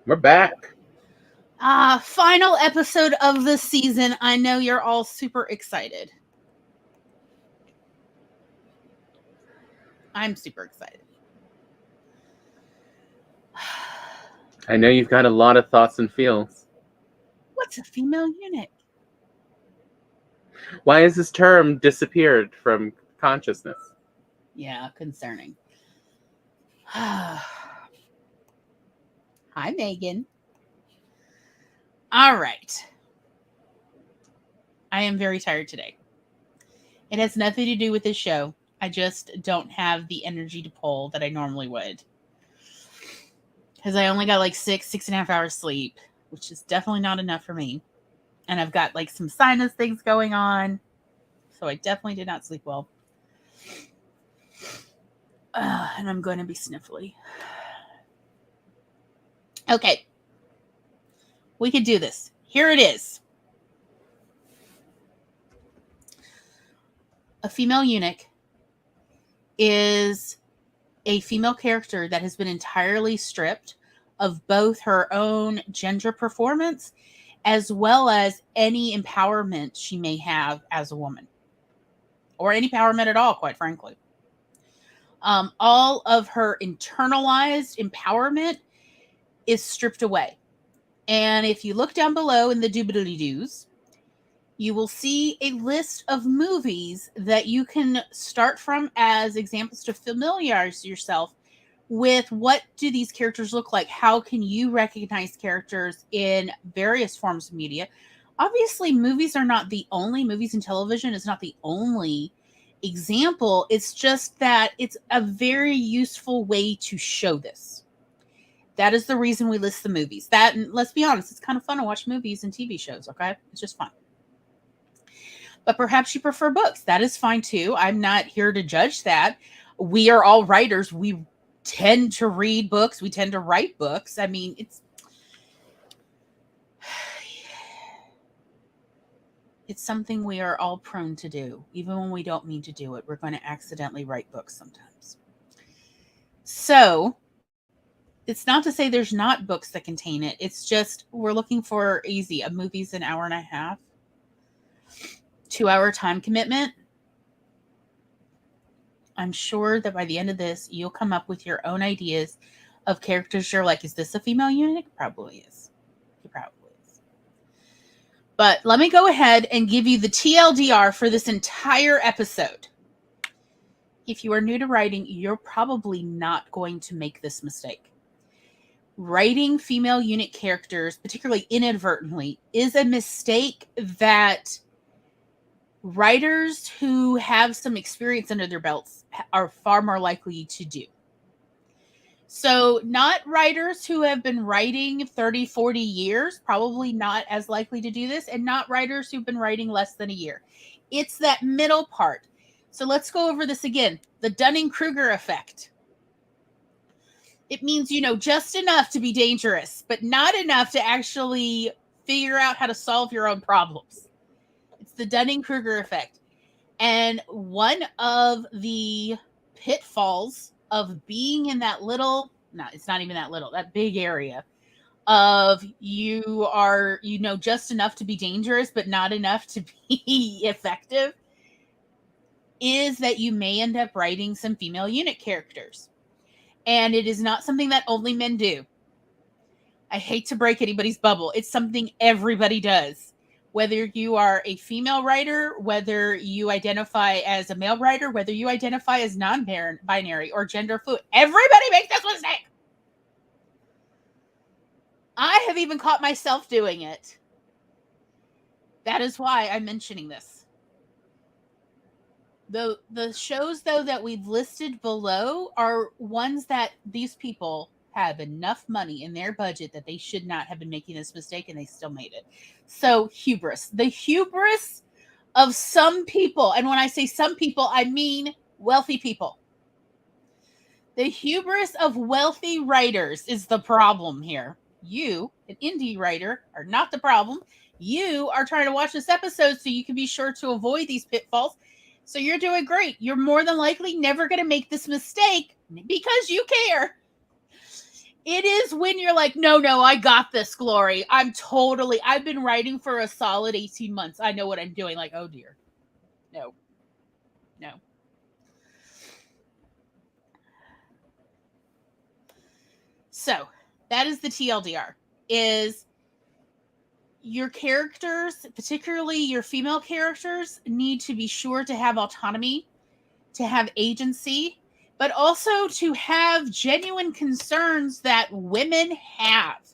We're back. Final episode of the season. I know you're all super excited. I'm super excited. I know you've got a lot of thoughts and feels. What's a female eunuch? Why has this term disappeared from consciousness? Yeah, concerning. Hi, Megan. All right. I am very tired today. It has nothing to do with this show. I just don't have the energy to pull that I normally would. Because I only got like 6.5 hours sleep, which is definitely not enough for me. And I've got like some sinus things going on. So I definitely did not sleep well. And I'm going to be sniffly. Okay. We can do this. Here it is. A female eunuch is a female character that has been entirely stripped of both her own gender performance as well as any empowerment she may have as a woman. Or any empowerment at all, quite frankly. All of her internalized empowerment is stripped away. And if you look down below in the doobly-doos, you will see a list of movies that you can start from as examples to familiarize yourself with what do these characters look like? How can you recognize characters in various forms of media? Obviously, movies and television is not the only example. It's just that it's a very useful way to show this. That is the reason we list the movies. And let's be honest, it's kind of fun to watch movies and TV shows, okay? It's just fun. But perhaps you prefer books. That is fine too. I'm not here to judge that. We are all writers. We tend to read books. We tend to write books. I mean, it's something we are all prone to do. Even when we don't mean to do it, we're going to accidentally write books sometimes. So it's not to say there's not books that contain it. It's just we're looking for easy. A movie's an hour and a half. 2-hour time commitment. I'm sure that by the end of this, you'll come up with your own ideas of characters you're like, is this a female eunuch? Probably is. It probably is. But let me go ahead and give you the TLDR for this entire episode. If you are new to writing, you're probably not going to make this mistake. Writing female eunuch characters, particularly inadvertently, is a mistake that writers who have some experience under their belts are far more likely to do. So not writers who have been writing 30, 40 years, probably not as likely to do this, and not writers who've been writing less than a year. It's that middle part. So let's go over this again. The Dunning-Kruger effect. It means you know just enough to be dangerous, but not enough to actually figure out how to solve your own problems. The Dunning-Kruger effect. And one of the pitfalls of being in that it's not even that little, that big area of you know just enough to be dangerous, but not enough to be effective, is that you may end up writing some female eunuch characters. And it is not something that only men do. I hate to break anybody's bubble. It's something everybody does. Whether you are a female writer, whether you identify as a male writer, whether you identify as non-binary or gender fluid, everybody makes this mistake. I have even caught myself doing it. That is why I'm mentioning this. The shows, though, that we've listed below are ones that these people have enough money in their budget that they should not have been making this mistake, and they still made it. So hubris. The hubris of some people, and when I say some people, I mean wealthy people. The hubris of wealthy writers is the problem here. You, an indie writer, are not the problem. You are trying to watch this episode so you can be sure to avoid these pitfalls. So you're doing great. You're more than likely never going to make this mistake because you care. It is when you're like, no, I got this, Glory. I've been writing for a solid 18 months. I know what I'm doing. Like, oh dear. No. So that is the TLDR, is your characters, particularly your female characters, need to be sure to have autonomy, to have agency, but also to have genuine concerns that women have.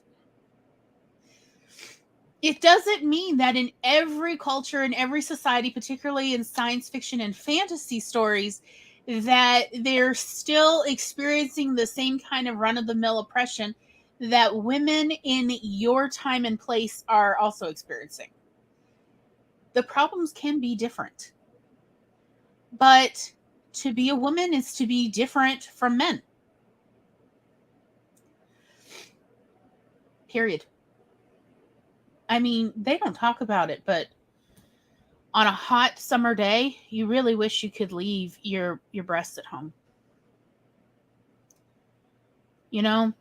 It doesn't mean that in every culture, in every society, particularly in science fiction and fantasy stories, that they're still experiencing the same kind of run-of-the-mill oppression that women in your time and place are also experiencing. The problems can be different. But to be a woman is to be different from men. Period. I mean, they don't talk about it, but on a hot summer day, you really wish you could leave your breasts at home. You know?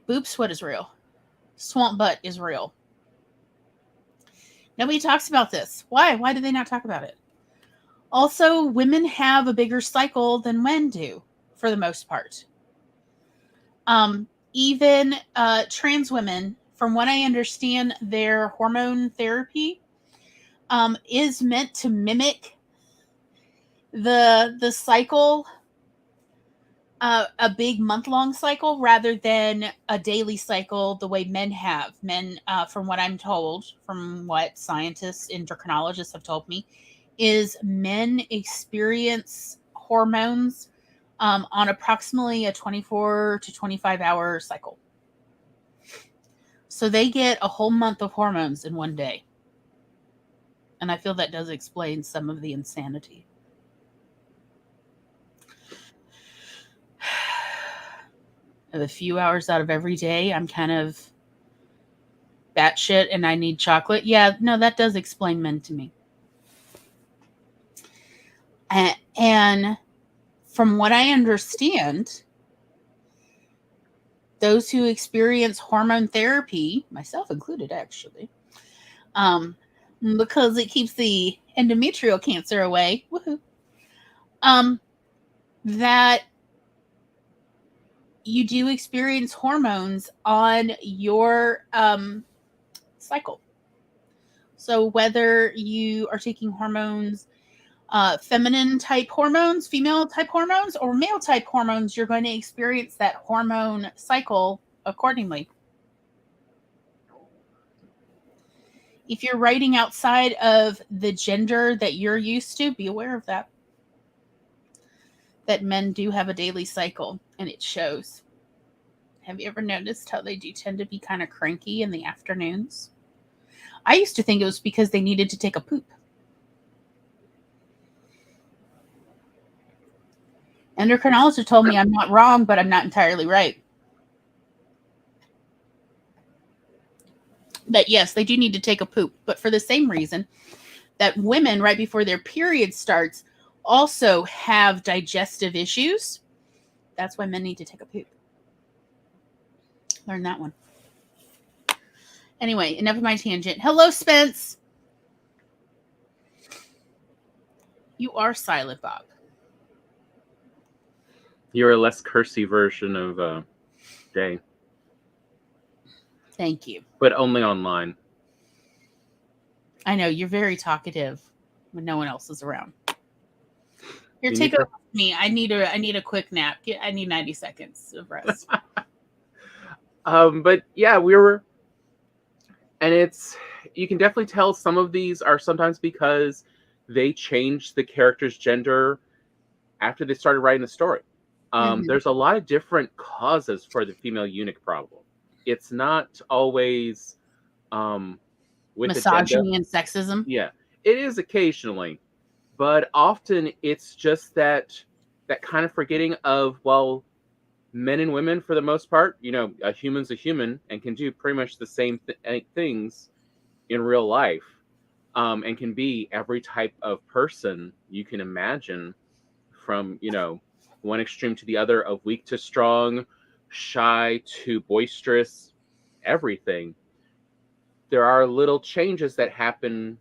Boob sweat is real. Swamp butt is real. Nobody talks about this. Why? Why do they not talk about it? Also, women have a bigger cycle than men do, for the most part. Even trans women, from what I understand, their hormone therapy is meant to mimic the cycle, a big month-long cycle, rather than a daily cycle the way men have. Men, from what I'm told, from what scientists, endocrinologists have told me, is men experience hormones on approximately a 24 to 25 hour cycle. So they get a whole month of hormones in one day. And I feel that does explain some of the insanity. A few hours out of every day, I'm kind of batshit and I need chocolate. Yeah, no, that does explain men to me. And from what I understand, those who experience hormone therapy, myself included, actually, because it keeps the endometrial cancer away, woohoo, that you do experience hormones on your cycle. So whether you are taking hormones, feminine type hormones, female type hormones, or male type hormones, you're going to experience that hormone cycle accordingly. If you're writing outside of the gender that you're used to, be aware of that. That men do have a daily cycle, and it shows. Have you ever noticed how they do tend to be kind of cranky in the afternoons? I used to think it was because they needed to take a poop. Endocrinologist told me I'm not wrong, but I'm not entirely right. That yes, they do need to take a poop, but for the same reason that women right before their period starts also have digestive issues. That's why men need to take a poop. Learn that one. Anyway, enough of my tangent. Hello, Spence. You are silent, Bob. You're a less cursy version of Day. Thank you. But only online. I know, you're very talkative when no one else is around. Here, take over me. I need a quick nap. I need 90 seconds of rest. But yeah, and you can definitely tell some of these are sometimes because they changed the character's gender after they started writing the story. There's a lot of different causes for the female eunuch problem. It's not always with misogyny and sexism. Yeah, it is occasionally, but often it's just that kind of forgetting of, well, men and women for the most part, a human's a human and can do pretty much the same things in real life, and can be every type of person you can imagine, from one extreme to the other, of weak to strong, shy to boisterous, everything. There are little changes that happen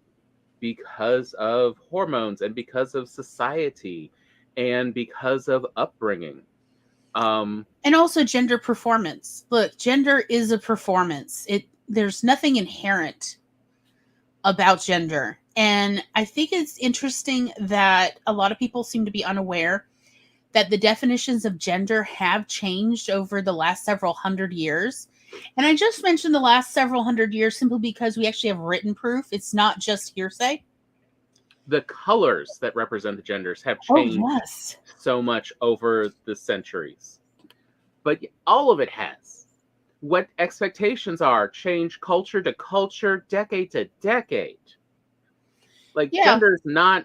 because of hormones and because of society and because of upbringing. And also gender performance. Look, gender is a performance. There's nothing inherent about gender. And I think it's interesting that a lot of people seem to be unaware that the definitions of gender have changed over the last several hundred years. And I just mentioned the last several hundred years simply because we actually have written proof. It's not just hearsay. The colors that represent the genders have Oh, changed yes. so much over the centuries. But all of it has. What expectations are change culture to culture, decade to decade. Like gender is not,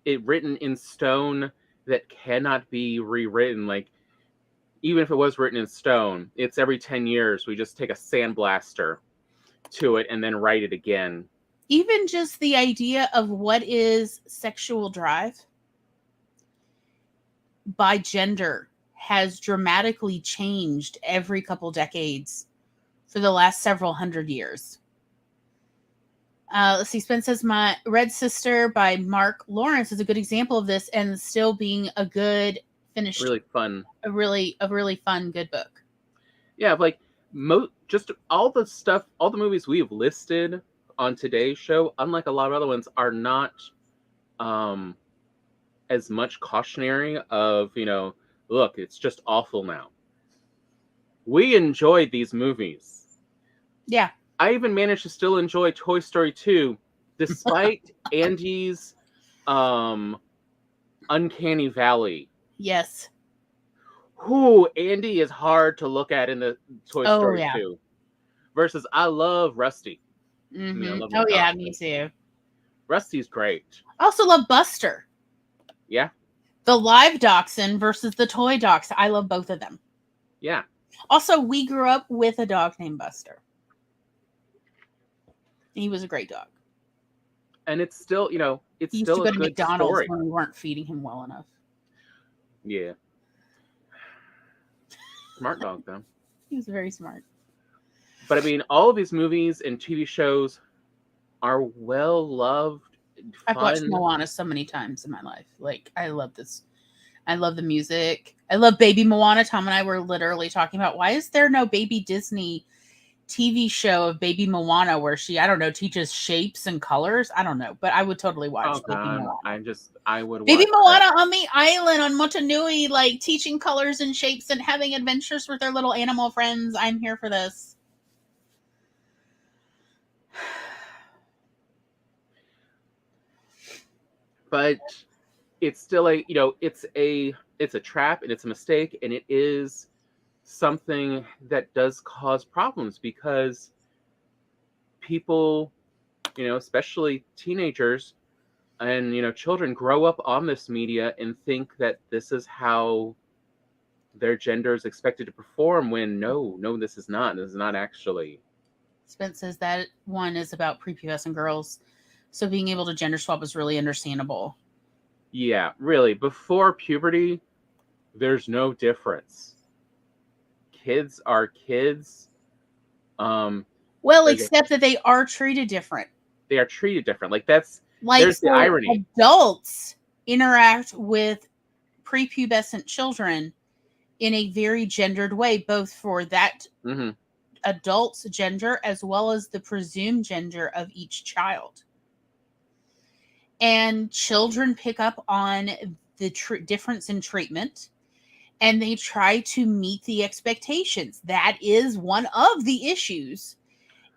it written in stone that cannot be rewritten. Like even if it was written in stone, it's every 10 years we just take a sandblaster to it and then write it again. Even just the idea of what is sexual drive by gender has dramatically changed every couple decades for the last several hundred years. Let's see. Spence says My Red Sister by Mark Lawrence is a good example of this, and still being a good finished, really fun, a really fun, good book. Yeah, like just all the stuff, all the movies we've listed on today's show, unlike a lot of other ones, are not as much cautionary of, look, it's just awful now. We enjoyed these movies. Yeah. I even managed to still enjoy Toy Story 2, despite Andy's uncanny valley. Yes. Andy is hard to look at in the Toy Story 2. Versus I love Rusty. Mm-hmm. I love me too. Rusty's great. I also love Buster. Yeah. The live dachshund versus the toy dachshund. I love both of them. Yeah. Also, we grew up with a dog named Buster. He was a great dog. And it's still, it's he used still to go a to good McDonald's story. when we weren't feeding him well enough. Yeah. Smart dog, though. He was very smart. But I mean, all of these movies and TV shows are well loved. I've watched Moana so many times in my life. Like, I love this. I love the music. I love Baby Moana. Tom and I were literally talking about, why is there no baby Disney TV show of Baby Moana where she, I don't know, teaches shapes and colors? I don't know, but I would totally watch Baby Moana. I would Baby watch Moana that. on the island on Motunui, like teaching colors and shapes and having adventures with their little animal friends. I'm here for this. But it's still it's a trap and it's a mistake, and it is something that does cause problems because people, especially teenagers and children, grow up on this media and think that this is how their gender is expected to perform, when no, this is not actually. Spence says that one is about prepubescent girls, so being able to gender swap is really understandable. Yeah, really, before puberty there's no difference. Kids are kids. Except that they are treated different. They are treated different. Like, there's the irony. Adults interact with prepubescent children in a very gendered way, both for that adult's gender as well as the presumed gender of each child. And children pick up on the difference in treatment, and they try to meet the expectations. That is one of the issues.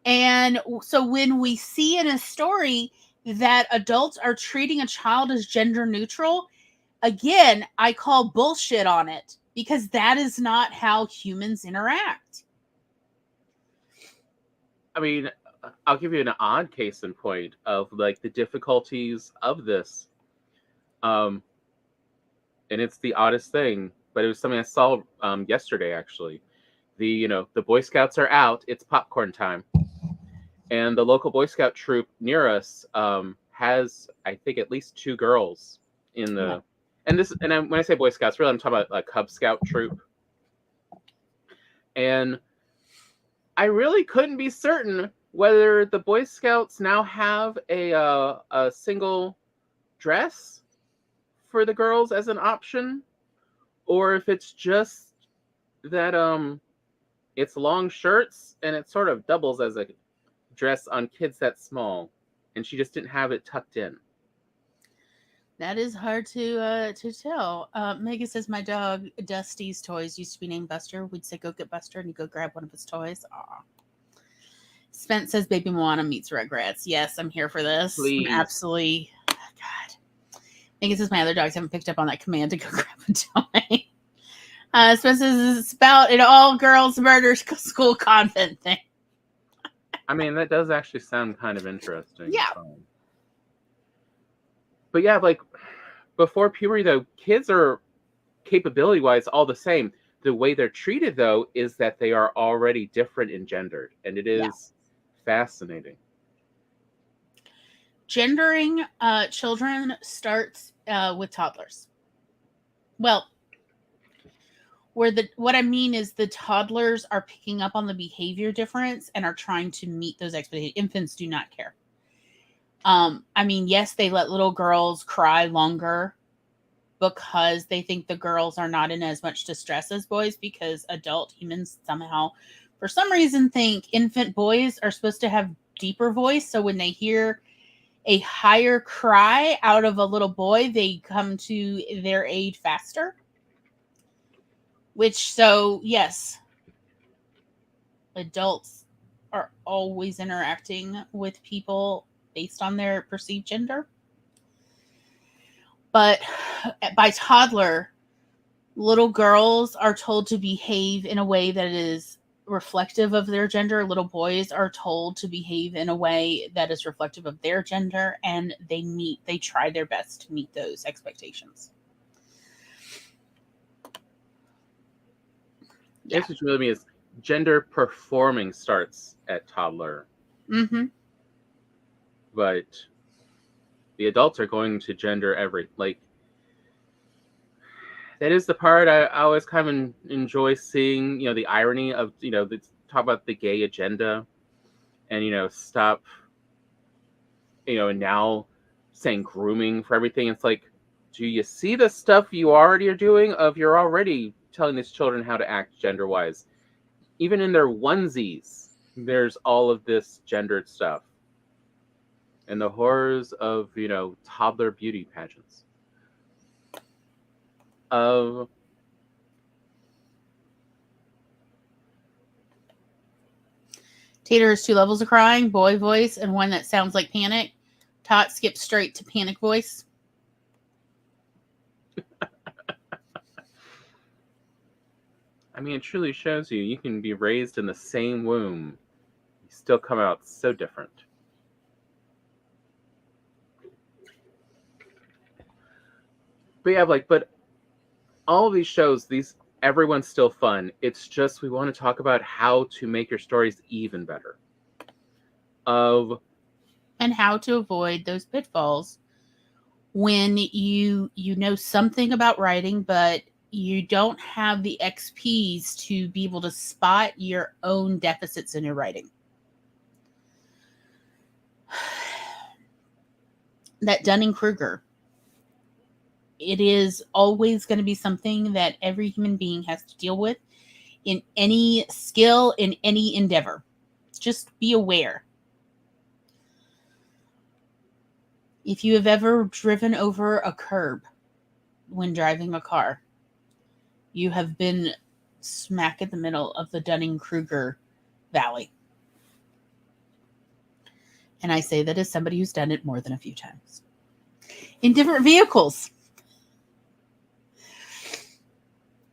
And so when we see in a story that adults are treating a child as gender neutral, again, I call bullshit on it, because that is not how humans interact. I mean, I'll give you an odd case in point of like the difficulties of this. And it's the oddest thing, but it was something I saw yesterday, actually. The Boy Scouts are out. It's popcorn time. And the local Boy Scout troop near us has, I think, at least 2 girls in the and when I say Boy Scouts, really I'm talking about a Cub Scout troop. And I really couldn't be certain whether the Boy Scouts now have a single dress for the girls as an option, or if it's just that it's long shirts and it sort of doubles as a dress on kids that small, and she just didn't have it tucked in. That is hard to tell. Megan says my dog Dusty's toys used to be named Buster. We'd say go get Buster, and you go grab one of his toys. Aw. Spence says Baby Moana meets Rugrats. Yes, I'm here for this. Please. Absolutely. God. Megan says my other dogs haven't picked up on that command to go grab a toy. Spence says it's about an all-girls murder school convent thing. I mean, that does actually sound kind of interesting. Yeah. But yeah, like before puberty, though, kids are capability-wise all the same. The way they're treated, though, is that they are already different in gender, and it is fascinating. Gendering children starts with toddlers. Well, what I mean is the toddlers are picking up on the behavior difference and are trying to meet those expectations. Infants do not care. I mean, yes, they let little girls cry longer because they think the girls are not in as much distress as boys, because adult humans somehow, for some reason, think infant boys are supposed to have deeper voice. So when they hear a higher cry out of a little boy, they come to their aid faster. Yes, adults are always interacting with people based on their perceived gender. But by toddler, little girls are told to behave in a way that is reflective of their gender. Little boys are told to behave in a way that is reflective of their gender, and they try their best to meet those expectations. Yeah. This which really means gender performing starts at toddler. Mm-hmm. But the adults are going to gender that is the part I always kind of enjoy seeing, the irony of, talk about the gay agenda and, stop, and now saying grooming for everything. It's like, do you see the stuff you already are doing you're already telling these children how to act gender-wise? Even in their onesies, there's all of this gendered stuff. And the horrors of, toddler beauty pageants. Tater has 2 levels of crying, boy voice, and one that sounds like panic. Tot skips straight to panic voice. I mean, it truly shows you can be raised in the same womb. You still come out so different. But yeah, but all of these shows, everyone's still fun. It's just we want to talk about how to make your stories even better. And how to avoid those pitfalls when you know something about writing, but you don't have the XPs to be able to spot your own deficits in your writing. That Dunning-Kruger. It is always going to be something that every human being has to deal with in any skill, in any endeavor. Just be aware. If you have ever driven over a curb when driving a car, you have been smack in the middle of the Dunning-Kruger Valley. And I say that as somebody who's done it more than a few times. In different vehicles.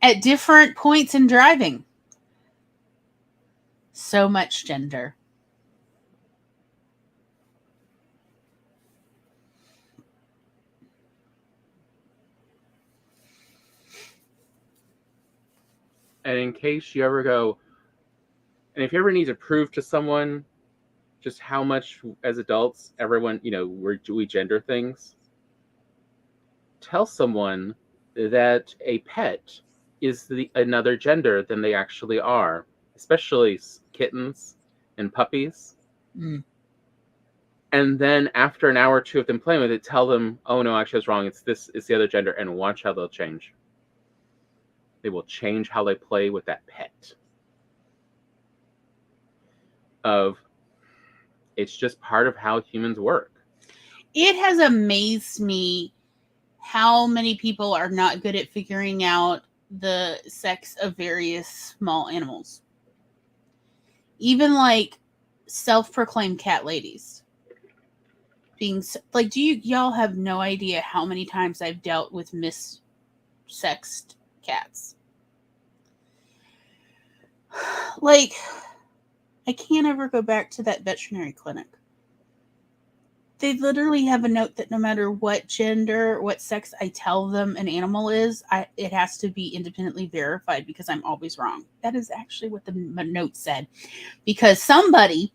At different points in driving. So much gender. And in case you ever go, and if you ever need to prove to someone just how much as adults, everyone, we gender things. tell someone that a pet is another gender than they actually are, especially kittens and puppies. Mm. And then after an hour or two of them playing with it, tell them, oh no, actually I was wrong. It's the other gender, and watch how they'll change. They will change how they play with that pet. It's just part of how humans work. It has amazed me how many people are not good at figuring out the sex of various small animals. Even like self-proclaimed cat ladies. Being like, y'all have no idea how many times I've dealt with missexed cats. Like, I can't ever go back to that veterinary clinic. They literally have a note that no matter what gender, what sex I tell them an animal is, it has to be independently verified because I'm always wrong. That is actually what the note said. Because somebody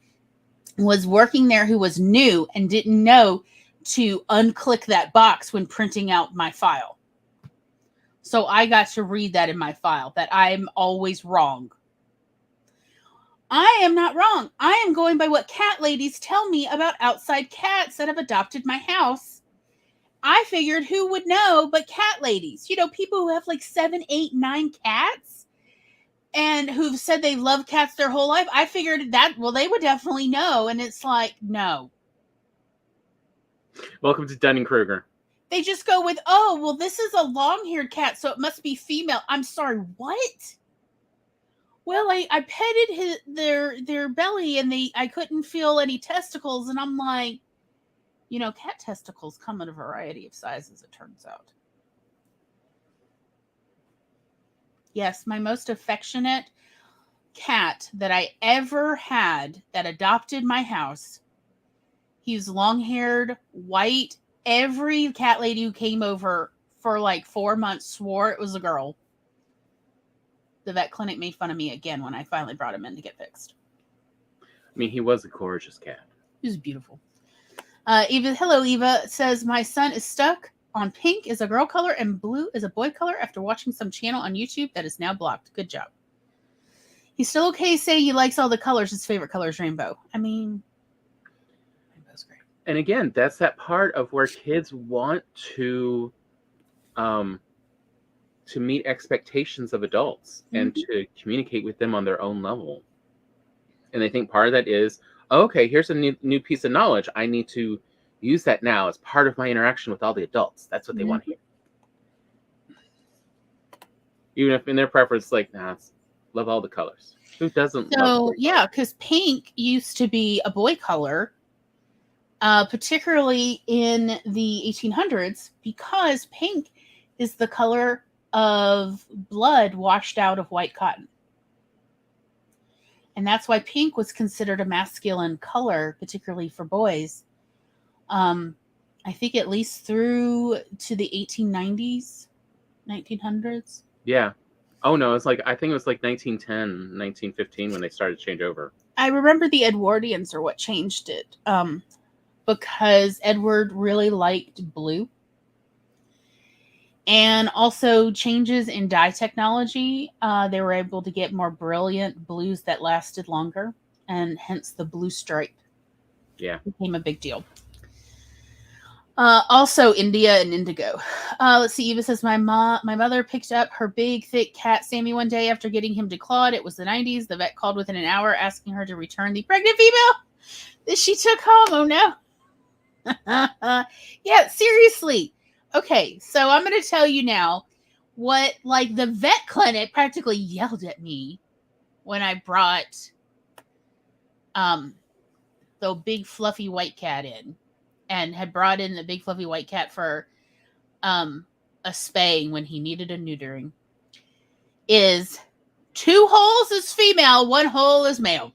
was working there who was new and didn't know to unclick that box when printing out my file. So I got to read that in my file, that I'm always wrong. I am not wrong. I am going by what cat ladies tell me about outside cats that have adopted my house. I figured who would know but cat ladies. You know, people who have like 7, 8, 9 cats and who've said they love cats their whole life. I figured that, well, they would definitely know. And it's like, no. Welcome to Dunning-Kruger. They just go with, oh, well, this is a long-haired cat, so it must be female. I'm sorry, what? Well, I petted their belly and I couldn't feel any testicles. And I'm like, you know, cat testicles come in a variety of sizes, it turns out. Yes, my most affectionate cat that I ever had that adopted my house. He was long-haired, white. Every cat lady who came over for like 4 months swore it was a girl. The vet clinic made fun of me again when I finally brought him in to get fixed. I mean, he was a gorgeous cat. He was beautiful. Eva says, my son is stuck on pink is a girl color and blue is a boy color after watching some channel on YouTube that is now blocked. Good job. He's still okay saying he likes all the colors. His favorite color is rainbow. I mean, rainbow's great. And again, that's that part of where kids want to meet expectations of adults and to communicate with them on their own level. And they think part of that is, okay, here's a new piece of knowledge. I need to use that now as part of my interaction with all the adults. That's what they want to hear. Even if in their preference, like, nah, love all the colors. Who doesn't love yeah, because pink used to be a boy color, particularly in the 1800s, because pink is the color of blood washed out of white cotton. And that's why pink was considered a masculine color, particularly for boys. I think at least through to the 1890s, 1900s. Yeah. Oh, no, it's like, I think it was like 1910, 1915 when they started to change over. I remember the Edwardians are what changed it, because Edward really liked blue. And also changes in dye technology. They were able to get more brilliant blues that lasted longer, and hence the blue stripe. Yeah. Became a big deal. Also India and indigo. Let's see. Eva says, my mother picked up her big, thick cat Sammy one day after getting him declawed. It was the 90s. The vet called within an hour asking her to return the pregnant female that she took home. Oh no. Yeah, seriously. Okay, so I'm going to tell you now what, like, the vet clinic practically yelled at me when I brought the big fluffy white cat in, and had brought in the big fluffy white cat for a spaying when he needed a neutering, is 2 holes is female, 1 hole is male.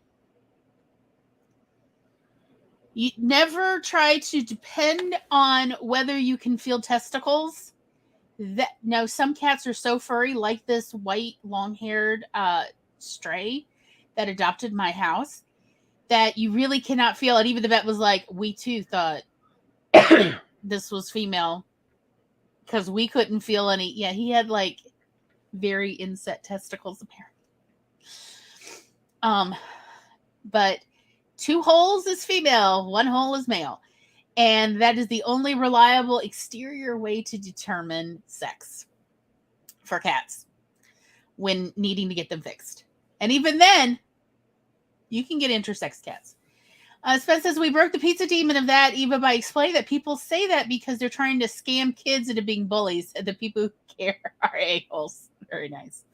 You never try to depend on whether you can feel testicles. No, some cats are so furry, like this white, long-haired stray that adopted my house, that you really cannot feel it. Even the vet was like, we too thought this was female. because we couldn't feel any. Yeah, he had like very inset testicles apparently. But 2 holes is female, 1 hole is male, and that is the only reliable exterior way to determine sex for cats when needing to get them fixed. And even then, you can get intersex cats. Spence says, we broke the pizza demon of that, Eva, by explaining that people say that because they're trying to scam kids into being bullies, and the people who care are a-holes. Very nice.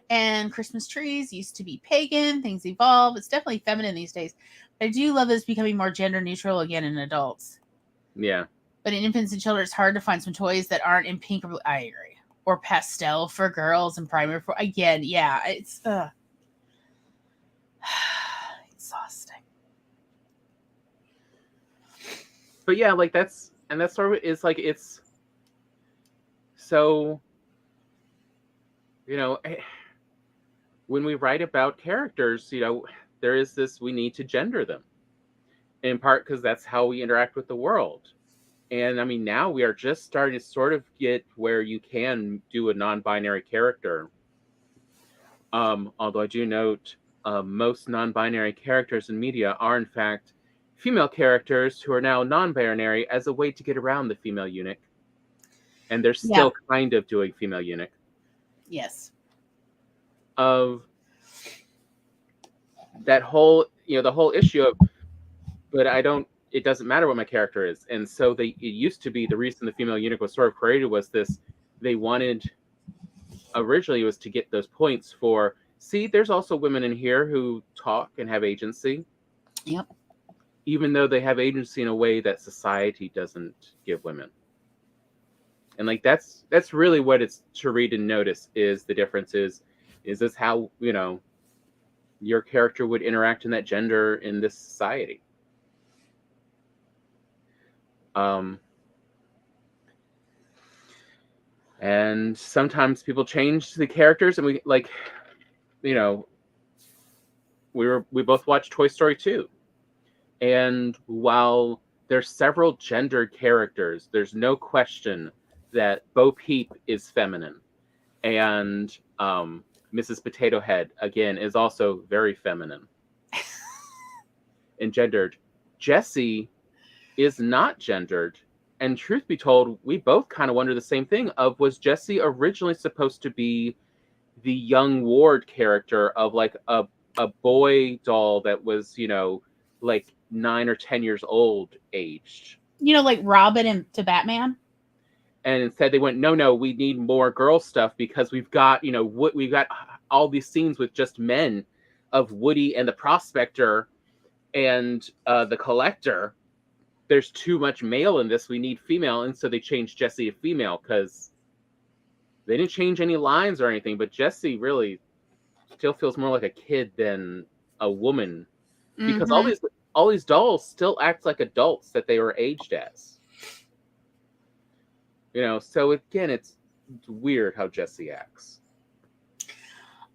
And Christmas trees used to be pagan. Things evolve. It's definitely feminine these days. But I do love that it's becoming more gender neutral again in adults. Yeah. But in infants and children, it's hard to find some toys that aren't in pink or blue. I agree. Or pastel for girls and primer for... Again, yeah. It's... exhausting. But yeah, like that's sort of is like it's so, you know, when we write about characters, you know, there is this, we need to gender them in part because that's how we interact with the world. And I mean, now we are just starting to sort of get where you can do a non-binary character. Although I do note most non-binary characters in media are in fact female characters who are now non-binary as a way to get around the female eunuch. And they're still kind of doing female eunuch. Yes. Of that whole, you know, the whole issue of, but it doesn't matter what my character is. And so it used to be the reason the female eunuch was sort of created was this, they wanted, originally was to get those points for, see, there's also women in here who talk and have agency. Yep. Even though they have agency in a way that society doesn't give women. And like that's really what it's to read and notice is the difference is this how, you know, your character would interact in that gender in this society. And sometimes people change the characters, and we like, you know, we both watched Toy Story 2. And while there's several gendered characters, there's no question that Bo Peep is feminine. And Mrs. Potato Head, again, is also very feminine and gendered. Jessie is not gendered. And truth be told, we both kind of wonder the same thing of, was Jessie originally supposed to be the young Ward character of like a boy doll that was, you know, like 9 or 10 years old aged, you know, like Robin and to Batman. And instead they went, no, we need more girl stuff because we've got, you know, we've got all these scenes with just men of Woody and the Prospector and the Collector. There's too much male in this. We need female. And so they changed Jessie to female because they didn't change any lines or anything, but Jessie really still feels more like a kid than a woman. Because all these dolls still act like adults that they were aged as. You know, so again, it's weird how Jessie acts.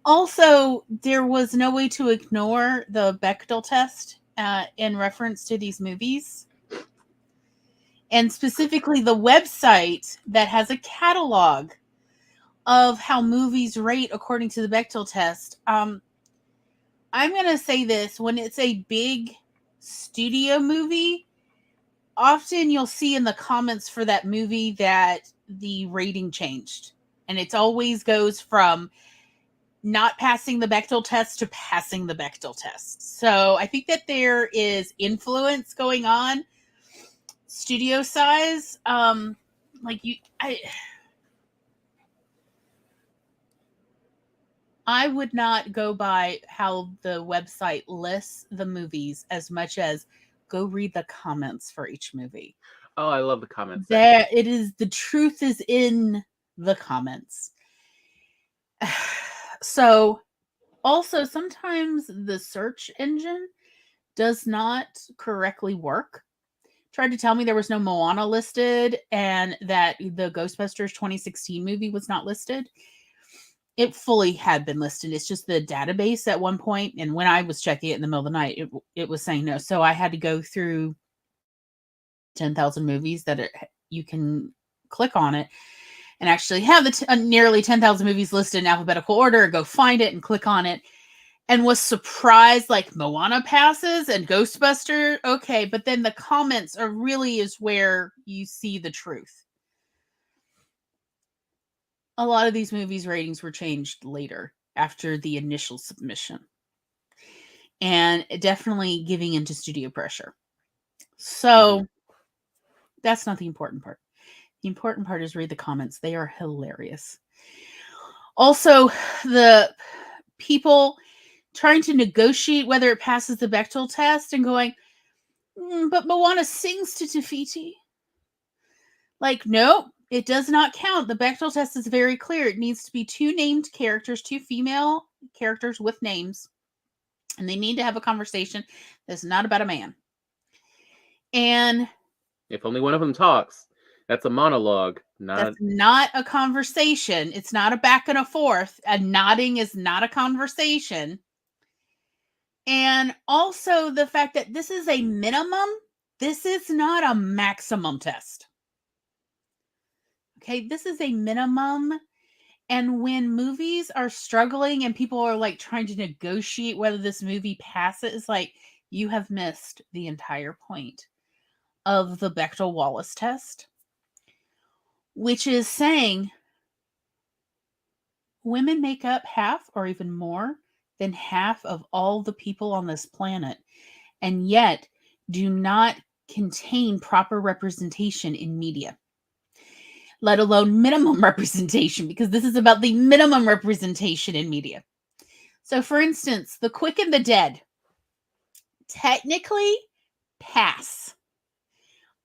Also, there was no way to ignore the Bechdel test in reference to these movies. And specifically the website that has a catalog of how movies rate according to the Bechdel test. I'm going to say this, when it's a big studio movie, often you'll see in the comments for that movie that the rating changed. And it always goes from not passing the Bechdel test to passing the Bechdel test. So I think that there is influence going on, studio size. I would not go by how the website lists the movies as much as go read the comments for each movie. Oh, I love the comments. There it is. The truth is in the comments. So also sometimes the search engine does not correctly work. Tried to tell me there was no Moana listed and that the Ghostbusters 2016 movie was not listed. It fully had been listed. It's just the database at one point, and when I was checking it in the middle of the night, it was saying no. So I had to go through 10,000 movies that you can click on it and actually have the nearly 10,000 movies listed in alphabetical order, go find it and click on it. And was surprised, like Moana passes and Ghostbusters. Okay, but then the comments are really is where you see the truth. A lot of these movies' ratings were changed later after the initial submission. And definitely giving into studio pressure. So that's not the important part. The important part is read the comments. They are hilarious. Also, the people trying to negotiate whether it passes the Bechdel test and going, but Moana sings to Te-Fiti. Like, no, it does not count. The Bechdel test is very clear. It needs to be 2 named characters, 2 female characters with names. And they need to have a conversation that's not about a man. And if only one of them talks, that's a monologue. That's not a conversation. It's not a back and a forth. A nodding is not a conversation. And also the fact that this is a minimum, this is not a maximum test. Okay, this is a minimum. And when movies are struggling and people are like trying to negotiate whether this movie passes, like, you have missed the entire point of the Bechdel-Wallace test, which is saying women make up half or even more than half of all the people on this planet, and yet do not contain proper representation in media, let alone minimum representation, because this is about the minimum representation in media. So, for instance, The Quick and the Dead technically pass,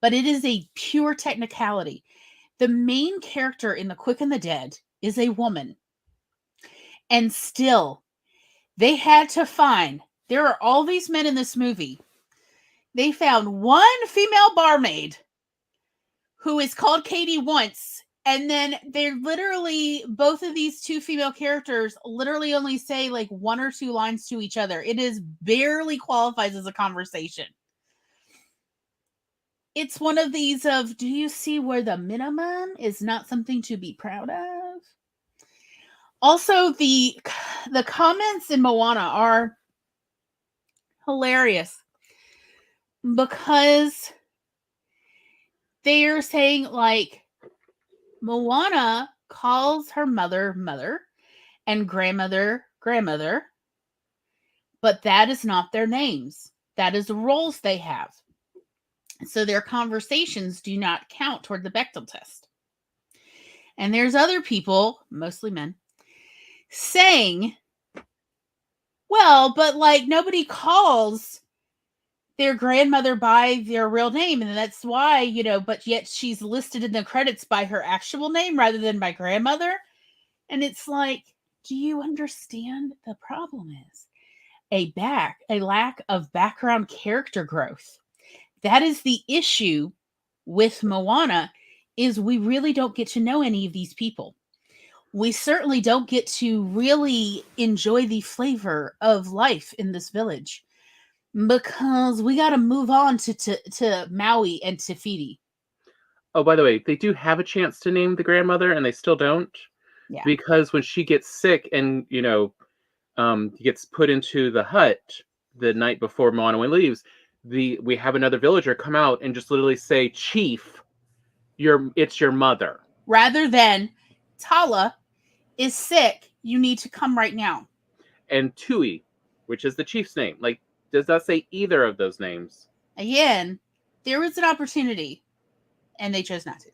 but it is a pure technicality. The main character in The Quick and the Dead is a woman, and still they had to find, there are all these men in this movie. They found one female barmaid who is called Katie once. And then they're literally, both of these 2 female characters literally only say like 1 or 2 lines to each other. It is barely qualifies as a conversation. It's one of these of, do you see where the minimum is not something to be proud of? Also, the comments in Moana are hilarious because they are saying, like, Moana calls her mother, mother, and grandmother, grandmother, but that is not their names. That is the roles they have. So their conversations do not count toward the Bechdel test. And there's other people, mostly men, saying, well, but like nobody calls their grandmother by their real name, and that's why, you know, but yet she's listed in the credits by her actual name rather than by grandmother. And it's like, do you understand the problem is a lack of background character growth? That is the issue with Moana, is we really don't get to know any of these people. We certainly don't get to really enjoy the flavor of life in this village, because we got to move on to Maui and Te-Fiti. Oh, by the way, they do have a chance to name the grandmother, and they still don't. Yeah. Because when she gets sick and, you know, gets put into the hut the night before Moana leaves, we have another villager come out and just literally say, Chief, it's your mother. Rather than, Tala is sick, you need to come right now. And Tui, which is the chief's name, like, does not say either of those names. Again, there was an opportunity, and they chose not to.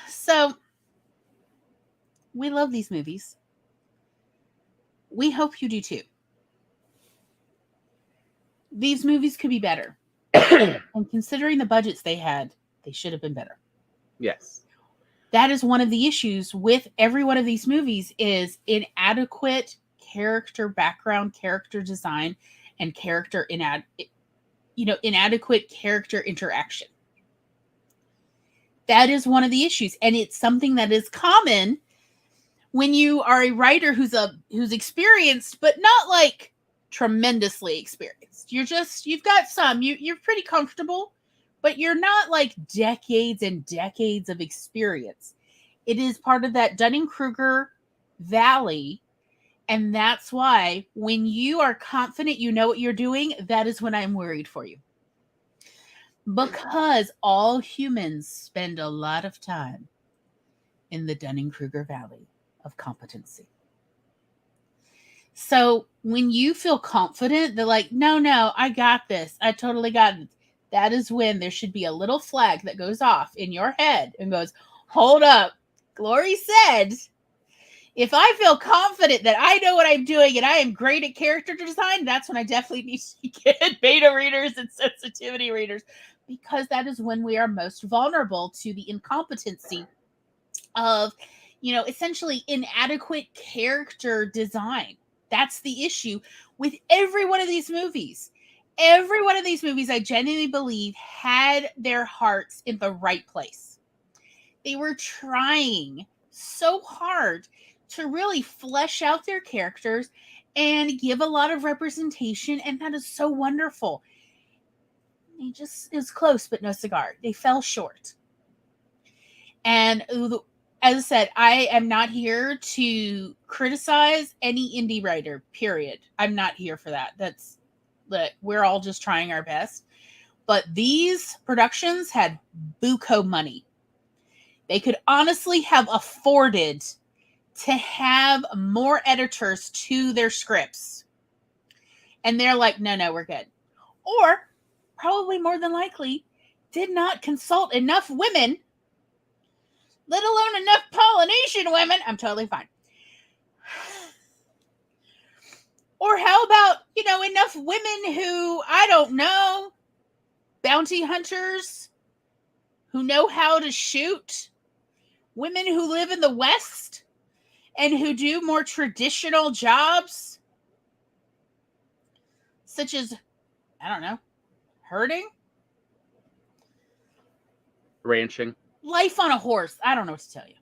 So, we love these movies. We hope you do too. These movies could be better. And considering the budgets they had, they should have been better. Yes. That is one of the issues with every one of these movies, is inadequate character background, character design, and inadequate character interaction. That is one of the issues, and it's something that is common when you are a writer who's experienced, but not like tremendously experienced. You've got some, you're pretty comfortable, but you're not like decades and decades of experience. It is part of that Dunning-Kruger Valley. And that's why when you are confident you know what you're doing, that is when I'm worried for you. Because all humans spend a lot of time in the Dunning-Kruger Valley of competency. So when you feel confident, they're like, no, I got this. I totally got it. That is when there should be a little flag that goes off in your head and goes, hold up. Glory said, if I feel confident that I know what I'm doing and I am great at character design, that's when I definitely need to get beta readers and sensitivity readers, because that is when we are most vulnerable to the incompetency of, essentially inadequate character design. That's the issue with every one of these movies. Every one of these movies, I genuinely believe, had their hearts in the right place. They were trying so hard to really flesh out their characters and give a lot of representation, and that is so wonderful. It was close, but no cigar. They fell short. And as I said, I am not here to criticize any indie writer, period. I'm not here for that. We're all just trying our best. But these productions had buco money. They could honestly have afforded to have more editors to their scripts. And they're like, no, we're good. Or, probably more than likely, did not consult enough women, let alone enough Polynesian women. I'm totally fine. Or how about, enough women who, I don't know, bounty hunters who know how to shoot, women who live in the West and who do more traditional jobs, such as, I don't know, herding? Ranching. Life on a horse. I don't know what to tell you.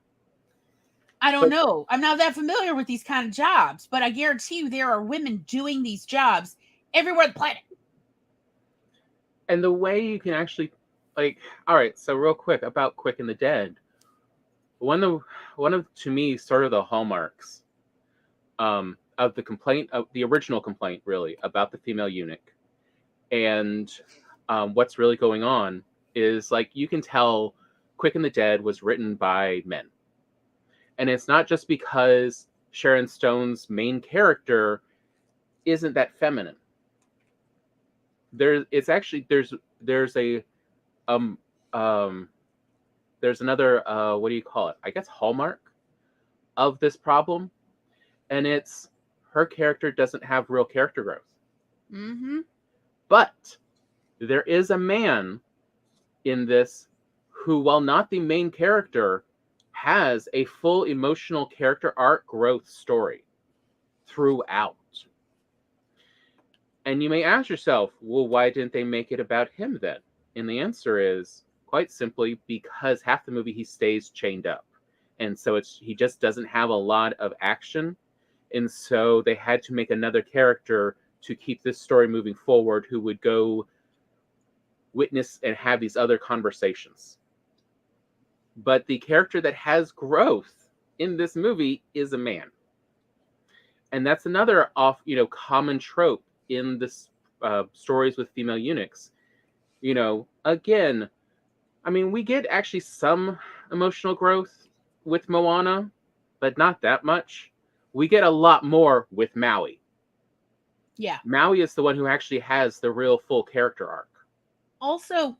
I don't know. I'm not that familiar with these kind of jobs, but I guarantee you there are women doing these jobs everywhere on the planet. And the way you can actually, all right, so real quick about Quick and the Dead. One of to me sort of the hallmarks of the complaint, of the original complaint, really, about the female eunuch, and what's really going on is, you can tell Quick and the Dead was written by men. And it's not just because Sharon Stone's main character isn't that feminine. There's another what do you call it? I guess hallmark of this problem, and it's her character doesn't have real character growth. Mm-hmm. But there is a man in this who, while not the main character, has a full emotional character arc growth story throughout. And you may ask yourself, well, why didn't they make it about him then? And the answer is, quite simply, because half the movie he stays chained up. And so he just doesn't have a lot of action. And so they had to make another character to keep this story moving forward, who would go witness and have these other conversations. But the character that has growth in this movie is a man. And that's another common trope in this stories with female eunuchs. Again, I mean, we get actually some emotional growth with Moana, but not that much. We get a lot more with Maui. Yeah. Maui is the one who actually has the real full character arc. Also,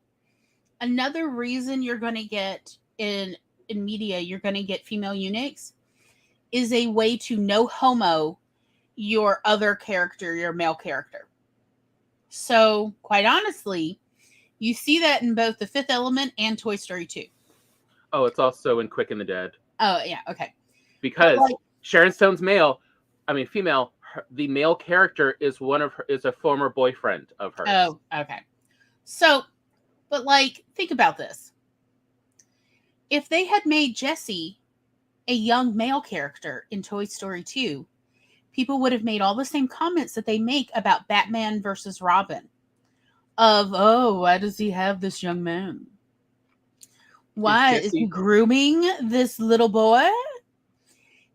another reason you're going to get in media, you're going to get female eunuchs, is a way to no homo your other character, your male character. So, quite honestly, you see that in both The Fifth Element and Toy Story 2. Oh, it's also in Quick and the Dead. Oh, yeah, okay. Because Sharon Stone's female, the male character is is a former boyfriend of hers. Oh, okay. So, but think about this. If they had made Jesse a young male character in Toy Story 2, people would have made all the same comments that they make about Batman versus Robin. Of, oh, why does he have this young man? Why is he grooming this little boy?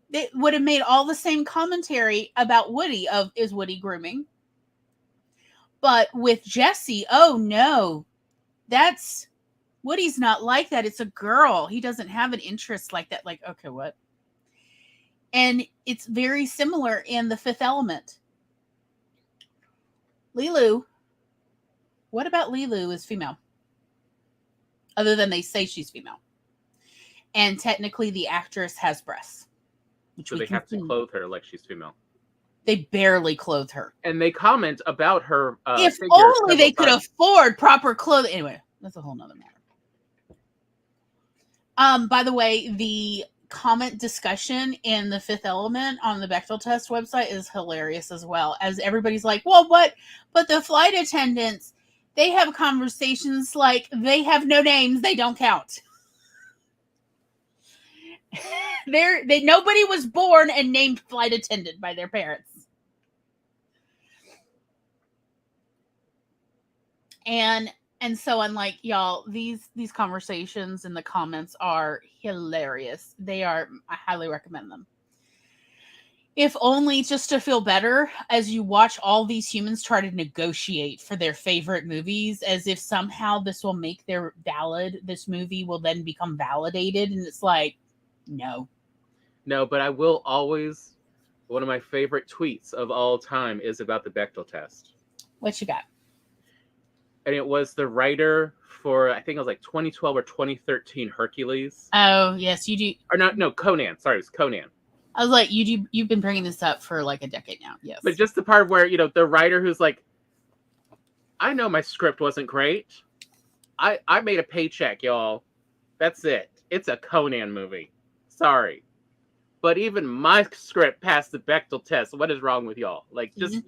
They would have made all the same commentary about Woody of, is Woody grooming? But with Jesse, oh no, that's, Woody's not like that. It's a girl. He doesn't have an interest like that. Like, okay, what? And it's very similar in The Fifth Element. Lilu. What about Lilu is female? Other than they say she's female. And technically the actress has breasts. So they have to clothe her like she's female. They barely clothe her. And they comment about her if only they could afford proper clothing. Anyway, that's a whole nother matter. By the way, the comment discussion in The Fifth Element on the Bechdel test website is hilarious as well. As everybody's like, well, what? But the flight attendants, they have conversations like they have no names, they don't count. Nobody was born and named flight attendant by their parents. And so I'm like, y'all, these conversations in the comments are hilarious. They are, I highly recommend them. If only just to feel better as you watch all these humans try to negotiate for their favorite movies, as if somehow this will make their this movie will then become validated. And it's like, no. No, but I will always, one of my favorite tweets of all time is about the Bechdel test. What you got? And it was the writer for, I think it was like 2012 or 2013 Hercules. Oh, yes, you do. Or not, no, Conan. Sorry, it was Conan. I was like, you've been bringing this up for like a decade now. Yes. But just the part where, the writer who's like, I know my script wasn't great. I made a paycheck, y'all. That's it. It's a Conan movie. Sorry. But even my script passed the Bechdel test. What is wrong with y'all? Like, just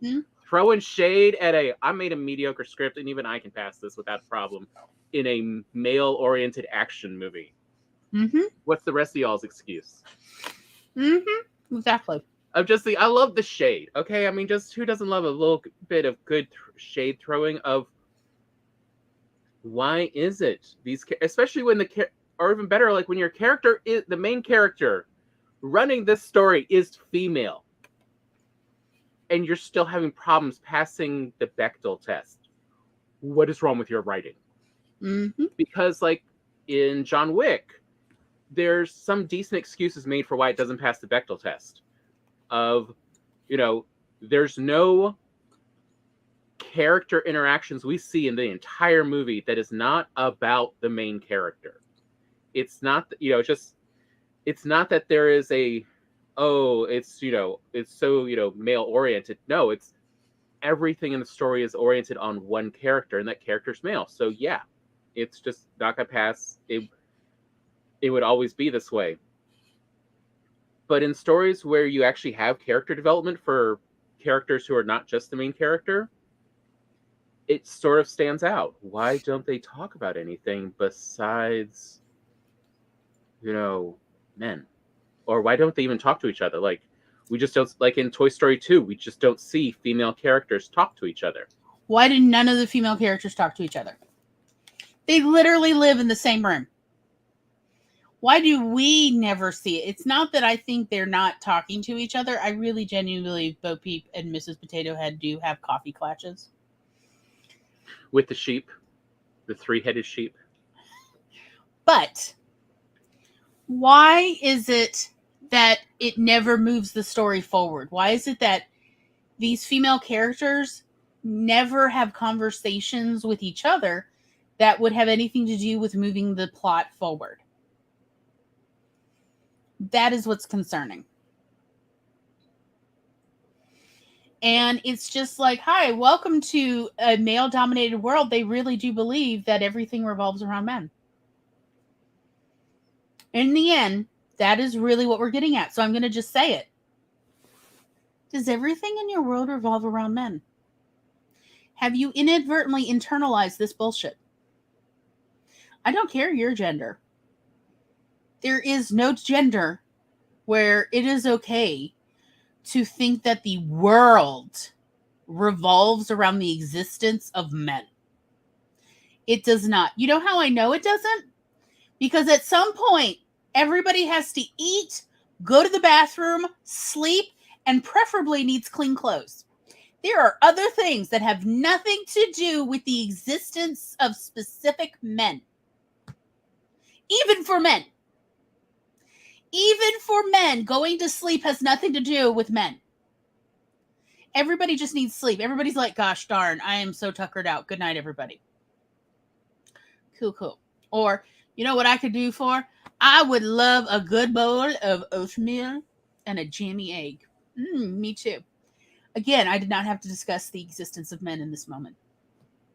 throwing shade at I made a mediocre script, and even I can pass this without a problem in a male-oriented action movie. What's the rest of y'all's excuse? Exactly. I love the shade. Okay, I mean, just who doesn't love a little bit of good shade throwing of why is it these, especially when or even better, like when your character is the main character running this story is female, and you're still having problems passing the Bechdel test. What is wrong with your writing? Because like in John Wick, there's some decent excuses made for why it doesn't pass the Bechdel test. Of, there's no character interactions we see in the entire movie that is not about the main character. It's not, it's not that there is it's so, male oriented. No, it's everything in the story is oriented on one character, and that character's male. So yeah, it's just not gonna pass. It would always be this way. But in stories where you actually have character development for characters who are not just the main character, it sort of stands out. Why don't they talk about anything besides, men? Or why don't they even talk to each other? Like, we just don't, like in Toy Story 2, we just don't see female characters talk to each other. Why did none of the female characters talk to each other? They literally live in the same room. Why do we never see it? It's not that I think they're not talking to each other. I really genuinely believe Bo Peep and Mrs. Potato Head do have coffee clatches. With the sheep. The three-headed sheep. But why is it that it never moves the story forward? Why is it that these female characters never have conversations with each other that would have anything to do with moving the plot forward? That is what's concerning. And it's just like, hi, welcome to a male-dominated world. They really do believe that everything revolves around men. In the end, that is really what we're getting at. So I'm going to just say it. Does everything in your world revolve around men? Have you inadvertently internalized this bullshit? I don't care your gender. There is no gender where it is okay to think that the world revolves around the existence of men. It does not. You know how I know it doesn't? Because at some point, everybody has to eat, go to the bathroom, sleep, and preferably needs clean clothes. There are other things that have nothing to do with the existence of specific men. Even for men. Even for men, going to sleep has nothing to do with men. Everybody just needs sleep. Everybody's like, gosh darn, I am so tuckered out. Good night, everybody. Cool. Or, you know what I could do for? I would love a good bowl of oatmeal and a jammy egg. Me too. Again, I did not have to discuss the existence of men in this moment.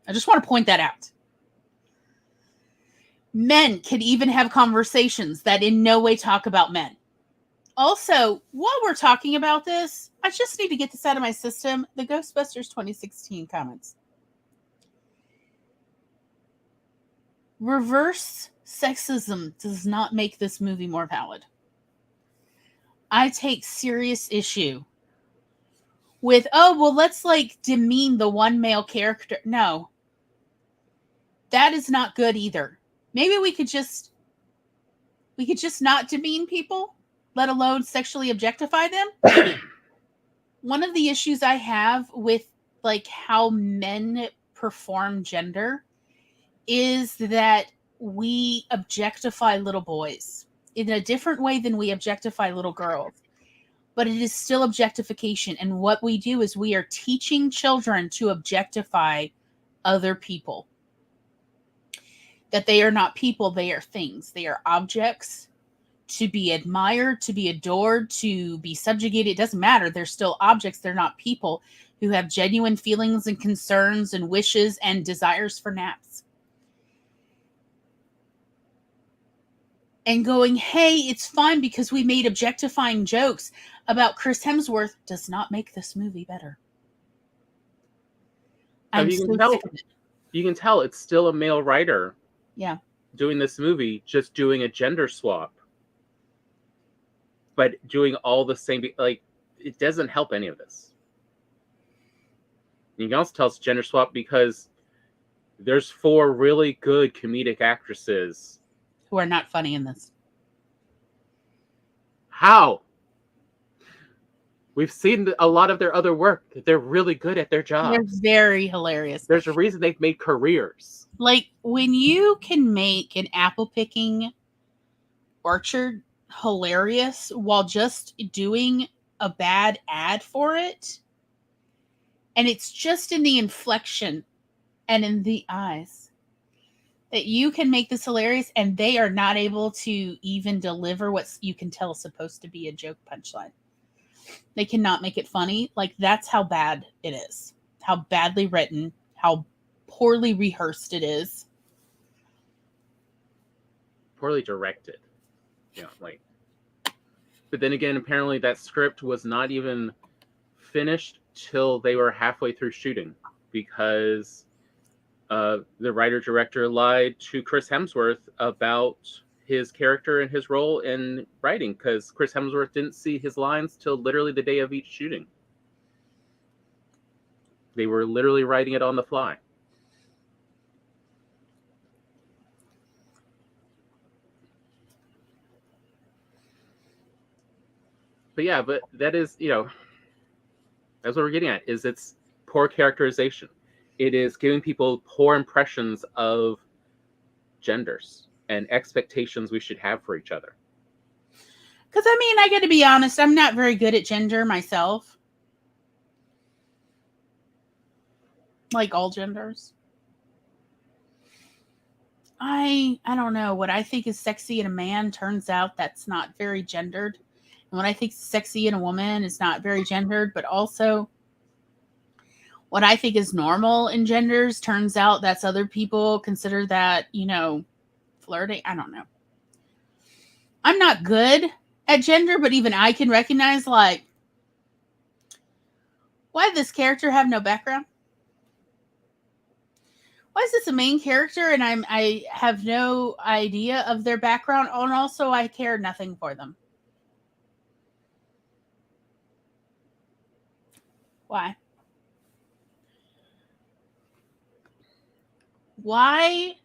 I just want to point that out. Men can even have conversations that in no way talk about men. Also, while we're talking about this, I just need to get this out of my system. The Ghostbusters 2016 comments. Reverse sexism does not make this movie more valid. I take serious issue with, let's like demean the one male character. No. That is not good either. Maybe we could just not demean people, let alone sexually objectify them. One of the issues I have with like how men perform gender is that we objectify little boys in a different way than we objectify little girls. But it is still objectification. And what we do is we are teaching children to objectify other people. That they are not people, they are things. They are objects to be admired, to be adored, to be subjugated. It doesn't matter. They're still objects. They're not people who have genuine feelings and concerns and wishes and desires for naps. And going, hey, it's fine because we made objectifying jokes about Chris Hemsworth does not make this movie better. You can tell it's still a male writer. Yeah. Doing this movie, just doing a gender swap. But doing all the same, like, it doesn't help any of this. You can also tell it's gender swap because there's 4 really good comedic actresses who are not funny in this. How? We've seen a lot of their other work. They're really good at their jobs. They're very hilarious. There's a reason they've made careers. Like, when you can make an apple-picking orchard hilarious while just doing a bad ad for it, and it's just in the inflection and in the eyes, that you can make this hilarious, and they are not able to even deliver what you can tell is supposed to be a joke punchline. They cannot make it funny. Like, that's how bad it is. How badly written, how poorly rehearsed it is. Poorly directed. Like. But then again, apparently that script was not even finished till they were halfway through shooting, because the writer-director lied to Chris Hemsworth about his character and his role in writing, because Chris Hemsworth didn't see his lines till literally the day of each shooting. They were literally writing it on the fly. But yeah, but that is, that's what we're getting at, is it's poor characterization. It is giving people poor impressions of genders and expectations we should have for each other. Because, I got to be honest, I'm not very good at gender myself. Like all genders. I don't know. What I think is sexy in a man turns out that's not very gendered. And what I think is sexy in a woman is not very gendered, but also what I think is normal in genders turns out that's other people consider that, flirting. I don't know. I'm not good at gender, but even I can recognize, like, why does this character have no background? Why is this a main character and I have no idea of their background, and also I care nothing for them? Why? Why?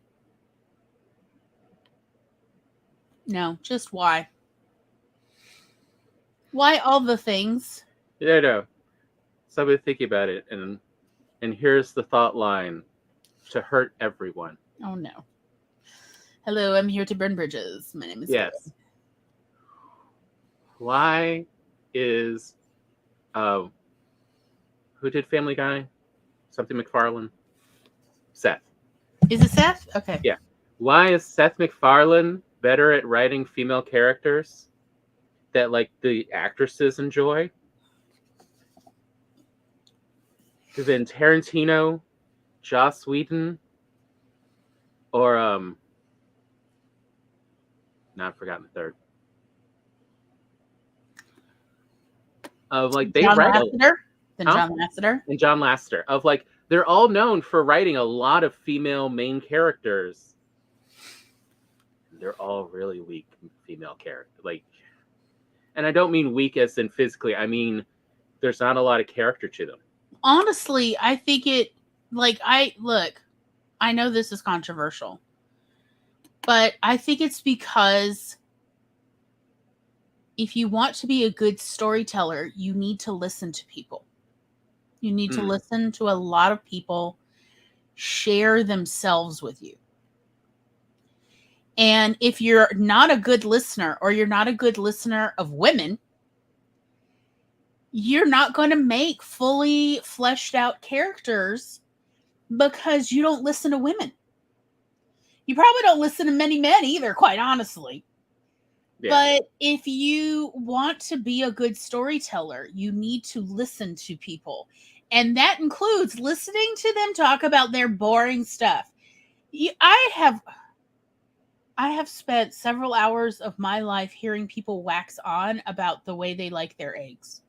No, just why? Why all the things? No. So I've been thinking about it, and here's the thought line: to hurt everyone. Oh no. Hello, I'm here to burn bridges. My name is Yes. Sarah. Why is who did Family Guy? Something MacFarlane? Seth. Is it Seth? Okay. Yeah. Why is Seth MacFarlane better at writing female characters that like the actresses enjoy than Tarantino, Joss Whedon, or now I've forgotten the third. Of like they John write Lasseter? Then Huh? John Lasseter? and John Lasseter of like they're all known for writing a lot of female main characters. They're all really weak female characters. Like, and I don't mean weak as in physically. I mean there's not a lot of character to them. Honestly, I think it like I know this is controversial, but I think it's because if you want to be a good storyteller, you need to listen to people. You need to listen to a lot of people share themselves with you. And if you're not a good listener, or you're not a good listener of women, you're not going to make fully fleshed out characters because you don't listen to women. You probably don't listen to many men either, quite honestly. Yeah. But if you want to be a good storyteller, you need to listen to people. And that includes listening to them talk about their boring stuff. I have spent several hours of my life hearing people wax on about the way they like their eggs.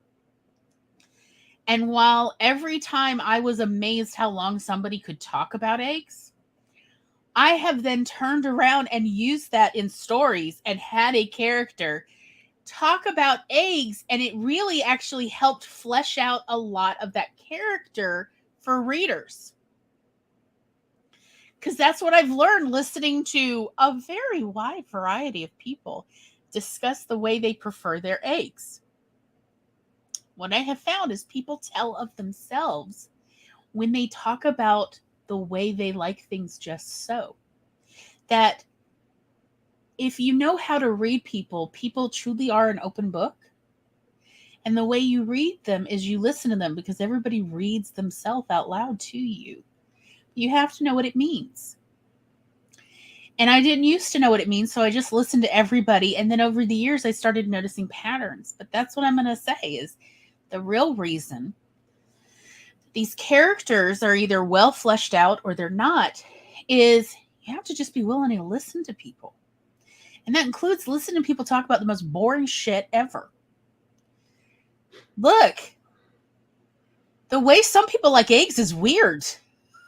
And while every time I was amazed how long somebody could talk about eggs, I have then turned around and used that in stories and had a character talk about eggs, and it really actually helped flesh out a lot of that character for readers. Because that's what I've learned listening to a very wide variety of people discuss the way they prefer their eggs. What I have found is people tell of themselves when they talk about the way they like things just so. That if you know how to read people, people truly are an open book. And the way you read them is you listen to them, because everybody reads themselves out loud to you. You have to know what it means. And I didn't used to know what it means, so I just listened to everybody. And then over the years, I started noticing patterns. But that's what I'm going to say is the real reason these characters are either well fleshed out or they're not is you have to just be willing to listen to people. And that includes listening to people talk about the most boring shit ever. Look, the way some people like eggs is weird.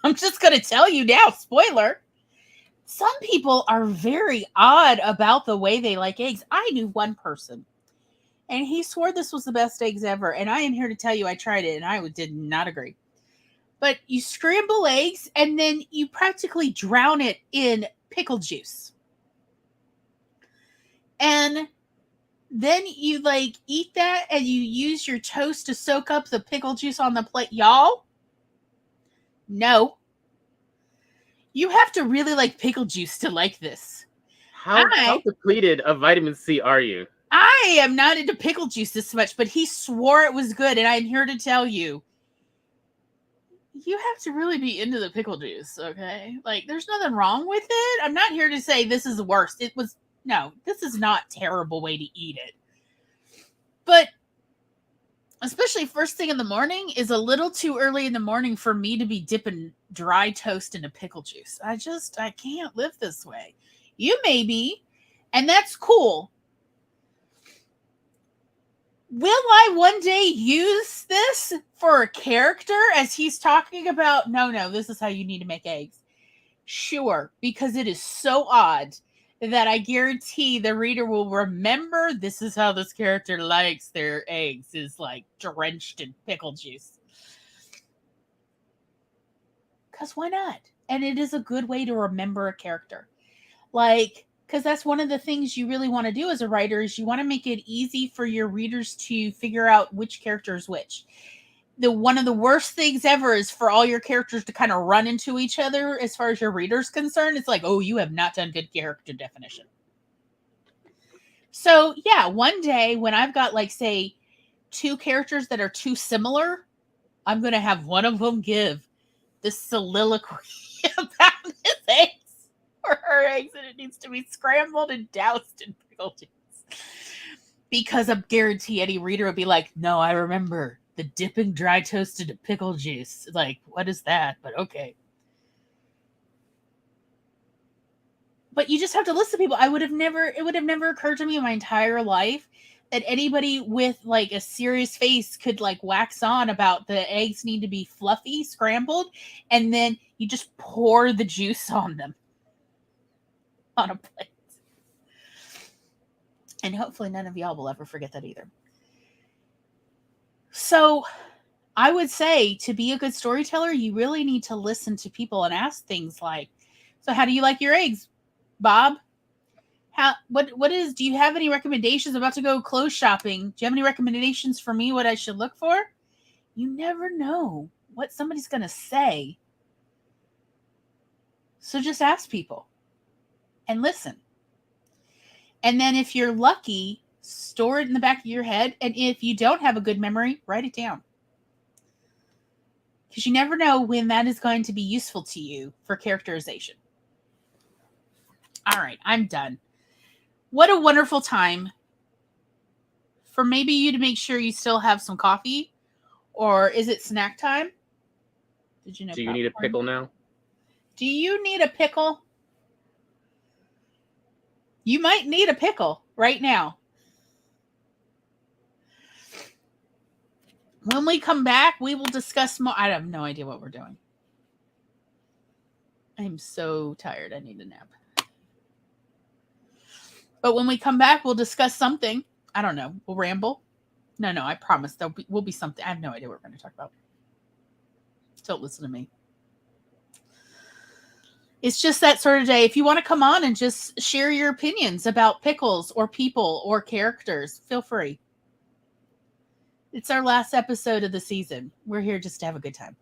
I'm just going to tell you now, spoiler. Some people are very odd about the way they like eggs. I knew one person, and he swore this was the best eggs ever. And I am here to tell you I tried it, and I did not agree. But you scramble eggs, and then you practically drown it in pickle juice. And then you like eat that, and you use your toast to soak up the pickle juice on the plate. Y'all, no. You have to really like pickle juice to like this. How depleted of vitamin C are you? I am not into pickle juice this much, but he swore it was good, and I'm here to tell you, you have to really be into the pickle juice, okay? Like, there's nothing wrong with it. I'm not here to say this is the worst. No, this is not a terrible way to eat it. But especially first thing in the morning is a little too early in the morning for me to be dipping dry toast into pickle juice. I can't live this way. You may be, and that's cool. Will I one day use this for a character as he's talking about, no, this is how you need to make eggs? Sure, because it is so odd that I guarantee the reader will remember this is how this character likes their eggs, is like drenched in pickle juice. Because why not? And it is a good way to remember a character. Like, because that's one of the things you really want to do as a writer is you want to make it easy for your readers to figure out which character is which. One of the worst things ever is for all your characters to kind of run into each other as far as your reader's concerned. It's like, oh, you have not done good character definition. So, yeah, one day when I've got, like, say, 2 characters that are too similar, I'm going to have one of them give this soliloquy about his eggs or her eggs, and it needs to be scrambled and doused in pickle juice. Because I guarantee any reader would be like, no, I remember the dipping dry toast into pickle juice. Like, what is that? But okay. But you just have to listen to people. It would have never occurred to me in my entire life that anybody with like a serious face could like wax on about the eggs need to be fluffy, scrambled, and then you just pour the juice on them on a plate. And hopefully none of y'all will ever forget that either. So I would say to be a good storyteller, you really need to listen to people and ask things like, so how do you like your eggs, Bob? Do you have any recommendations? I'm about to go clothes shopping. Do you have any recommendations for me, what I should look for? You never know what somebody's going to say. So just ask people and listen. And then if you're lucky, store it in the back of your head. And if you don't have a good memory, write it down. Because you never know when that is going to be useful to you for characterization. All right, I'm done. What a wonderful time for maybe you to make sure you still have some coffee. Or is it snack time? Did you know? Do you need a pickle now? Do you need a pickle? You might need a pickle right now. When we come back, we will discuss more. I have no idea what we're doing. I'm so tired. I need a nap. But when we come back, we'll discuss something. I don't know. We'll ramble. No, I promise will be something. I have no idea what we're going to talk about. Don't listen to me. It's just that sort of day. If you want to come on and just share your opinions about pickles or people or characters, feel free. It's our last episode of the season. We're here just to have a good time.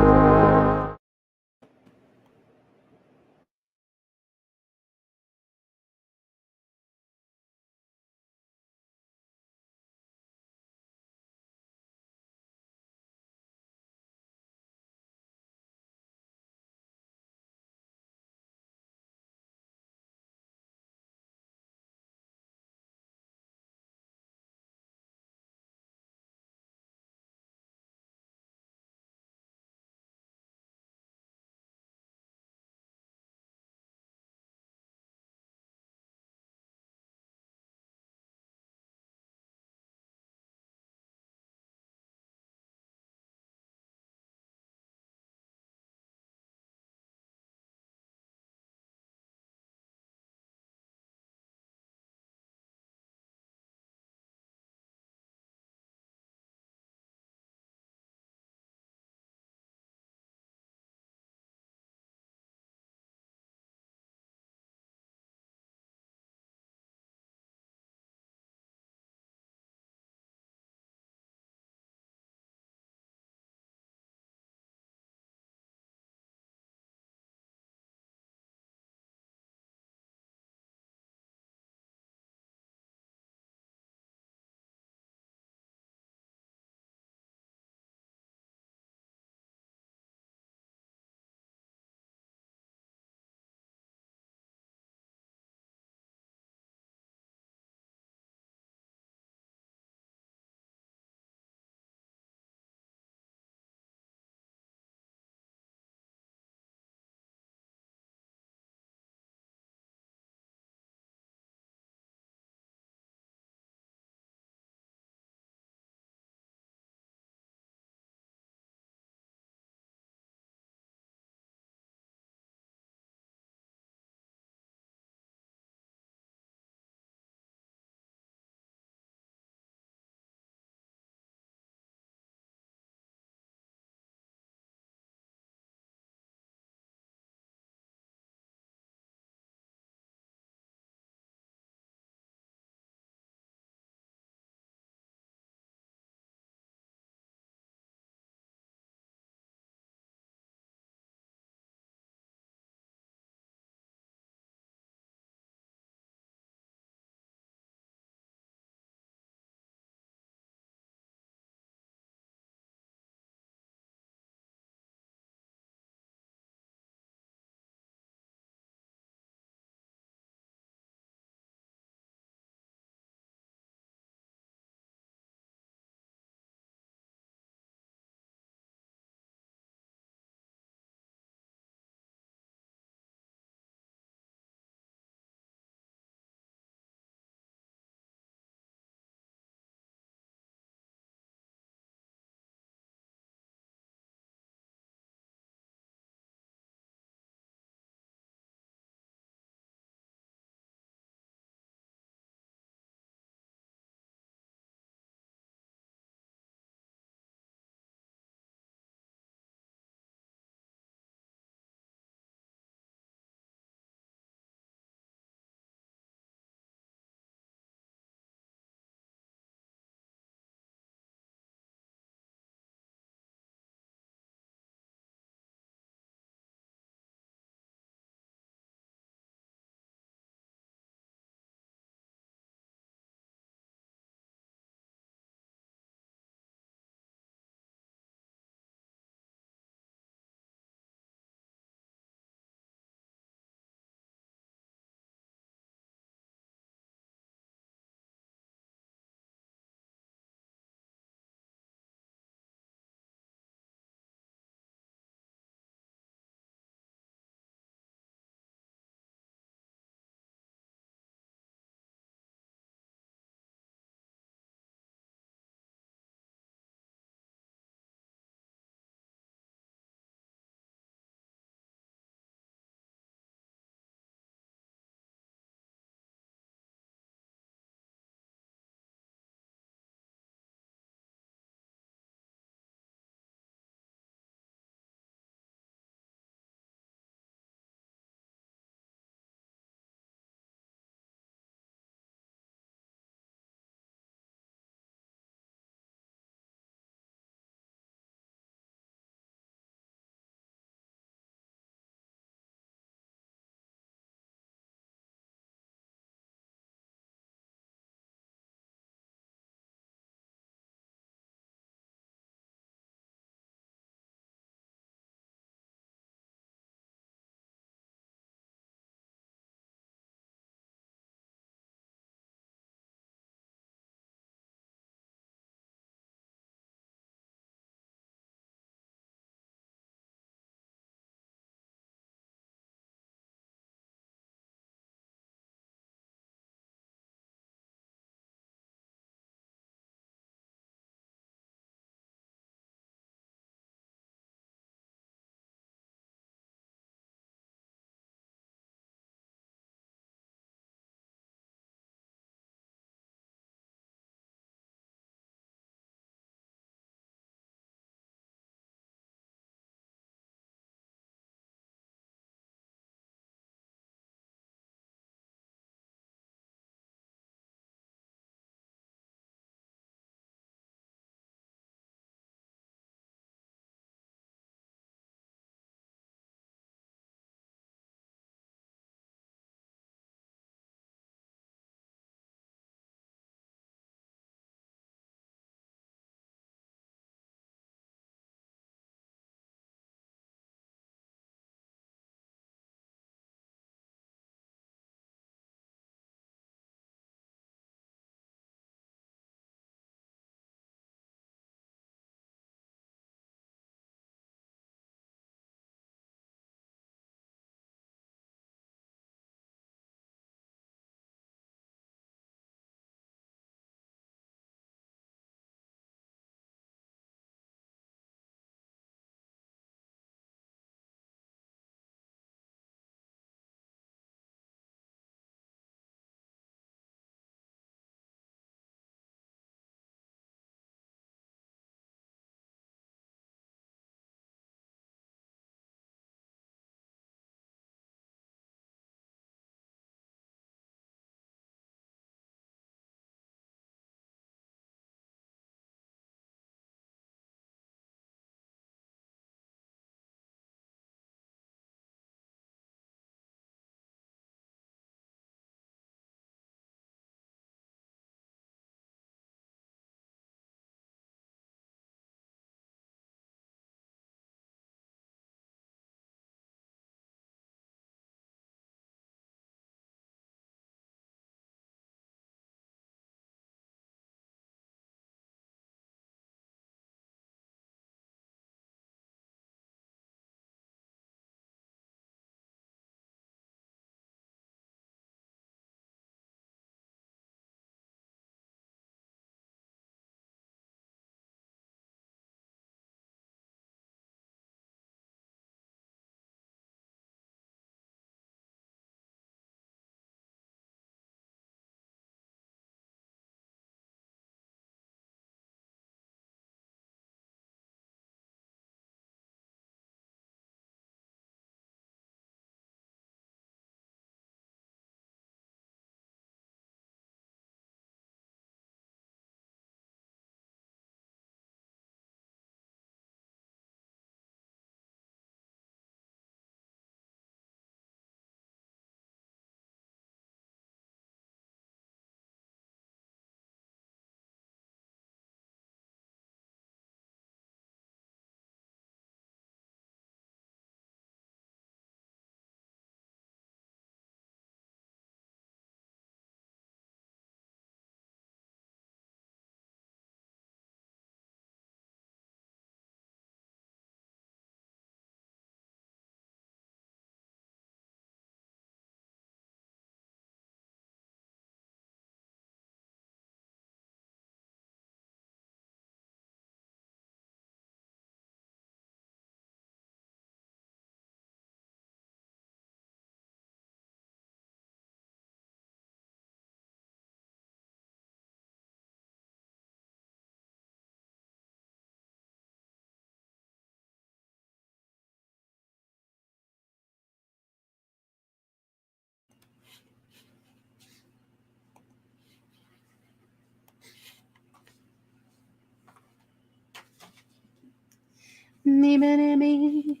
Me, me, me.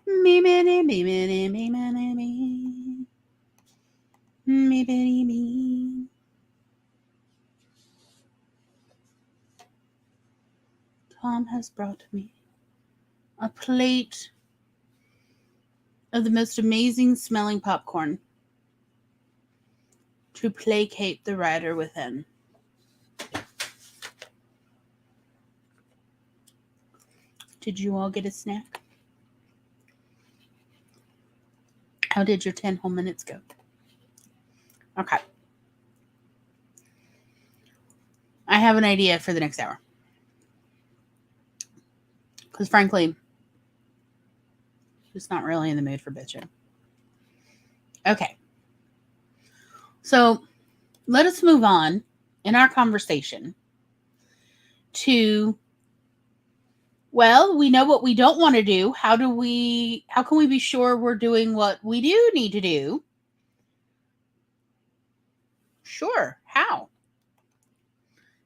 Me, me, me, me, me, me, me, me, me. Me, me, me. Tom has brought me a plate of the most amazing smelling popcorn to placate the rider within. Did you all get a snack? How did your 10 whole minutes go? Okay. I have an idea for the next hour. Because frankly, just not really in the mood for bitching. Okay. So let us move on in our conversation to, well, we know what we don't want to do. How can we be sure we're doing what we do need to do? Sure. How?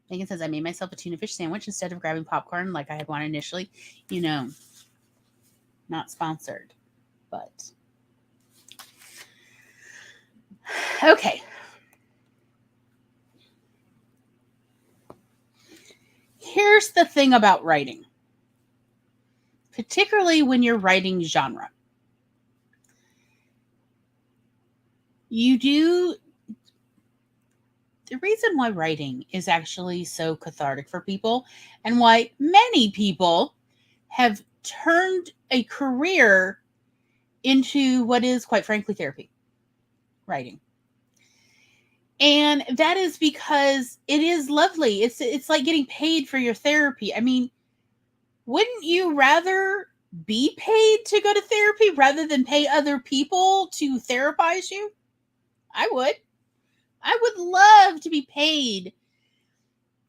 Megan says, I made myself a tuna fish sandwich instead of grabbing popcorn like I had wanted initially. You know, not sponsored, but okay. Here's the thing about writing, particularly when you're writing genre. The reason why writing is actually so cathartic for people and why many people have turned a career into what is, quite frankly, therapy, writing. And that is because it is lovely. It's like getting paid for your therapy. I mean, wouldn't you rather be paid to go to therapy rather than pay other people to therapize you? I would. I would love to be paid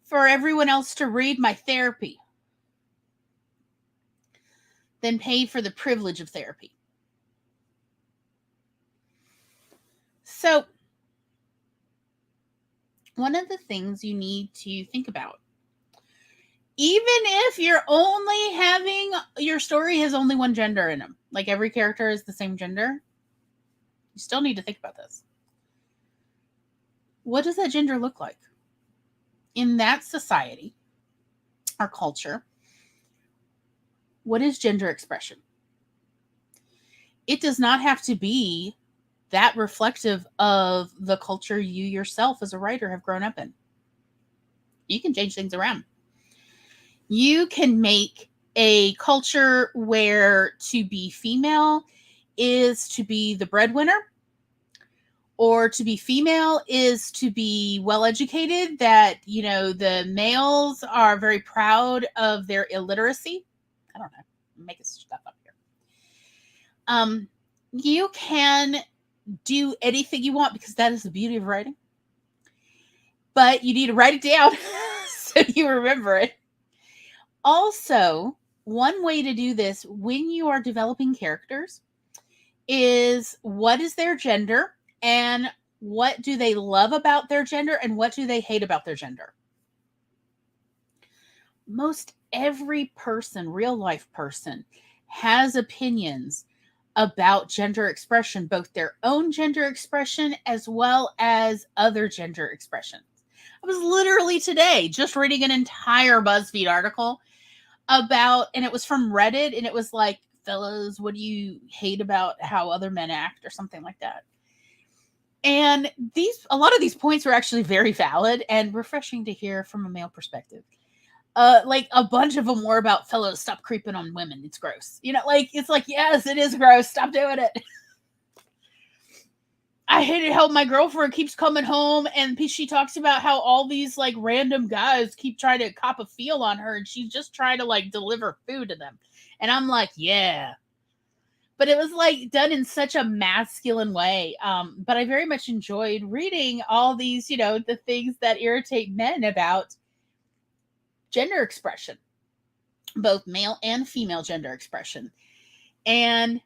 for everyone else to read my therapy than pay for the privilege of therapy. So, one of the things you need to think about, even if you're only having, your story has only one gender in them, like every character is the same gender, you still need to think about this. What does that gender look like? In that society, our culture, what is gender expression? It does not have to be that reflective of the culture you yourself as a writer have grown up in. You can change things around. You can make a culture where to be female is to be the breadwinner, or to be female is to be well educated, that, you know, the males are very proud of their illiteracy. I don't know. I'm making stuff up here. You can do anything you want because that is the beauty of writing. But you need to write it down so you remember it. Also, one way to do this when you are developing characters is, what is their gender and what do they love about their gender and what do they hate about their gender? Most every person, real life person, has opinions about gender expression, both their own gender expression as well as other gender expressions. I was literally today just reading an entire BuzzFeed article about, and it was from Reddit, and it was like, fellas, what do you hate about how other men act, or something like that. And a lot of these points were actually very valid and refreshing to hear from a male perspective. Like a bunch of them were about, fellows, stop creeping on women. It's gross. You know, like, it's like, yes, it is gross. Stop doing it. I hated how my girlfriend keeps coming home and she talks about how all these like random guys keep trying to cop a feel on her and she's just trying to like deliver food to them. And I'm like, yeah. But it was like done in such a masculine way. But I very much enjoyed reading all these, you know, the things that irritate men about gender expression, both male and female gender expression. And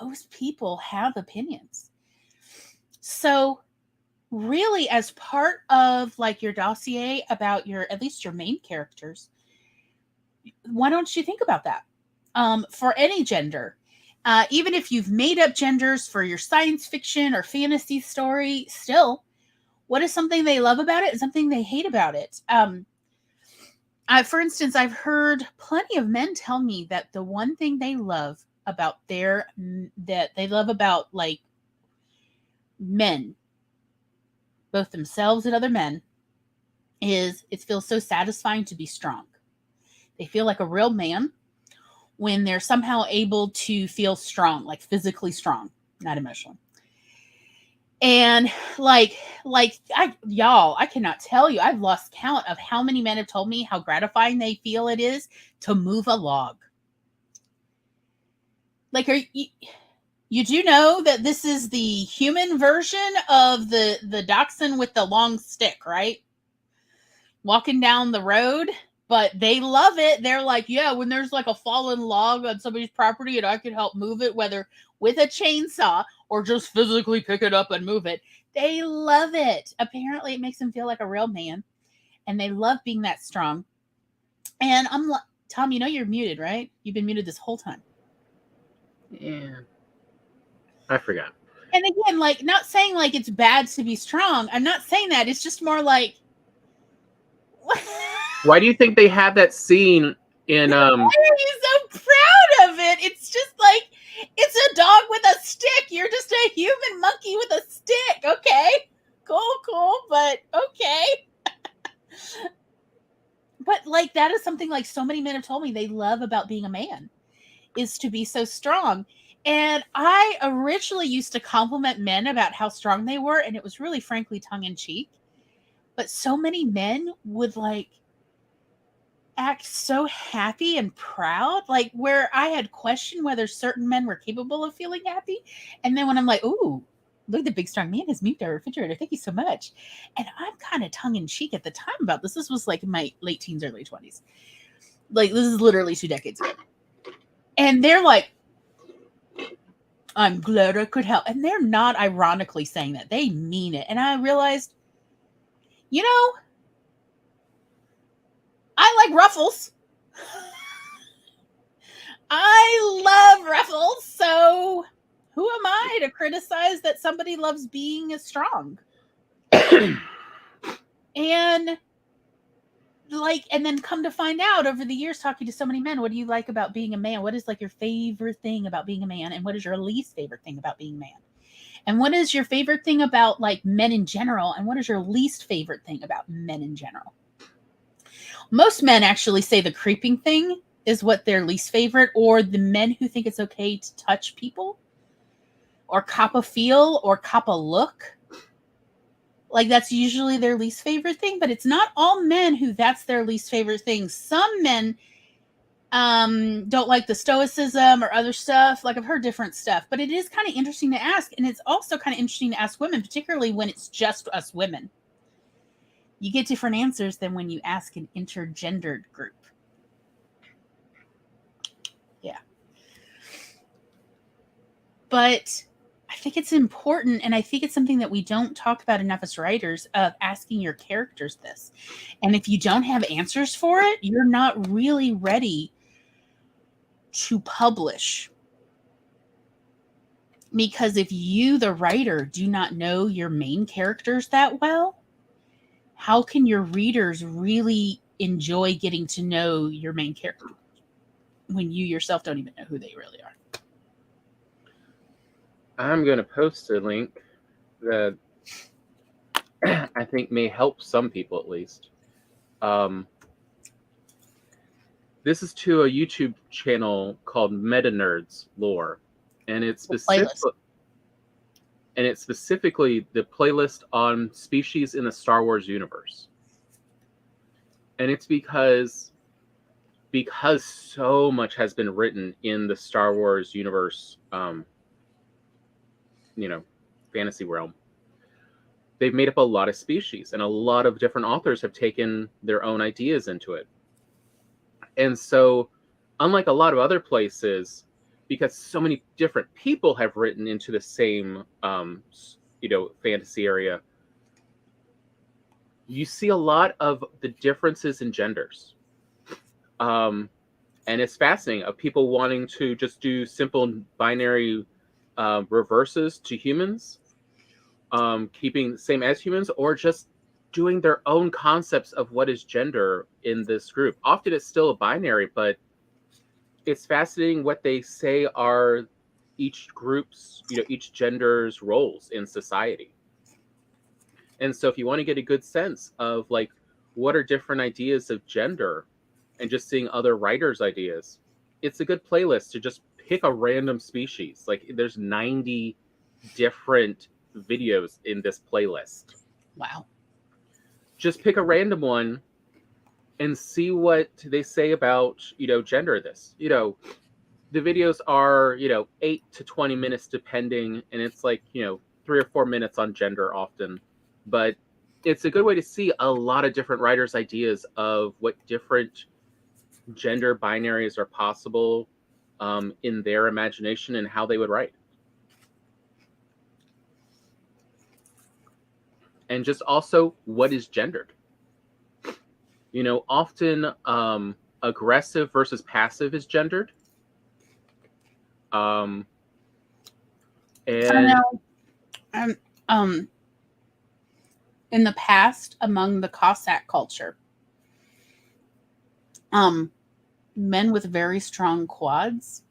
most people have opinions. So really, as part of like your dossier about your, at least your main characters, why don't you think about that? For any gender, even if you've made up genders for your science fiction or fantasy story, still, what is something they love about it and something they hate about it? For instance, I've heard plenty of men tell me that the one thing they love about like men, both themselves and other men, is it feels so satisfying to be strong. They feel like a real man when they're somehow able to feel strong, like physically strong, not emotional. And I cannot tell you, I've lost count of how many men have told me how gratifying they feel it is to move a log. Like, you do know that this is the human version of the dachshund with the long stick, right? Walking down the road, but they love it. They're like, yeah, when there's like a fallen log on somebody's property and I could help move it, whether with a chainsaw or just physically pick it up and move it, they love it. Apparently it makes them feel like a real man, and they love being that strong. And I'm like, Tom, you know you're muted, right? You've been muted this whole time. Yeah. I forgot. And again, like, not saying like it's bad to be strong. I'm not saying that. It's just more like, why do you think they have that scene in why are you so proud of it? It's just like, it's a dog with a stick. You're just a human monkey with a stick. Okay, cool, but okay. But like, that is something like so many men have told me they love about being a man, is to be so strong. And I originally used to compliment men about how strong they were, and it was really, frankly, tongue-in-cheek. But so many men would like act so happy and proud, like where I had questioned whether certain men were capable of feeling happy. And then when I'm like, ooh, look at the big strong man has moved our refrigerator. Thank you so much. And I'm kind of tongue-in-cheek at the time about this. This was like in my late teens, early 20s. Like, this is literally 2 decades ago. And they're like, I'm glad I could help. And they're not ironically saying that. They mean it. And I realized, you know, I like ruffles. I love ruffles. So who am I to criticize that somebody loves being strong? And like, and then come to find out over the years, talking to so many men, what do you like about being a man? What is like your favorite thing about being a man? And what is your least favorite thing about being a man? And what is your favorite thing about like men in general? And what is your least favorite thing about men in general? Most men actually say the creeping thing is what their least favorite, or the men who think it's okay to touch people or cop a feel or cop a look. Like, that's usually their least favorite thing, but it's not all men who that's their least favorite thing. Some men don't like the stoicism or other stuff. Like, I've heard different stuff, but it is kind of interesting to ask. And it's also kind of interesting to ask women, particularly when it's just us women. You get different answers than when you ask an intergendered group. Yeah. But I think it's important, and I think it's something that we don't talk about enough as writers, of asking your characters this. And if you don't have answers for it, you're not really ready to publish. Because if you, the writer, do not know your main characters that well, how can your readers really enjoy getting to know your main character when you yourself don't even know who they really are? I'm going to post a link that I think may help some people, at least. This is to a YouTube channel called Meta Nerds Lore, and it's specifically the playlist on species in the Star Wars universe. And it's because so much has been written in the Star Wars universe, fantasy realm. They've made up a lot of species, and a lot of different authors have taken their own ideas into it. And so, unlike a lot of other places, because so many different people have written into the same, fantasy area, you see a lot of the differences in genders. And it's fascinating of people wanting to just do simple binary reverses to humans, keeping the same as humans, or just doing their own concepts of what is gender in this group. Often it's still a binary, but it's fascinating what they say are each group's, each gender's roles in society. And so if you want to get a good sense of like what are different ideas of gender and just seeing other writers' ideas, it's a good playlist to just pick a random species. Like there's 90 different videos in this playlist. Wow. Just pick a random one and see what they say about, gender this. The videos are, 8 to 20 minutes depending, and it's like, 3 or 4 minutes on gender often. But it's a good way to see a lot of different writers' ideas of what different gender binaries are possible in their imagination and how they would write. And just also what is gendered. Often aggressive versus passive is gendered. And in the past, among the Cossack culture, men with very strong quads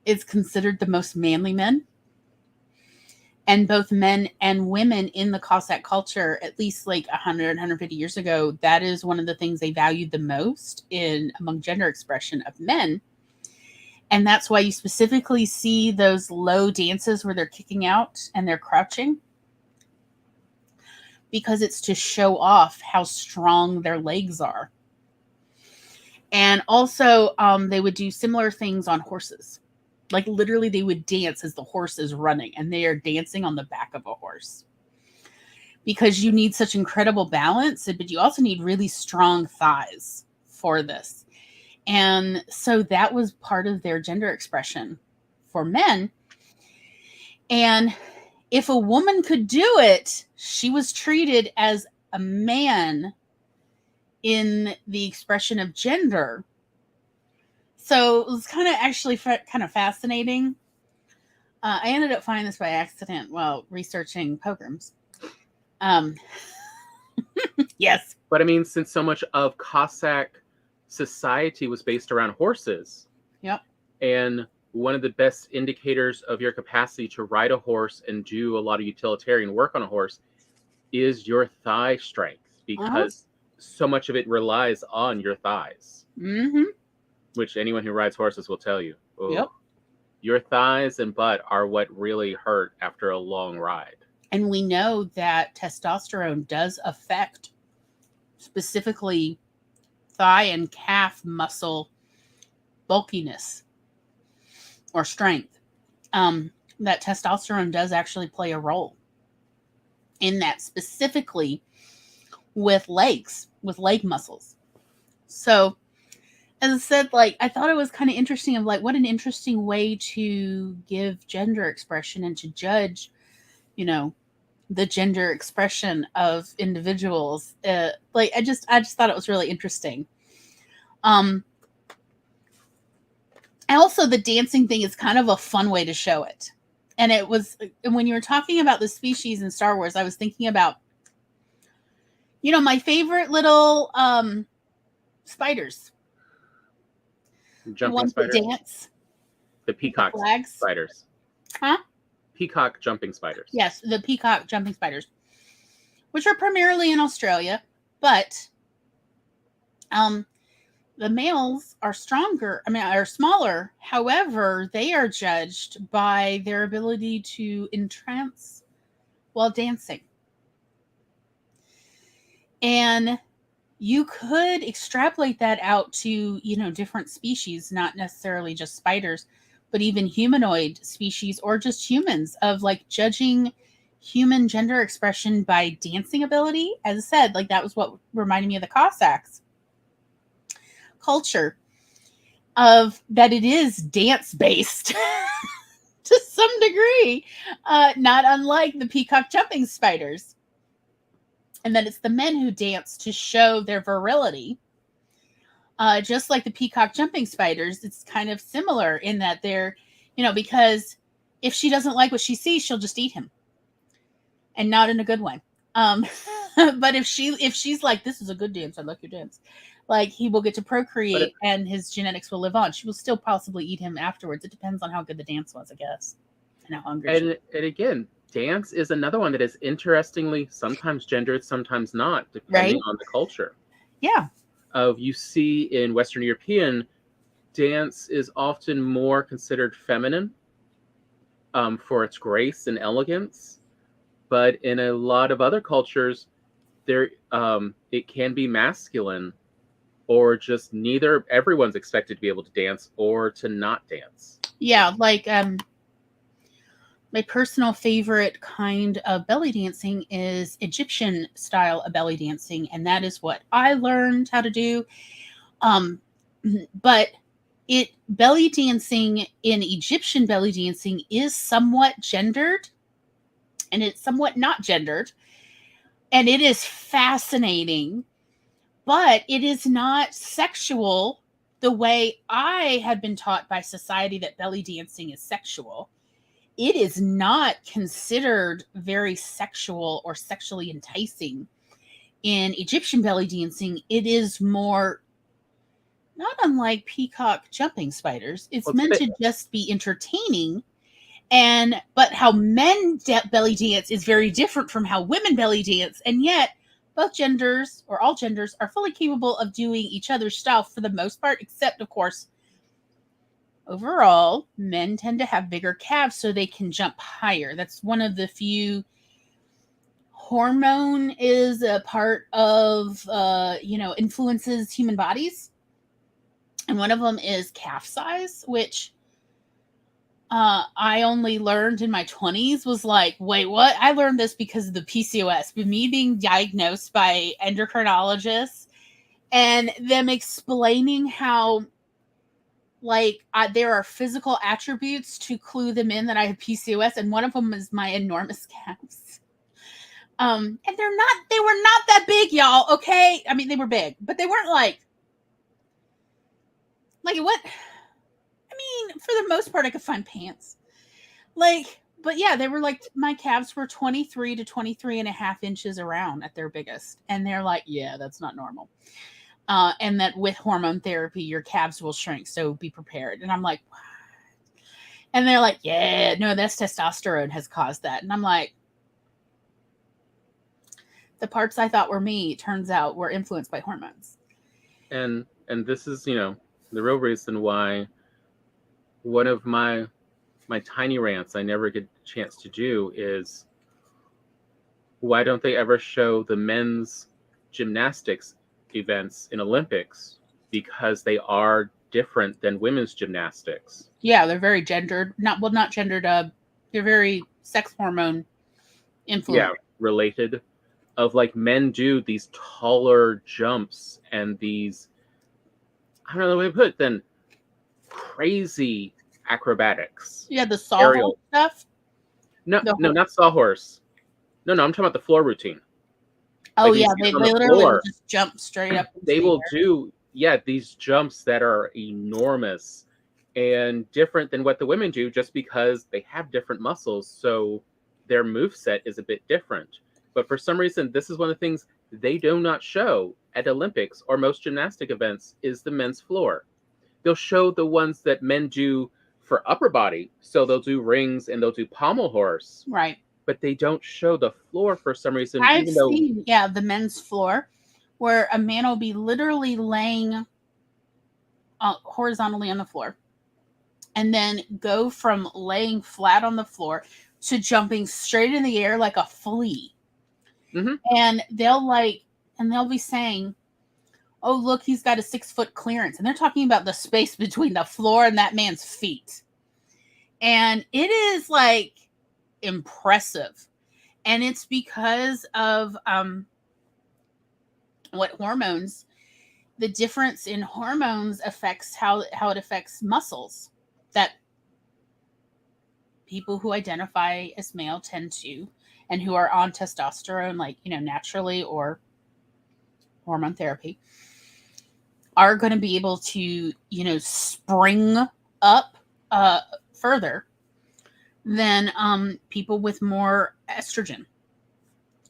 is considered the most manly men. And both men and women in the Cossack culture, at least like 100, 150 years ago, that is one of the things they valued the most among gender expression of men. And that's why you specifically see those low dances where they're kicking out and they're crouching. Because it's to show off how strong their legs are. And also, they would do similar things on horses. Like literally they would dance as the horse is running and they are dancing on the back of a horse. Because you need such incredible balance, but you also need really strong thighs for this. And so that was part of their gender expression for men. And if a woman could do it, she was treated as a man in the expression of gender. So it was kind of actually kind of fascinating. I ended up finding this by accident while researching pogroms. Yes. But I mean, since so much of Cossack society was based around horses. Yep. And one of the best indicators of your capacity to ride a horse and do a lot of utilitarian work on a horse is your thigh strength, because so much of it relies on your thighs. Mm-hmm. Which anyone who rides horses will tell you. Oh, yep. Your thighs and butt are what really hurt after a long ride. And we know that testosterone does affect specifically thigh and calf muscle bulkiness or strength. That testosterone does actually play a role in that, specifically with legs, with leg muscles. So, as I said, like, I thought it was kind of interesting of like, what an interesting way to give gender expression and to judge, the gender expression of individuals. Like, I just thought it was really interesting. And also the dancing thing is kind of a fun way to show it. And it was, when you were talking about the species in Star Wars, I was thinking about, my favorite little spiders. Jumping spiders. Dance. The peacock spiders. Huh? Peacock jumping spiders. Yes, the peacock jumping spiders, which are primarily in Australia, but the males are smaller. However, they are judged by their ability to entrance while dancing. And you could extrapolate that out to, different species, not necessarily just spiders, but even humanoid species or just humans, of like judging human gender expression by dancing ability. As I said, like that was what reminded me of the Cossacks culture, of that it is dance based to some degree, not unlike the peacock jumping spiders. And then it's the men who dance to show their virility. Just like the peacock jumping spiders, it's kind of similar in that they're, because if she doesn't like what she sees, she'll just eat him, and not in a good way. But if she's like, this is a good dance, I like your dance, like he will get to procreate and his genetics will live on. She will still possibly eat him afterwards. It depends on how good the dance was, I guess, and how hungry. And again, dance is another one that is interestingly sometimes gendered, sometimes not, depending on the culture. Yeah. You see in Western European, dance is often more considered feminine for its grace and elegance. But in a lot of other cultures, it can be masculine, or just neither. Everyone's expected to be able to dance or to not dance. Yeah, like my personal favorite kind of belly dancing is Egyptian style of belly dancing, and that is what I learned how to do. But belly dancing in Egyptian belly dancing is somewhat gendered, and it's somewhat not gendered, and it is fascinating, but it is not sexual the way I had been taught by society that belly dancing is sexual. It is not considered very sexual or sexually enticing. In Egyptian belly dancing, it is more, not unlike peacock jumping spiders. It's meant to just be entertaining. But how men belly dance is very different from how women belly dance. And yet both genders, or all genders, are fully capable of doing each other's style for the most part, except, of course, overall, men tend to have bigger calves so they can jump higher. That's one of the few. Hormone is a part of, influences human bodies. And one of them is calf size, which I only learned in my 20s, was like, wait, what? I learned this because of the PCOS, but me being diagnosed by endocrinologists and them explaining how, like, there are physical attributes to clue them in that I have PCOS, and one of them is my enormous calves. And they were not that big, y'all. Okay. I mean, they were big, but they weren't like what? I mean, for the most part, I could find pants. But yeah, they were like, my calves were 23 to 23 and a half inches around at their biggest. And they're like, yeah, that's not normal. And that with hormone therapy, your calves will shrink. So be prepared. And I'm like, what? And they're like, yeah, no, that's testosterone has caused that. And I'm like, the parts I thought were me, turns out, were influenced by hormones. And this is, the real reason why one of my tiny rants I never get a chance to do is, why don't they ever show the men's gymnastics events in Olympics? Because they are different than women's gymnastics. Yeah, they're very gendered. Not gendered. They're very sex hormone influenced. Yeah, related. Of like, men do these taller jumps and these, I don't know the way to put it, then crazy acrobatics. Yeah, the sawhorse stuff. No, not sawhorse. No, I'm talking about the floor routine. Oh, like, yeah, they literally will just jump straight up. They will do, these jumps that are enormous and different than what the women do, just because they have different muscles, so their moveset is a bit different. But for some reason, this is one of the things they do not show at Olympics or most gymnastic events, is the men's floor. They'll show the ones that men do for upper body, so they'll do rings and they'll do pommel horse. Right. But they don't show the floor for some reason. I've seen, the men's floor, where a man will be literally laying horizontally on the floor, and then go from laying flat on the floor to jumping straight in the air like a flea. Mm-hmm. And they'll be saying, oh, look, he's got a 6-foot clearance. And they're talking about the space between the floor and that man's feet. And it is like impressive. And it's because of what hormones, the difference in hormones affects how it affects muscles that people who identify as male tend to, and who are on testosterone, naturally, or hormone therapy, are going to be able to, spring up further than people with more estrogen.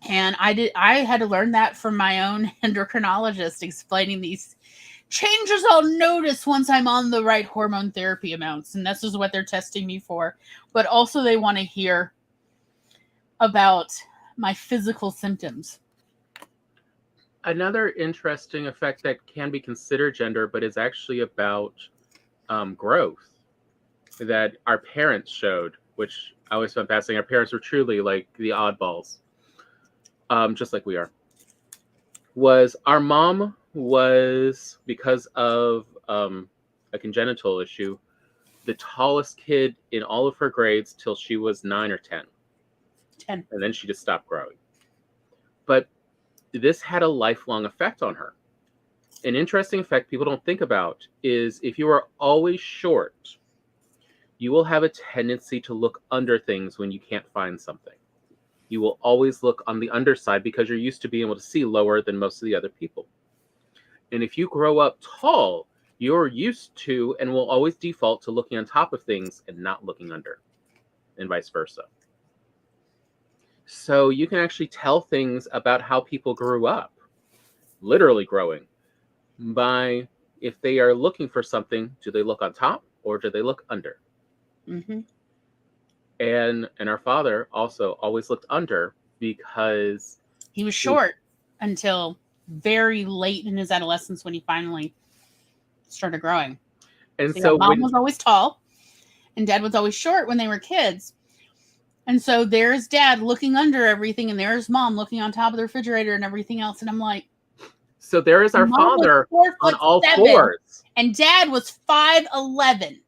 And I had to learn that from my own endocrinologist, explaining these changes I'll notice once I'm on the right hormone therapy amounts. And this is what they're testing me for. But also they want to hear about my physical symptoms. Another interesting effect that can be considered gender, but is actually about growth, that our parents showed, which I always found fascinating. Our parents were truly like the oddballs, just like we are. Was our mom was, because of a congenital issue, the tallest kid in all of her grades till she was 9 or 10. 10. And then she just stopped growing. But this had a lifelong effect on her. An interesting effect people don't think about is if you are always short, you will have a tendency to look under things when you can't find something. You will always look on the underside because you're used to being able to see lower than most of the other people. And if you grow up tall, you're used to and will always default to looking on top of things and not looking under, and vice versa. So you can actually tell things about how people grew up, literally growing, by if they are looking for something, do they look on top or do they look under? Mm-hmm. And our father also always looked under because he was short until very late in his adolescence when he finally started growing. And so mom was always tall and dad was always short when they were kids. And so there's dad looking under everything and there's mom looking on top of the refrigerator and everything else. And I'm like, so there is our father on all 4'7", fours. And dad was 5'11".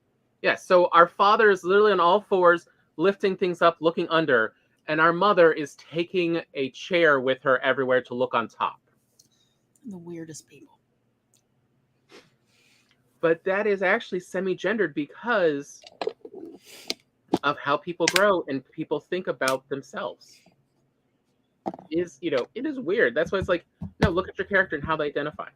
Yeah, so our father is literally on all fours, lifting things up, looking under. And our mother is taking a chair with her everywhere to look on top. The weirdest people. But that is actually semi-gendered because of how people grow and people think about themselves. It is weird. That's why it's like, no, look at your character and how they identify.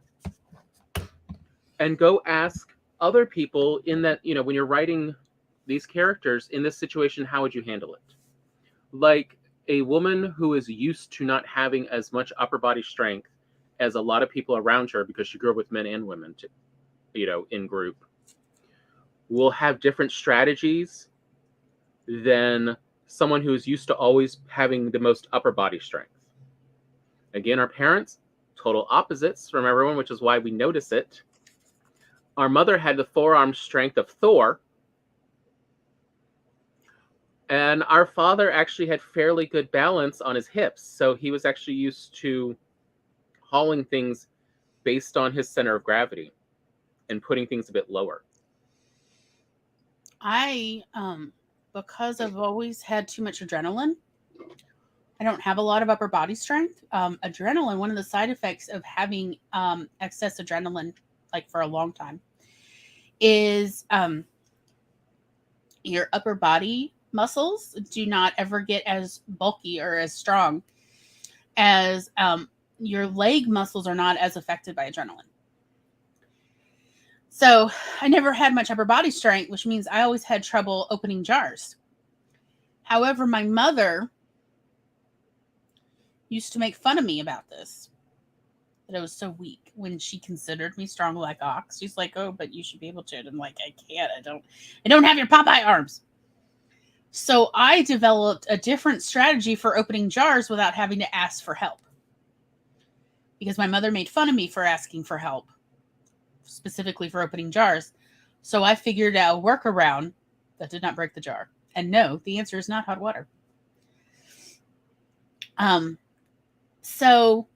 And go ask other people in that, when you're writing these characters in this situation, how would you handle it? Like a woman who is used to not having as much upper body strength as a lot of people around her because she grew up with men and women, in group, will have different strategies than someone who is used to always having the most upper body strength. Again, our parents, total opposites from everyone, which is why we notice it. Our mother had the forearm strength of Thor. And our father actually had fairly good balance on his hips. So he was actually used to hauling things based on his center of gravity and putting things a bit lower. Because I've always had too much adrenaline, I don't have a lot of upper body strength. Adrenaline, one of the side effects of having excess adrenaline, like for a long time, is your upper body muscles do not ever get as bulky or as strong as your leg muscles are not as affected by adrenaline. So I never had much upper body strength, which means I always had trouble opening jars. However, my mother used to make fun of me about this, that I was so weak when she considered me strong like ox. She's like, oh, but you should be able to. And I'm like, I can't. I don't have your Popeye arms. So I developed a different strategy for opening jars without having to ask for help. Because my mother made fun of me for asking for help, specifically for opening jars. So I figured out a workaround that did not break the jar. And no, the answer is not hot water. So,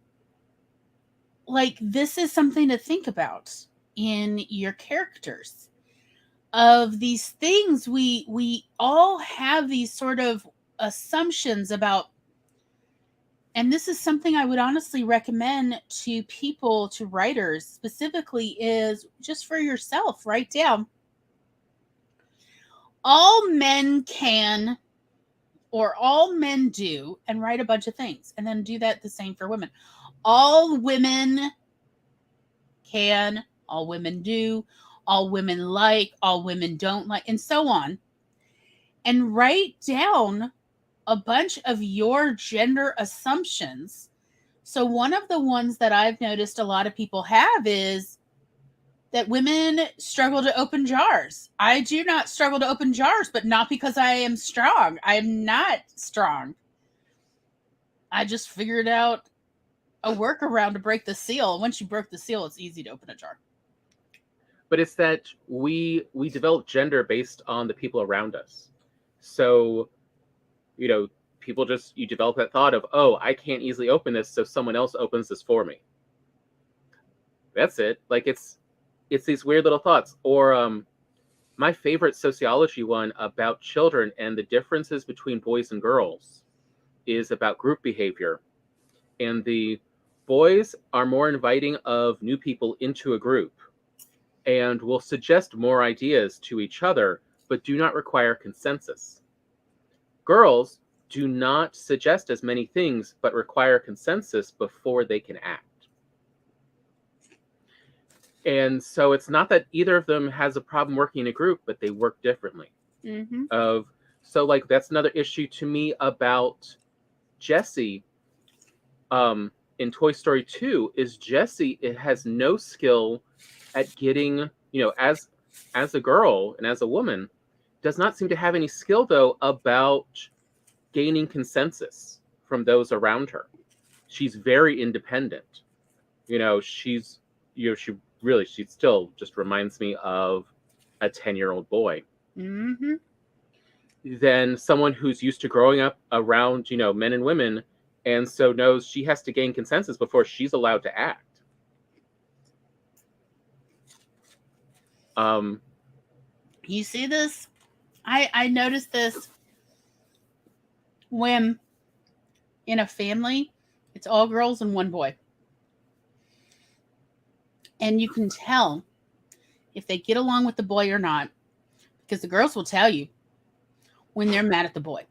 like, this is something to think about in your characters. Of these things, we all have these sort of assumptions about, and this is something I would honestly recommend to people, to writers specifically, is just for yourself, write down all men can or all men do, and write a bunch of things, and then do that the same for women. All women can, all women do, all women like, all women don't like, and so on. And write down a bunch of your gender assumptions. So one of the ones that I've noticed a lot of people have is that women struggle to open jars. I do not struggle to open jars, but not because I am strong. I am not strong. I just figured out a workaround to break the seal. Once you broke the seal, it's easy to open a jar. But it's that we develop gender based on the people around us. So, you know, people just, you develop that thought of, oh, I can't easily open this, so someone else opens this for me. That's it. Like, it's these weird little thoughts. Or my favorite sociology one about children and the differences between boys and girls is about group behavior. And the boys are more inviting of new people into a group and will suggest more ideas to each other, but do not require consensus. Girls do not suggest as many things, but require consensus before they can act. And so it's not that either of them has a problem working in a group, but they work differently. Mm-hmm. So like that's another issue to me about Jessie in Toy Story 2 is Jessie, it has no skill at getting, you know, as a girl and as a woman, does not seem to have any skill though about gaining consensus from those around her. She's very independent. You know, she's, you know, she still just reminds me of a 10-year-old boy. Mm-hmm. Than someone who's used to growing up around, you know, men and women, and so knows she has to gain consensus before she's allowed to act. You see this? I noticed this when in a family, it's all girls and one boy. And you can tell if they get along with the boy or not, because the girls will tell you when they're mad at the boy.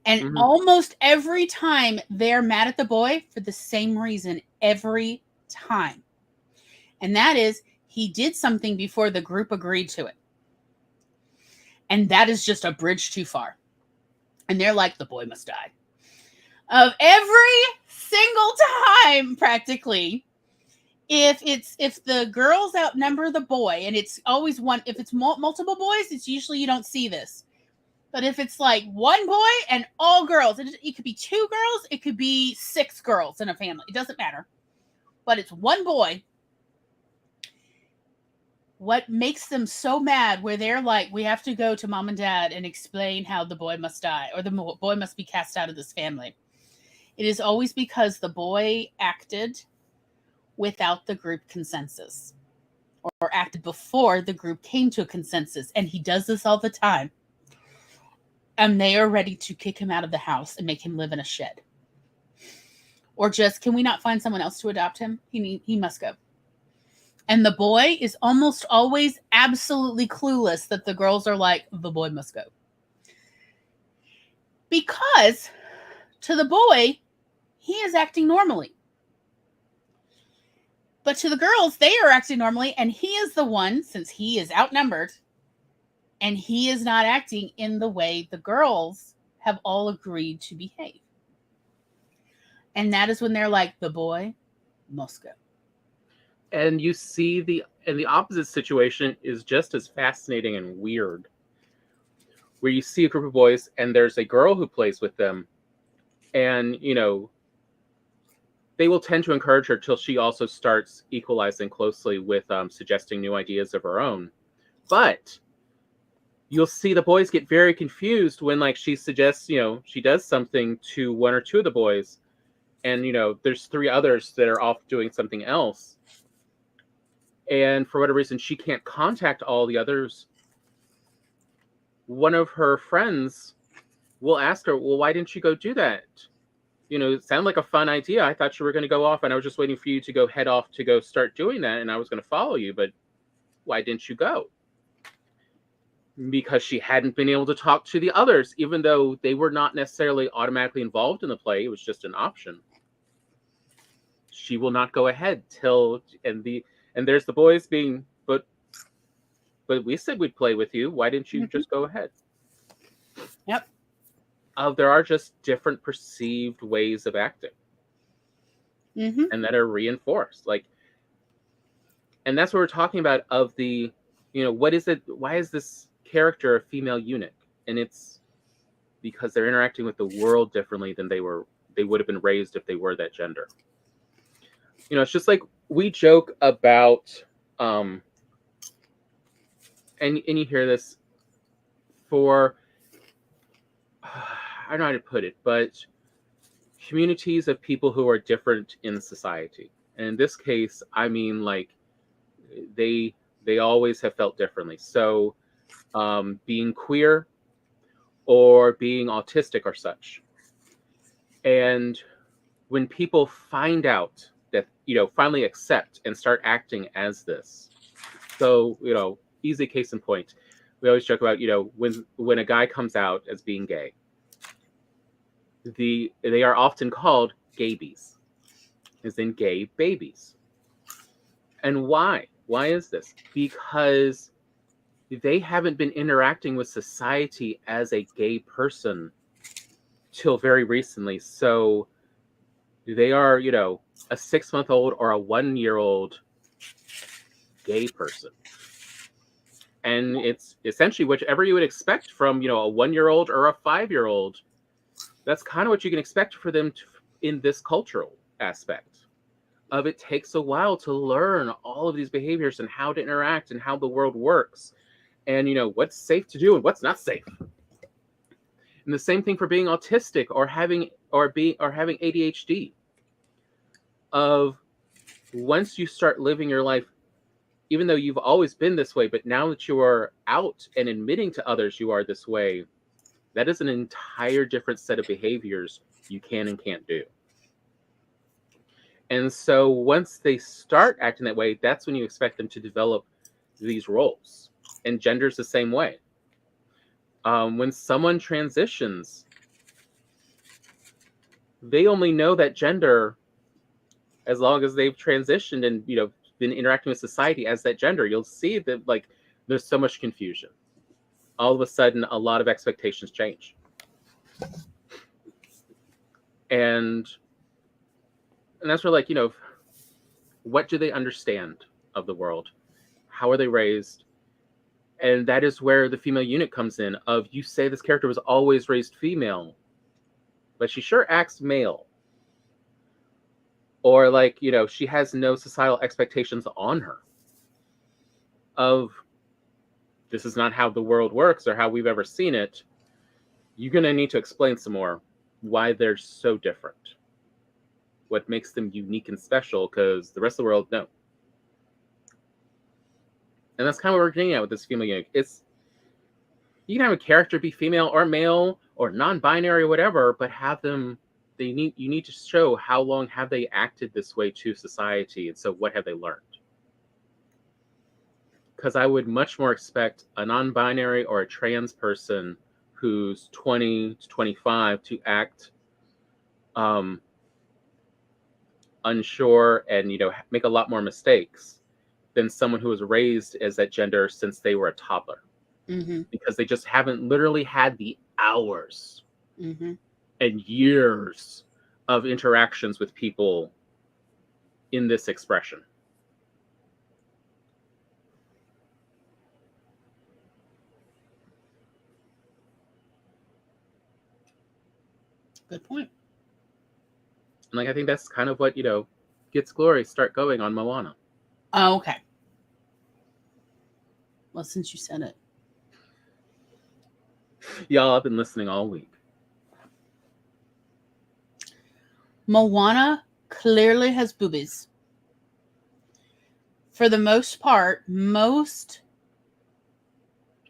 And almost every time they're mad at the boy for the same reason, every time. And that is, he did something before the group agreed to it. And that is just a bridge too far. And they're like, the boy must die. Of every single time, practically, if the girls outnumber the boy, and it's always one, if it's multiple boys, it's usually you don't see this. But if it's like one boy and all girls, it could be 2 girls, it could be 6 girls in a family. It doesn't matter. But it's one boy. What makes them so mad where they're like, we have to go to mom and dad and explain how the boy must die or the boy must be cast out of this family. It is always because the boy acted without the group consensus or acted before the group came to a consensus. And he does this all the time. And they are ready to kick him out of the house and make him live in a shed. Or just, can we not find someone else to adopt him? He must go. And the boy is almost always absolutely clueless that the girls are like, the boy must go. Because to the boy, he is acting normally. But to the girls, they are acting normally, and he is the one, since he is outnumbered, and he is not acting in the way the girls have all agreed to behave. And that is when they're like, the boy must go. And you see the opposite situation is just as fascinating and weird. Where you see a group of boys and there's a girl who plays with them. And, you know, they will tend to encourage her till she also starts equalizing closely with suggesting new ideas of her own. But you'll see the boys get very confused when, like, she suggests, you know, she does something to 1 or 2 of the boys. And, you know, there's 3 others that are off doing something else. And for whatever reason, she can't contact all the others. One of her friends will ask her, well, why didn't you go do that? You know, it sounded like a fun idea. I thought you were going to go off, and I was just waiting for you to go head off to go start doing that, and I was going to follow you, but why didn't you go? Because she hadn't been able to talk to the others, even though they were not necessarily automatically involved in the play. It was just an option. She will not go ahead till, and And there's the boys being, but we said we'd play with you. Why didn't you just go ahead? Yep. There are just different perceived ways of acting, and that are reinforced. Like, and that's what we're talking about. Of the, what is it? Why is this character a female eunuch? And it's because they're interacting with the world differently than they would have been raised if they were that gender. It's just like we joke about, and you hear this for, I don't know how to put it, but communities of people who are different in society. And in this case, I mean, like, they always have felt differently. So being queer or being autistic or such. And when people find out that, finally accept and start acting as this. So, easy case in point. We always joke about, when a guy comes out as being gay, they are often called gaybies, as in gay babies. And why? Why is this? Because they haven't been interacting with society as a gay person till very recently. So they are, a 6-month-old or a 1-year-old gay person. And it's essentially whichever you would expect from, a 1-year-old or a 5-year-old. That's kind of what you can expect for them in this cultural aspect. It takes a while to learn all of these behaviors and how to interact and how the world works, and what's safe to do and what's not safe. And the same thing for being autistic or having ADHD. Once you start living your life, even though you've always been this way, but now that you are out and admitting to others you are this way, that is an entire different set of behaviors you can and can't do. And so once they start acting that way, that's when you expect them to develop these roles. And gender's the same way. When someone transitions, they only know that gender as long as they've transitioned and been interacting with society as that gender. You'll see that, like, there's so much confusion. All of a sudden, a lot of expectations change. And that's where, like, what do they understand of the world? How are they raised? And that is where the female eunuch comes in. You say this character was always raised female, but she sure acts male. Or, like, she has no societal expectations on her of this is not how the world works or how we've ever seen it. You're going to need to explain some more why they're so different. What makes them unique and special, because the rest of the world, no. And that's kind of what we're getting at with this female eunuch. You can have a character be female or male or non-binary or whatever, but have them, you need to show how long have they acted this way to society, and so what have they learned? Because I would much more expect a non-binary or a trans person who's 20 to 25 to act unsure and make a lot more mistakes than someone who was raised as that gender since they were a toddler. Because they just haven't literally had the hours and years of interactions with people in this expression. Good point. And, like, I think that's kind of what, gets Glory start going on Moana. Oh, okay. Well, since you said it. Y'all, I've been listening all week. Moana clearly has boobies. For the most part, most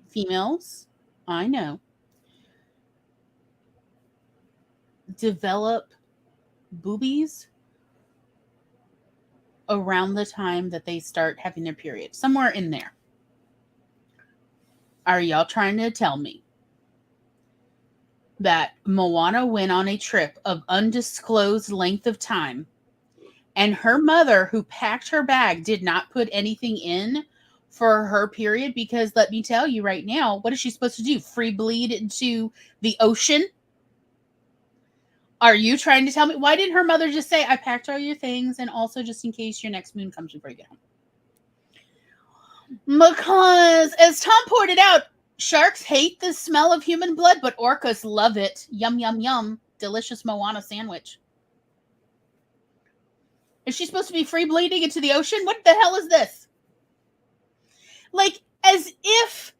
females I know develop boobies around the time that they start having their period. Somewhere in there. Are y'all trying to tell me that Moana went on a trip of undisclosed length of time And her mother, who packed her bag, did not put anything in for her period because let me tell you right now, what is she supposed to do? Free bleed into the ocean? Are you trying to tell me? Why didn't her mother just say, I packed all your things and also just in case your next moon comes before you get home? Because, as Tom pointed out, sharks hate the smell of human blood, but orcas love it. Yum, yum, yum. Delicious Moana sandwich. Is she supposed to be free bleeding into the ocean? What the hell is this? Like, as if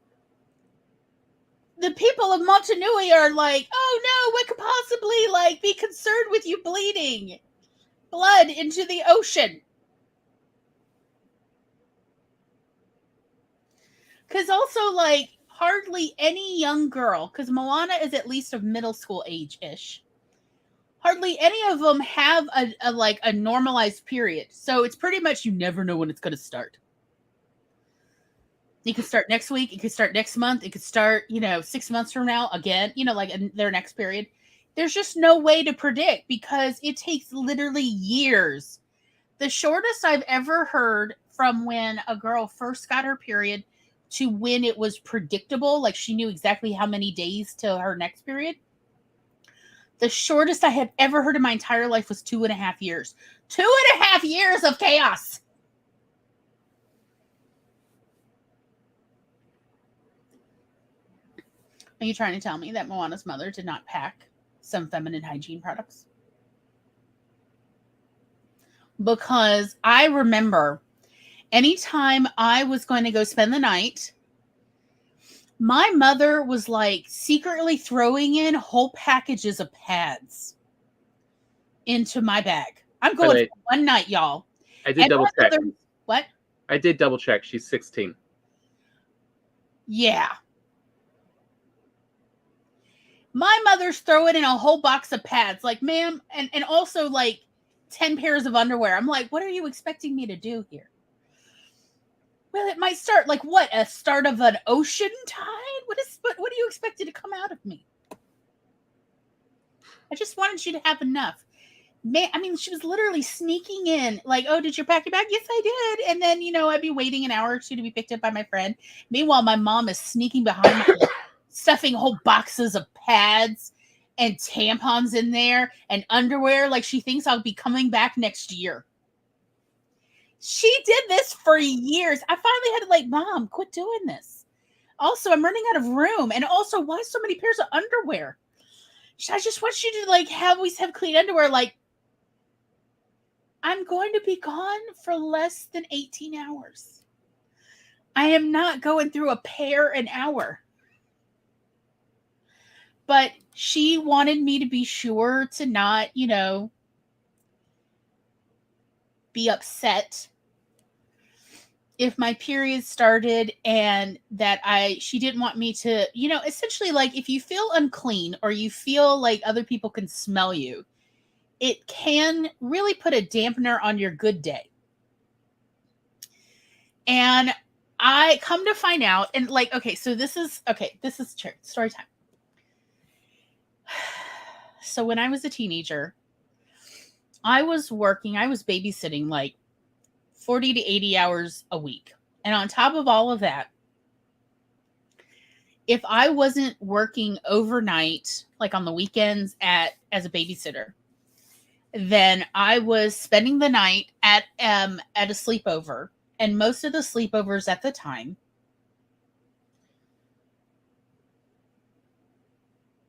the people of Montanui are like, oh no, what could possibly like be concerned with you bleeding blood into the ocean? Because also, like, hardly any young girl, because Moana is at least of middle school age-ish, hardly any of them have a normalized period. So it's pretty much you never know when it's going to start. It could start next week. It could start next month. It could start, 6 months from now again, like in their next period. There's just no way to predict because it takes literally years. The shortest I've ever heard from when a girl first got her period to when it was predictable, like she knew exactly how many days till her next period. The shortest I had ever heard in my entire life was 2.5 years. 2.5 years of chaos. Are you trying to tell me that Moana's mother did not pack some feminine hygiene products? Because I remember anytime I was going to go spend the night, my mother was like secretly throwing in whole packages of pads into my bag. I'm going for one night, y'all. I did double check. What? I did double check. She's 16. Yeah. My mother's throwing in a whole box of pads, like, ma'am, and also like 10 pairs of underwear. I'm like, what are you expecting me to do here? Well, it might start like what? A start of an ocean tide? What do you expected to come out of me? I just wanted you to have enough. Man, I mean, she was literally sneaking in, like, oh, did you pack your bag? Yes, I did. And then, I'd be waiting an hour or two to be picked up by my friend. Meanwhile, my mom is sneaking behind me, stuffing whole boxes of pads and tampons in there and underwear like she thinks I'll be coming back next year. She did this for years. I finally had to like, Mom, quit doing this. Also, I'm running out of room. And also, why so many pairs of underwear? I just want you to like always have clean underwear. Like, I'm going to be gone for less than 18 hours. I am not going through a pair an hour. But she wanted me to be sure to not, be upset if my period started and that she didn't want me to, essentially like if you feel unclean or you feel like other people can smell you, it can really put a dampener on your good day. And I come to find out, and like, this is story time. So when I was a teenager, I was babysitting like 40 to 80 hours a week. And on top of all of that, if I wasn't working overnight, like on the weekends as a babysitter, then I was spending the night at a sleepover. And most of the sleepovers at the time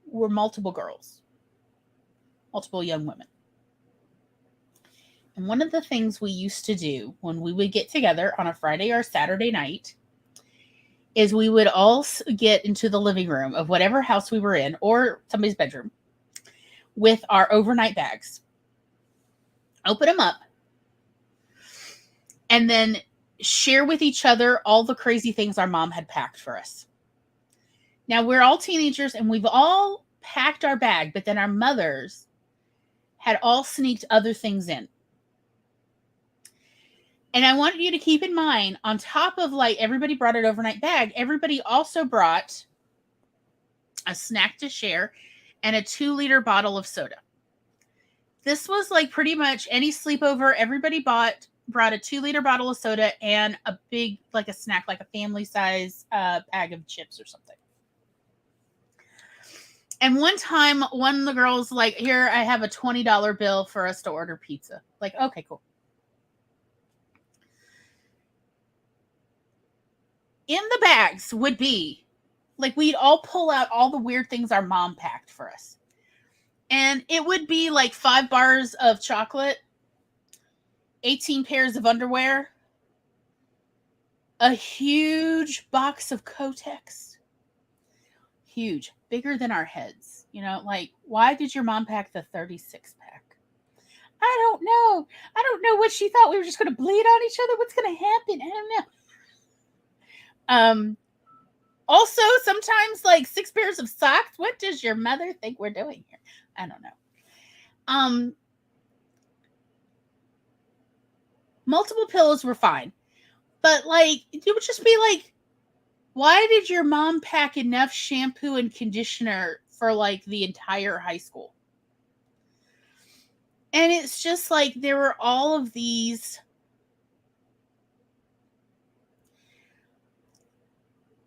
were multiple girls, multiple young women. And one of the things we used to do when we would get together on a Friday or Saturday night is we would all get into the living room of whatever house we were in or somebody's bedroom with our overnight bags, open them up, and then share with each other all the crazy things our mom had packed for us. Now, we're all teenagers and we've all packed our bag, but then our mothers had all sneaked other things in. And I want you to keep in mind, on top of like everybody brought an overnight bag, everybody also brought a snack to share and a 2-liter bottle of soda. This was like pretty much any sleepover. Everybody brought a 2-liter bottle of soda and a big, like a snack, like a family size bag of chips or something. And one time, one of the girls like, here, I have a $20 bill for us to order pizza. Like, okay, cool. In the bags would be, like, we'd all pull out all the weird things our mom packed for us. And it would be like 5 bars of chocolate, 18 pairs of underwear, a huge box of Kotex. Huge, bigger than our heads. You know, like, why did your mom pack the 36-pack? I don't know. I don't know what she thought. We were just going to bleed on each other. What's going to happen? I don't know. Also, sometimes like 6 pairs of socks. What does your mother think we're doing here? I don't know. Multiple pillows were fine, but like it would just be like, why did your mom pack enough shampoo and conditioner for like the entire high school? And it's just like there were all of these.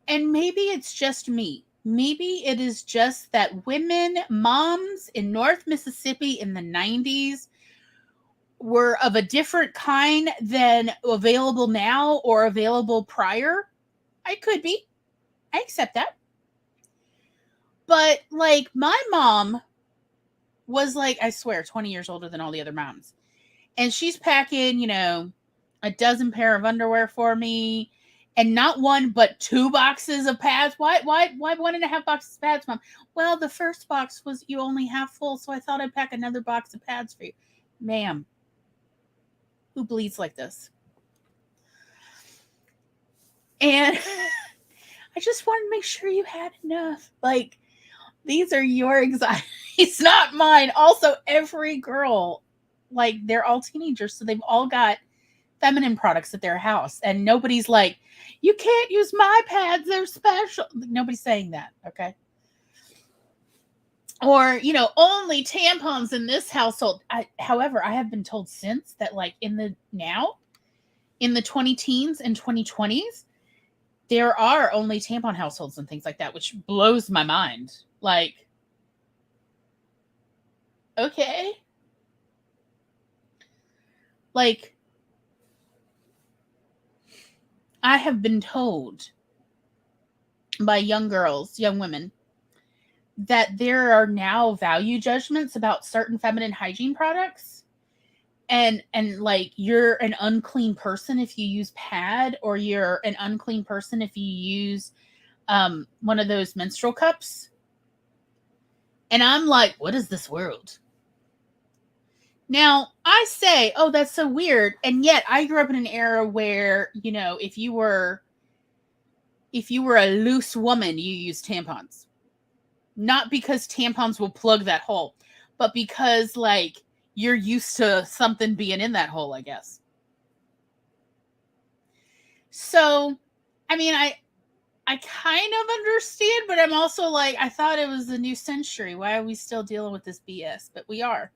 And maybe it's just me. Maybe it is just that women, moms in North Mississippi in the 90s were of a different kind than available now or available prior. I could be. I accept that. But like my mom was like, I swear, 20 years older than all the other moms. And she's packing, you know, a dozen pair of underwear for me. And not 1, but 2 boxes of pads. Why 1.5 boxes of pads, Mom? Well, the first box was you only half full, so I thought I'd pack another box of pads for you. Ma'am, who bleeds like this? And I just wanted to make sure you had enough. Like, these are your anxieties, not mine. Also, every girl, like, they're all teenagers, so they've all got feminine products at their house. And nobody's like, you can't use my pads, they're special. Nobody's saying that, okay? Or, you know, only tampons in this household. However, I have been told since that, like, in the 20-teens and 2020s, there are only tampon households and things like that, which blows my mind. Like, okay. Like, I have been told by young girls, young women, that there are now value judgments about certain feminine hygiene products. And like, you're an unclean person if you use pad, or you're an unclean person if you use one of those menstrual cups. And I'm like, what is this world? Now, I say, oh, that's so weird. And yet I grew up in an era where, you know, if you were a loose woman, you used tampons. Not because tampons will plug that hole, but because, like, you're used to something being in that hole, I guess. So, I mean, I kind of understand, but I'm also like, I thought it was the new century. Why are we still dealing with this BS? But we are.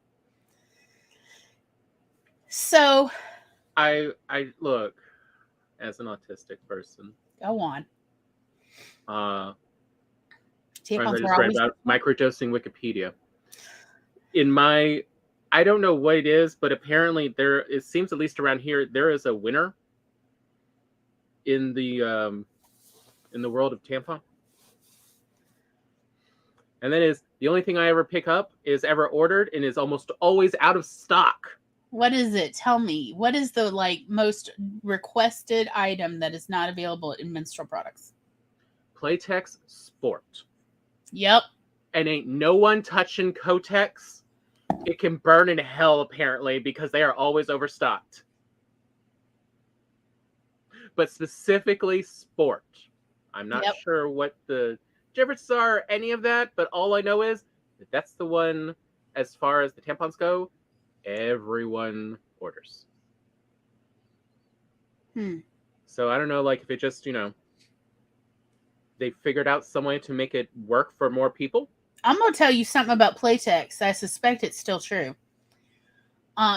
So, I look, as an autistic person. Go on. Tampons were always about microdosing Wikipedia. I don't know what it is, but apparently it seems, at least around here, there is a winner in the world of tampon. And that is the only thing I ever pick up, is ever ordered, and is almost always out of stock. What is it? Tell me. What is the, like, most requested item that is not available in menstrual products? Playtex Sport. Yep. And ain't no one touching Kotex. It can burn in hell, apparently, because they are always overstocked. But specifically Sport. I'm not sure what the differences are, any of that, but all I know is that that's the one, as far as the tampons go, everyone orders. So I don't know, like, if it just, you know, they figured out some way to make it work for more people. I'm going to tell you something about Playtex. I suspect it's still true.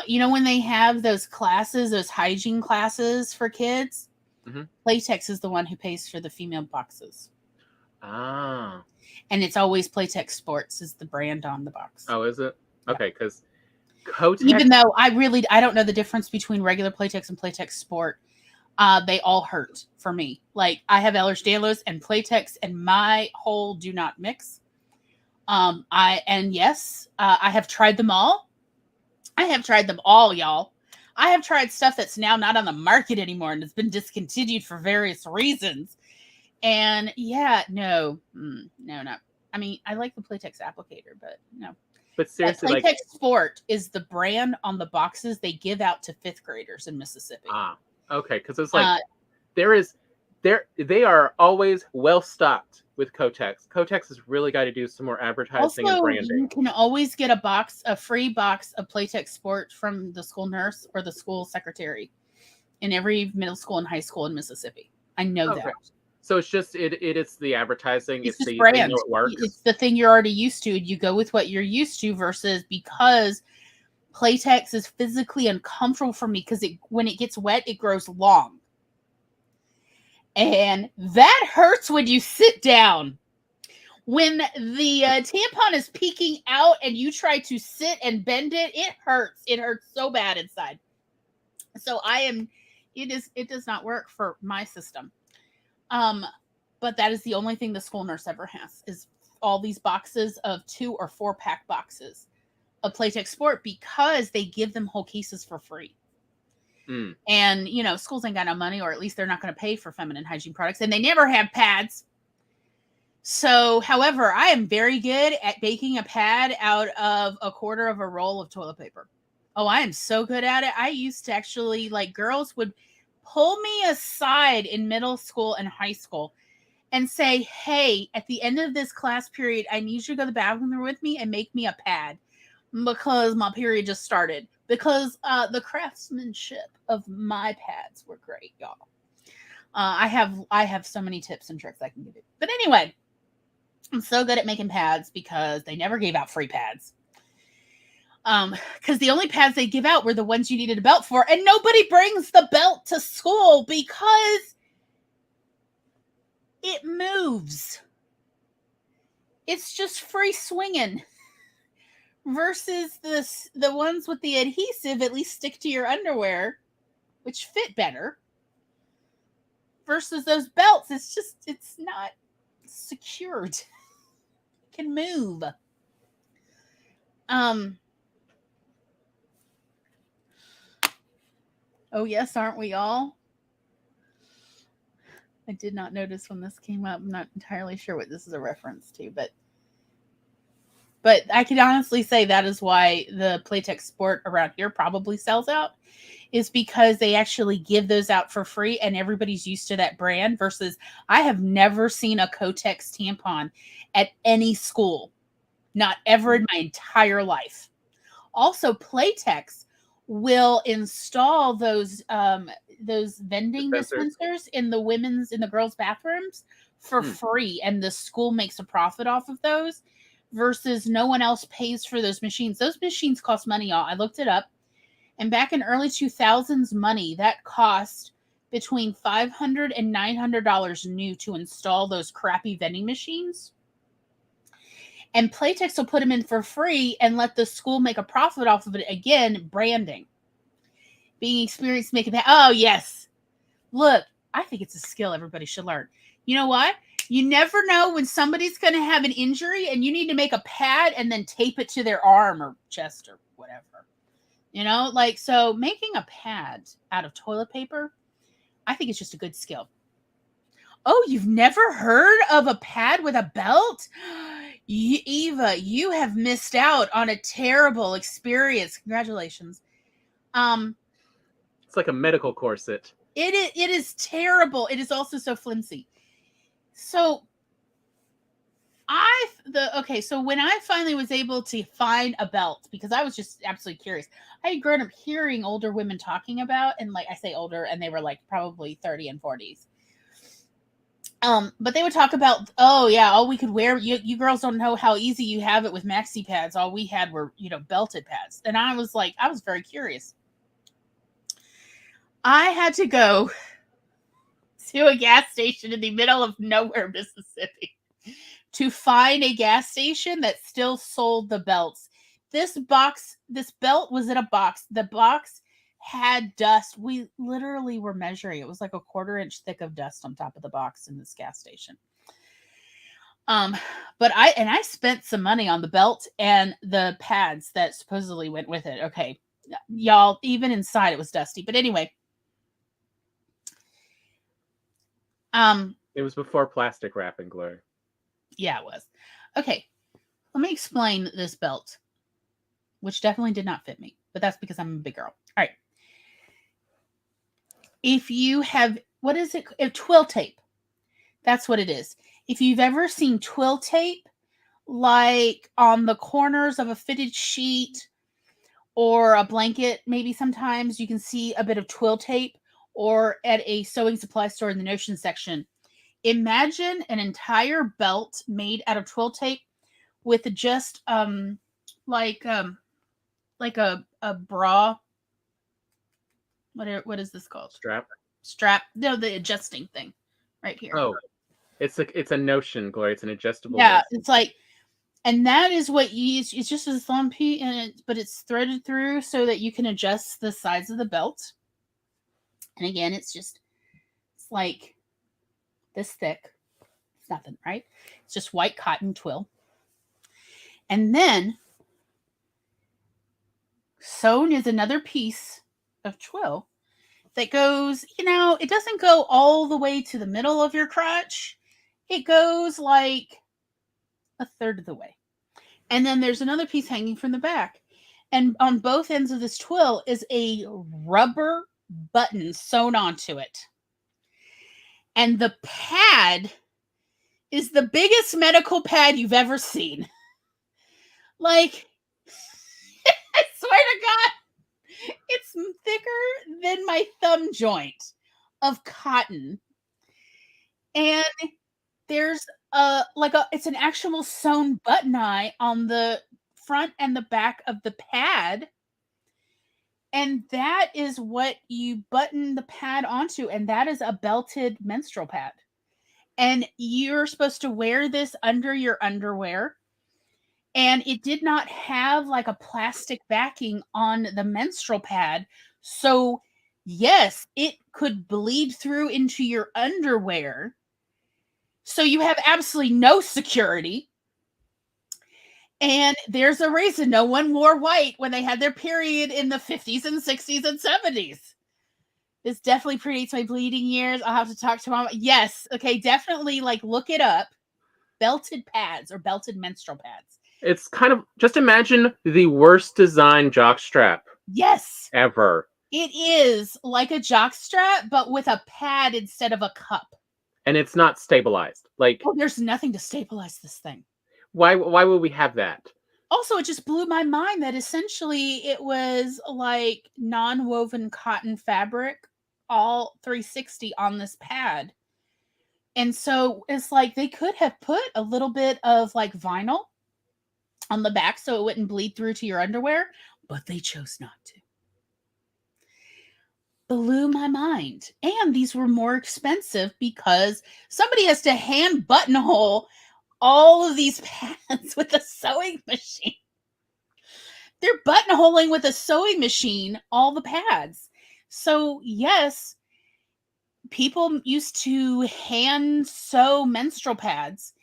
You know, when they have those classes, those hygiene classes for kids, Playtex is the one who pays for the female boxes. Ah. And it's always Playtex Sports is the brand on the box. Oh, is it? Yeah. Okay, because Kotex... Even though I don't know the difference between regular Playtex and Playtex Sport. They all hurt for me. Like, I have Ehlers-Danlos and Playtex, and my whole do not mix. I have tried them all. I have tried them all, y'all. I have tried stuff that's now not on the market anymore and it's been discontinued for various reasons. And no. I mean, I like the Playtex applicator, but no. But seriously, Playtex Sport is the brand on the boxes they give out to 5th graders in Mississippi. Ah, okay, because it's like they are always well stocked with Kotex. Kotex has really got to do some more advertising and branding. You can always get a free box of Playtex Sport from the school nurse or the school secretary in every middle school and high school in Mississippi. I know that. So it's just it's the advertising. It's the brand. Thing that works. It's the thing you're already used to. You go with what you're used to versus because Playtex is physically uncomfortable for me because when it gets wet, it grows long. And that hurts when you sit down. When the tampon is peeking out and you try to sit and bend it, it hurts. It hurts so bad inside. So it does not work for my system. But that is the only thing the school nurse ever has is all these boxes of 2 or 4 pack boxes of Playtex Sport because they give them whole cases for free. And, schools ain't got no money, or at least they're not going to pay for feminine hygiene products, and they never have pads. So, however, I am very good at baking a pad out of a quarter of a roll of toilet paper. Oh, I am so good at it. I used to actually, girls would pull me aside in middle school and high school and say, hey, at the end of this class period, I need you to go to the bathroom with me and make me a pad because my period just started. Because the craftsmanship of my pads were great, y'all. I have so many tips and tricks I can give you. But anyway, I'm so good at making pads because they never gave out free pads. Because the only pads they give out were the ones you needed a belt for, and nobody brings the belt to school because it moves. It's just free swinging. Versus the ones with the adhesive at least stick to your underwear, which fit better. Versus those belts, it's not secured. It can move. Oh yes, aren't we all? I did not notice when this came up. I'm not entirely sure what this is a reference to, but I can honestly say that is why the Playtex Sport around here probably sells out, is because they actually give those out for free and everybody's used to that brand versus I have never seen a Kotex tampon at any school. Not ever in my entire life. Also, Playtex will install those vending dispensers in the girls' bathrooms for free, and the school makes a profit off of those. Versus no one else pays for those machines. Those machines cost money, y'all. I looked it up. And back in early 2000s money, that cost between $500 and $900 new to install those crappy vending machines. And Playtex will put them in for free and let the school make a profit off of it. Again, branding. Being experienced making that. Oh, yes. Look, I think it's a skill everybody should learn. You know what? You never know when somebody's going to have an injury and you need to make a pad and then tape it to their arm or chest or whatever. So making a pad out of toilet paper, I think it's just a good skill. Oh, you've never heard of a pad with a belt? Eva, you have missed out on a terrible experience. Congratulations. It's like a medical corset. It is terrible. It is also so flimsy. So when I finally was able to find a belt, because I was just absolutely curious, I had grown up hearing older women talking about, and I say older, and they were probably 30 and 40s. But they would talk about, oh yeah, all we could wear, you girls don't know how easy you have it with maxi pads. All we had were, belted pads. And I was very curious. I had to go to a gas station in the middle of nowhere, Mississippi, to find a gas station that still sold the belts. This belt was in a box. The box had dust. We literally were measuring. It was like a 1/4 inch thick of dust on top of the box in this gas station. But I spent some money on the belt and the pads that supposedly went with it. Okay, y'all, even inside it was dusty. But anyway, it was before plastic wrapping, Glory. Yeah, it was. Okay, let me explain this belt, which definitely did not fit me, but that's because I'm a big girl. All right. If you have, what is it? Twill tape. That's what it is. If you've ever seen twill tape, like on the corners of a fitted sheet or a blanket, maybe sometimes you can see a bit of twill tape, or at a sewing supply store in the notion section. Imagine an entire belt made out of twill tape with just like a bra. What is this called? Strap. No, the adjusting thing right here. Oh, it's a notion, Glory. It's an adjustable. Yeah, notion. it's like, and that is what you use. It's just as lumpy, but it's threaded through so that you can adjust the size of the belt. And again, it's like this thick. It's nothing, right? It's just white cotton twill. And then sewn is another piece of twill that goes, it doesn't go all the way to the middle of your crotch. It goes like 1/3 of the way. And then there's another piece hanging from the back. And on both ends of this twill is a rubber button sewn onto it. And the pad is the biggest medical pad you've ever seen. Like, I swear to God, it's thicker than my thumb joint of cotton. And there's it's an actual sewn button eye on the front and the back of the pad. And that is what you button the pad onto. And that is a belted menstrual pad. And you're supposed to wear this under your underwear. And it did not have like a plastic backing on the menstrual pad. So, yes, it could bleed through into your underwear. So you have absolutely no security. And there's a reason no one wore white when they had their period in the 50s and 60s and 70s. This definitely predates my bleeding years. I'll have to talk to Mom. Yes. Okay. Definitely look it up. Belted pads or belted menstrual pads. It's kind of, just imagine the worst design jockstrap. Yes. Ever. It is like a jockstrap, but with a pad instead of a cup. And it's not stabilized. There's nothing to stabilize this thing. Why would we have that? Also, it just blew my mind that essentially it was like non-woven cotton fabric, all 360 on this pad. And so it's like they could have put a little bit of vinyl on the back so it wouldn't bleed through to your underwear, but they chose not to. Blew my mind. And these were more expensive because somebody has to hand buttonhole all of these pads with a sewing machine. They're buttonholing with a sewing machine all the pads. So yes, people used to hand sew menstrual pads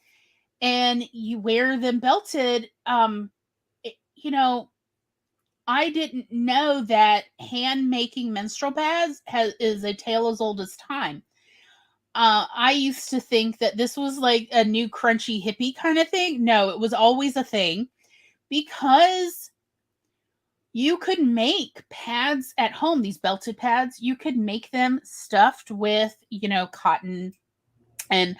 and you wear them belted. I didn't know that hand making menstrual pads is a tale as old as time. I used to think that this was like a new crunchy hippie kind of thing. No, it was always a thing because you could make pads at home, these belted pads. You could make them stuffed with, cotton and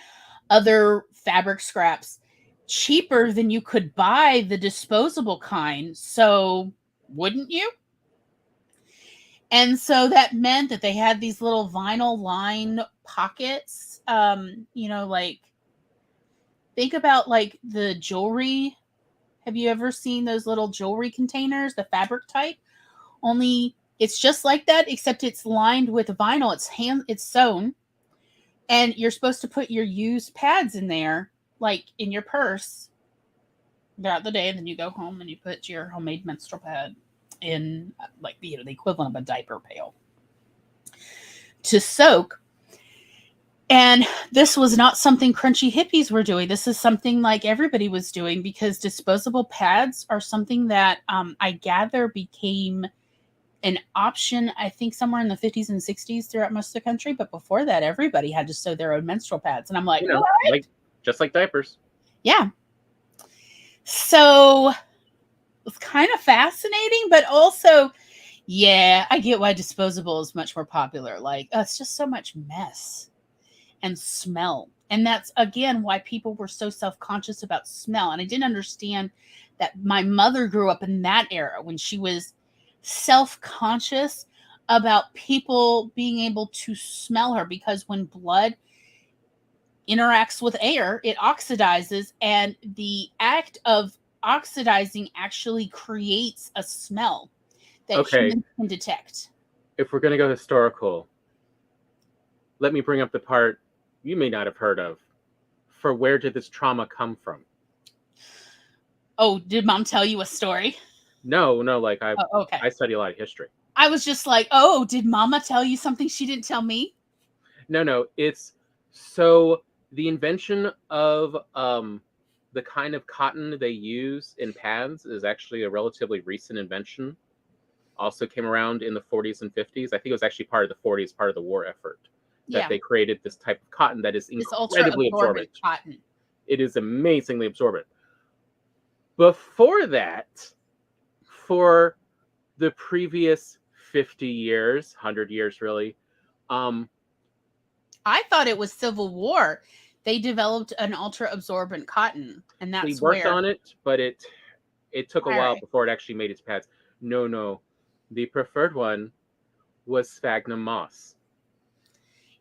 other fabric scraps cheaper than you could buy the disposable kind. So wouldn't you? And so that meant that they had these little vinyl line pockets like think about like the jewelry. Have you ever seen those little jewelry containers, the fabric type? Only it's just like that, except it's lined with vinyl. It's sewn, and you're supposed to put your used pads in there, like in your purse throughout the day, and then you go home and you put your homemade menstrual pad in, like the equivalent of a diaper pail to soak. And this was not something crunchy hippies were doing. This is something like everybody was doing, because disposable pads are something that I gather became an option, I think, somewhere in the 50s and 60s throughout most of the country. But before that, everybody had to sew their own menstrual pads. And I'm like, what? Like just like diapers. Yeah. So it's kind of fascinating, but also, yeah, I get why disposable is much more popular. Like, it's just so much mess and smell. And that's, again, why people were so self-conscious about smell. And I didn't understand that my mother grew up in that era when she was self-conscious about people being able to smell her, because when blood interacts with air, it oxidizes, and the act of oxidizing actually creates a smell that humans can detect. If we're going to go historical, let me bring up the part you may not have heard of. For where did this trauma come from? Oh, did Mom tell you a story? No, like okay. I study a lot of history. I was just like, oh, did Mama tell you something she didn't tell me? No, it's so the invention of the kind of cotton they use in pads is actually a relatively recent invention. Also came around in the 40s and 50s. I think it was actually part of the 40s, part of the war effort, that they created this type of cotton that is incredibly absorbent. Cotton. It is amazingly absorbent. Before that, for the previous 50 years, 100 years really, I thought it was Civil War. They developed an ultra-absorbent cotton, and that's they worked on it, but it took a while before it actually made its pads. No. The preferred one was sphagnum moss.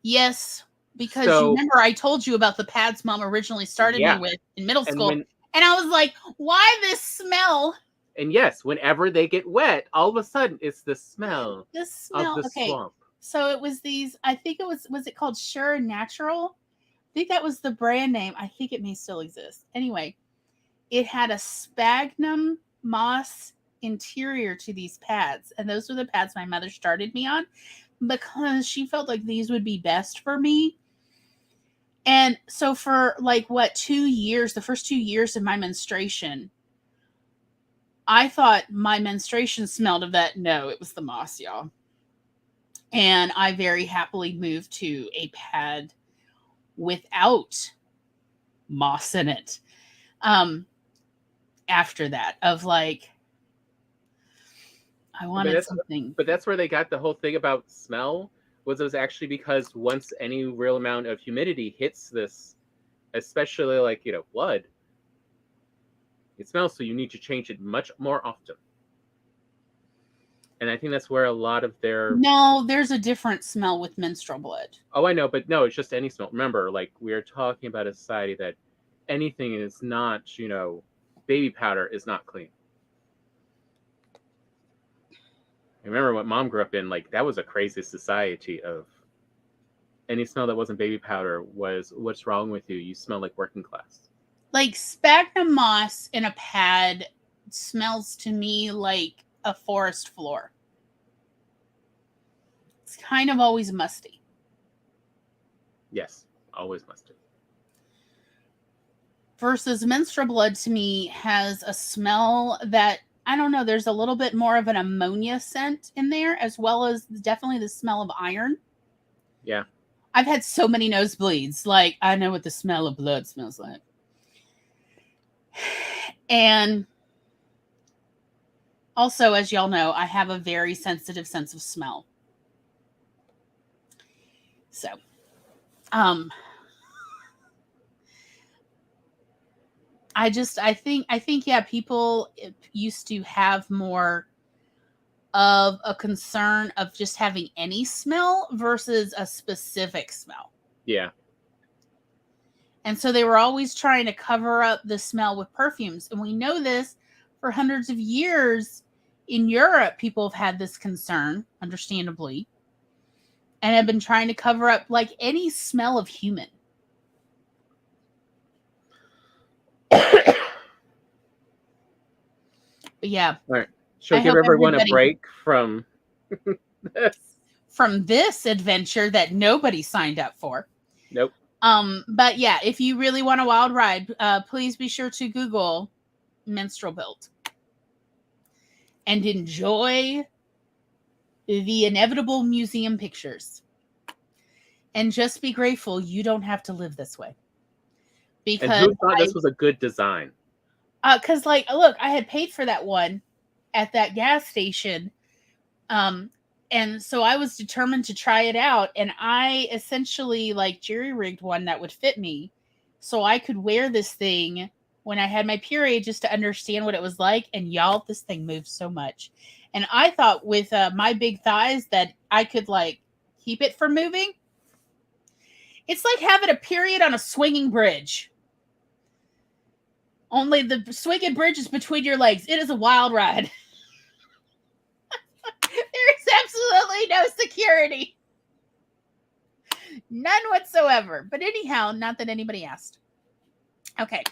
Yes, because you remember I told you about the pads Mom originally started me with in middle school. And I was like, why this smell? And yes, whenever they get wet, all of a sudden it's the smell, of the swamp. So it was these, I think it was it called Sure Natural? I think that was the brand name. I think it may still exist. Anyway, it had a sphagnum moss interior to these pads. And those were the pads my mother started me on, because she felt like these would be best for me. And so for like 2 years, the first 2 years of my menstruation, I thought my menstruation smelled of that. No, it was the moss, y'all. And I very happily moved to a pad without moss in it. After that, of like, I wanted something. But that's where they got the whole thing about smell. It was actually because once any real amount of humidity hits this, especially like, blood, it smells, so you need to change it much more often. And I think that's where a lot of their... No, there's a different smell with menstrual blood. Oh, I know, but no, it's just any smell. Remember, like, we're talking about a society that anything is not, baby powder is not clean. I remember what Mom grew up in, like, that was a crazy society of any smell that wasn't baby powder was, what's wrong with you? You smell like working class. Like, sphagnum moss in a pad smells to me like a forest floor. It's kind of always musty. Yes, always musty. Versus menstrual blood to me has a smell that, I don't know, there's a little bit more of an ammonia scent in there, as well as definitely the smell of iron. Yeah. I've had so many nosebleeds. Like, I know what the smell of blood smells like. And also, as y'all know, I have a very sensitive sense of smell. So, I think, yeah, people used to have more of a concern of just having any smell versus a specific smell. Yeah. And so they were always trying to cover up the smell with perfumes. And we know this for hundreds of years in Europe, people have had this concern, understandably, and have been trying to cover up like any smell of human. But yeah. All right. Should we give everyone a break from this? From this adventure that nobody signed up for. Nope. But yeah, if you really want a wild ride, please be sure to Google menstrual belt and enjoy the inevitable museum pictures. And just be grateful you don't have to live this way. Because and who thought this was a good design? Because, like, look, I had paid for that one at that gas station. And so I was determined to try it out. And I essentially, like, jerry-rigged one that would fit me. So I could wear this thing when I had my period just to understand what it was like. And y'all, this thing moves so much. And I thought with my big thighs that I could, like, keep it from moving. It's like having a period on a swinging bridge. Only the swinging bridge is between your legs. It is a wild ride. There is absolutely no security. None whatsoever. But anyhow, not that anybody asked. Okay.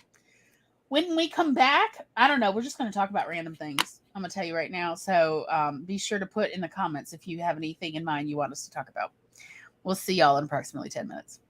When we come back, I don't know. We're just going to talk about random things. I'm going to tell you right now. So be sure to put in the comments if you have anything in mind you want us to talk about. We'll see y'all in approximately 10 minutes.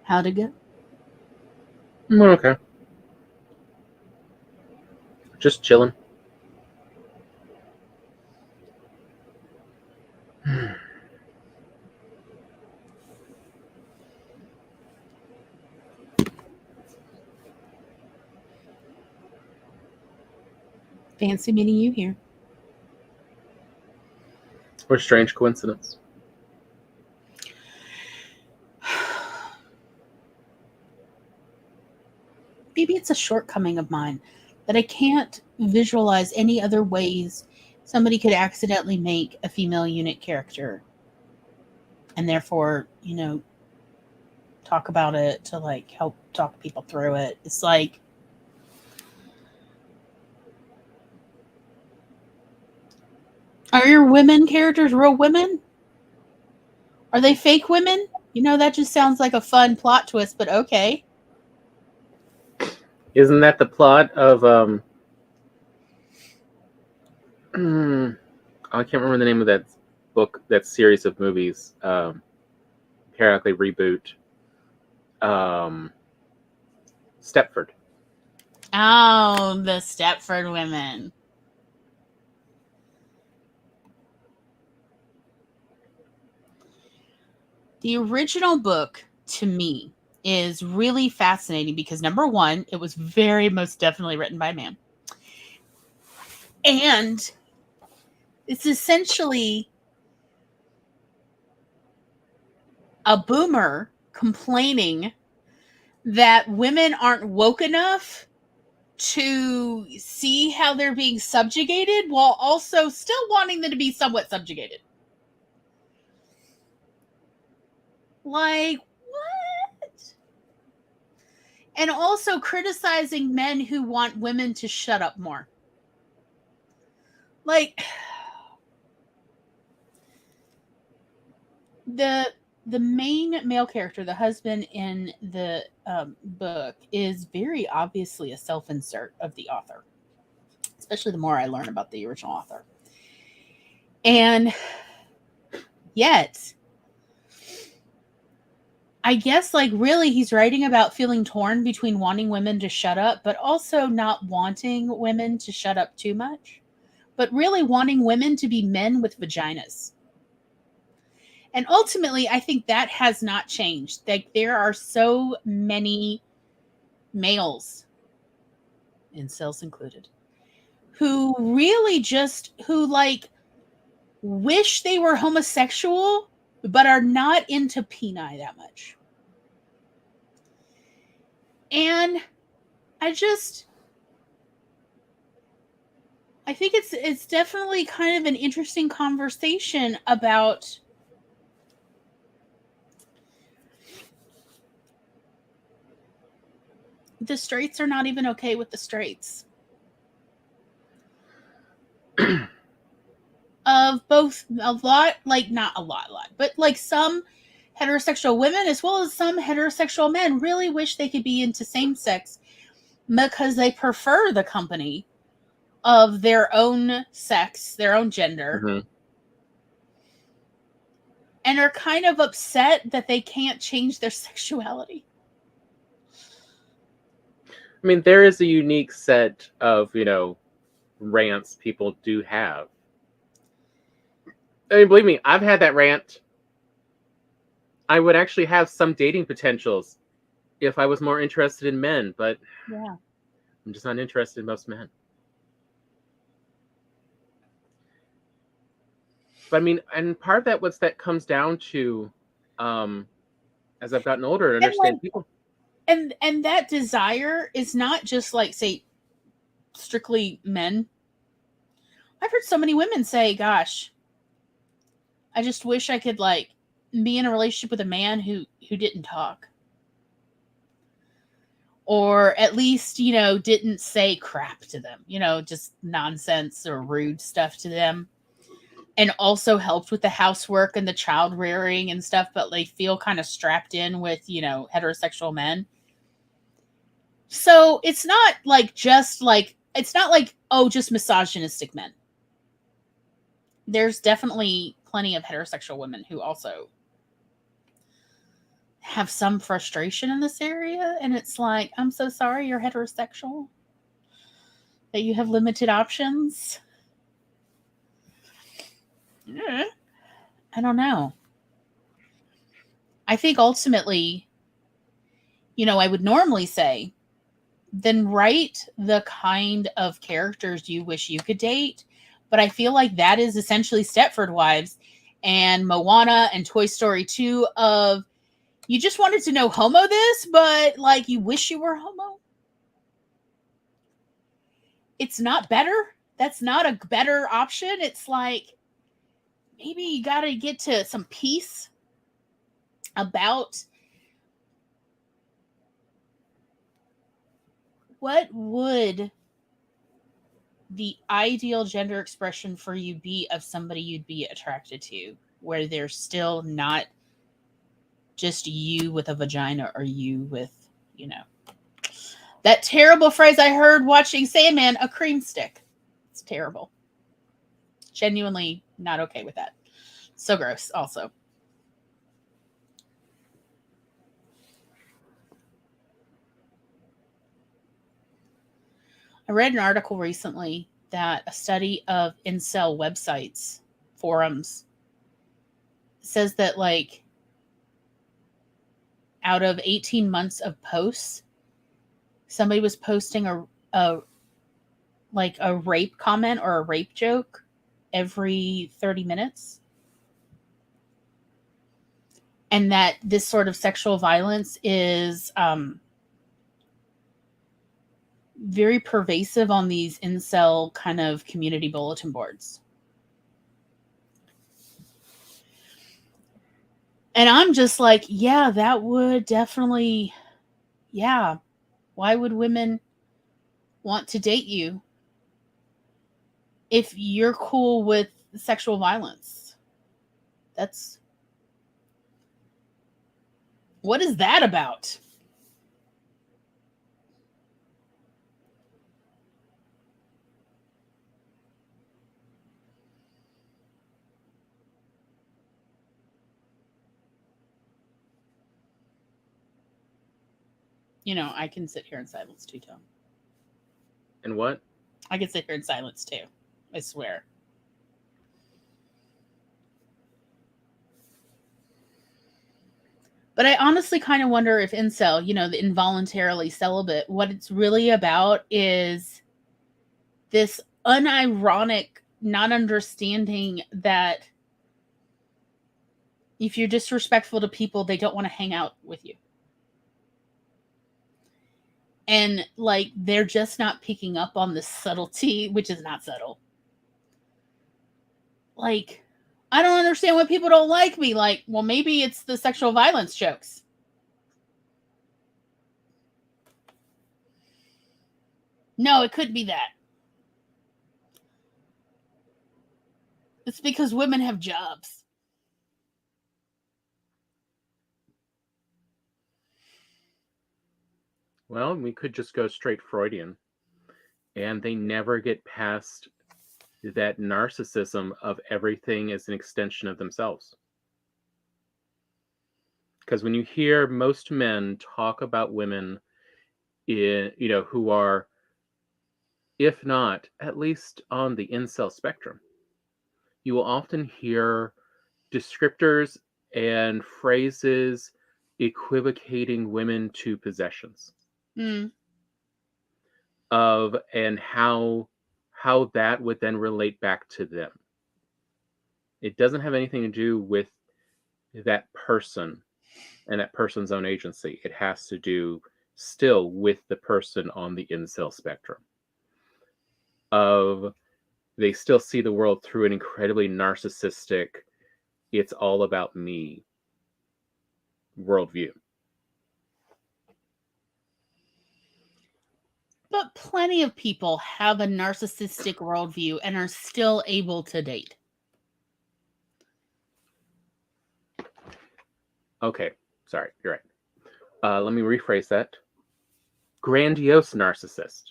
How'd it go? Okay. Just chilling. Fancy meeting you here. What a strange coincidence. Maybe it's a shortcoming of mine that I can't visualize any other ways somebody could accidentally make a female eunuch character and therefore, talk about it to like help talk people through it. It's like, are your women characters real women? Are they fake women? That just sounds like a fun plot twist, but okay. Isn't that the plot of I can't remember the name of that book, that series of movies. Periodically reboot. Stepford. Oh, the Stepford women. The original book, to me, is really fascinating because, number one, it was very most definitely written by a man. And it's essentially a boomer complaining that women aren't woke enough to see how they're being subjugated while also still wanting them to be somewhat subjugated. Like, what? And also criticizing men who want women to shut up more. Like, the main male character, the husband in the book, is very obviously a self-insert of the author, especially the more I learn about the original author. And yet, I guess, like, really, he's writing about feeling torn between wanting women to shut up, but also not wanting women to shut up too much, but really wanting women to be men with vaginas. And ultimately, I think that has not changed. Like, there are so many males, incels included, who really just, wish they were homosexual, but are not into peni that much. And I think it's definitely kind of an interesting conversation about the straights are not even okay with the straights. Of both, a lot, like, not a lot, but like some heterosexual women as well as some heterosexual men really wish they could be into same sex because they prefer the company of their own sex, their own gender, Mm-hmm. and are kind of upset that they can't change their sexuality. I mean, there is a unique set of, rants people do have. I mean, believe me, I've had that rant. I would actually have some dating potentials if I was more interested in men, but yeah, I'm just not interested in most men. But I mean, and part of that comes down to, as I've gotten older and understand people. And that desire is not just like, say, strictly men. I've heard so many women say, gosh, I just wish I could, like, be in a relationship with a man who didn't talk. Or at least, didn't say crap to them, just nonsense or rude stuff to them. and also helped with the housework and the child rearing and stuff, but they feel kind of strapped in with, heterosexual men. So it's not like it's not like, oh, just misogynistic men. There's definitely plenty of heterosexual women who also have some frustration in this area. And it's like, I'm so sorry you're heterosexual, that you have limited options. Yeah. I don't know. I think ultimately, I would normally say, then write the kind of characters you wish you could date. But I feel like that is essentially Stepford Wives and Moana and Toy Story 2 of, you just wanted to know homo this, but like you wish you were homo. It's not better. That's not a better option. It's like, maybe you got to get to some peace about what would the ideal gender expression for you be of somebody you'd be attracted to, where they're still not just you with a vagina or you with, that terrible phrase I heard watching Sandman, a cream stick. It's terrible. Genuinely not okay with that. So gross also. I read an article recently that a study of incel websites, forums, says that like out of 18 months of posts, somebody was posting a rape comment or a rape joke every 30 minutes. And that this sort of sexual violence is very pervasive on these incel kind of community bulletin boards. And I'm just like, yeah, that would definitely, yeah. Why would women want to date you if you're cool with sexual violence? What is that about? I can sit here in silence too, Tom. And what? I can sit here in silence too. I swear. But I honestly kind of wonder if incel, the involuntarily celibate, what it's really about is this unironic not understanding that if you're disrespectful to people, they don't want to hang out with you. And like, they're just not picking up on the subtlety, which is not subtle. Like, I don't understand why people don't like me. Like, well, maybe it's the sexual violence jokes. No, it could be that. It's because women have jobs. Well, we could just go straight Freudian. And they never get past that narcissism of everything as an extension of themselves. Because when you hear most men talk about women, who are, if not at least on the incel spectrum, you will often hear descriptors and phrases equivocating women to possessions. Of and how that would then relate back to them. It doesn't have anything to do with that person and that person's own agency. It has to do still with the person on the incel spectrum. Of they still see the world through an incredibly narcissistic, it's all about me worldview. But plenty of people have a narcissistic worldview and are still able to date. Okay, sorry, you're right. Let me rephrase that. Grandiose narcissist.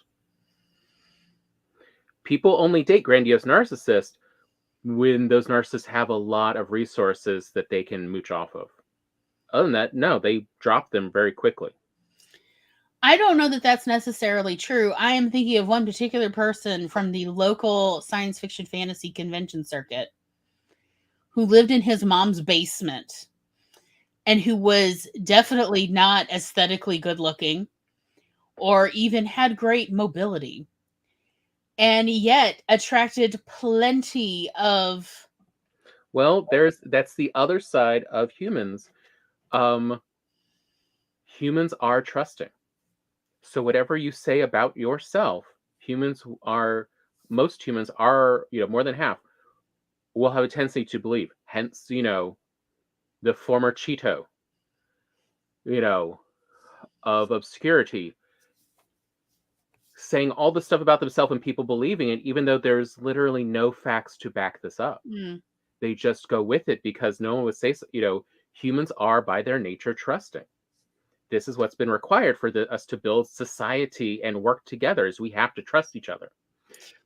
People only date grandiose narcissists when those narcissists have a lot of resources that they can mooch off of. Other than that, no, they drop them very quickly. I don't know that that's necessarily true. I am thinking of one particular person from the local science fiction fantasy convention circuit who lived in his mom's basement and who was definitely not aesthetically good looking or even had great mobility, and yet attracted plenty of. Well, that's the other side of humans. Um, Humans are trusting. So whatever you say about yourself, most humans are, more than half will have a tendency to believe. Hence, the former Cheeto, you know, of obscurity, saying all the stuff about themselves and people believing it, even though there's literally no facts to back this up. They just go with it because no one would say so. Humans are by their nature trusting. This is what's been required for us to build society and work together, is we have to trust each other.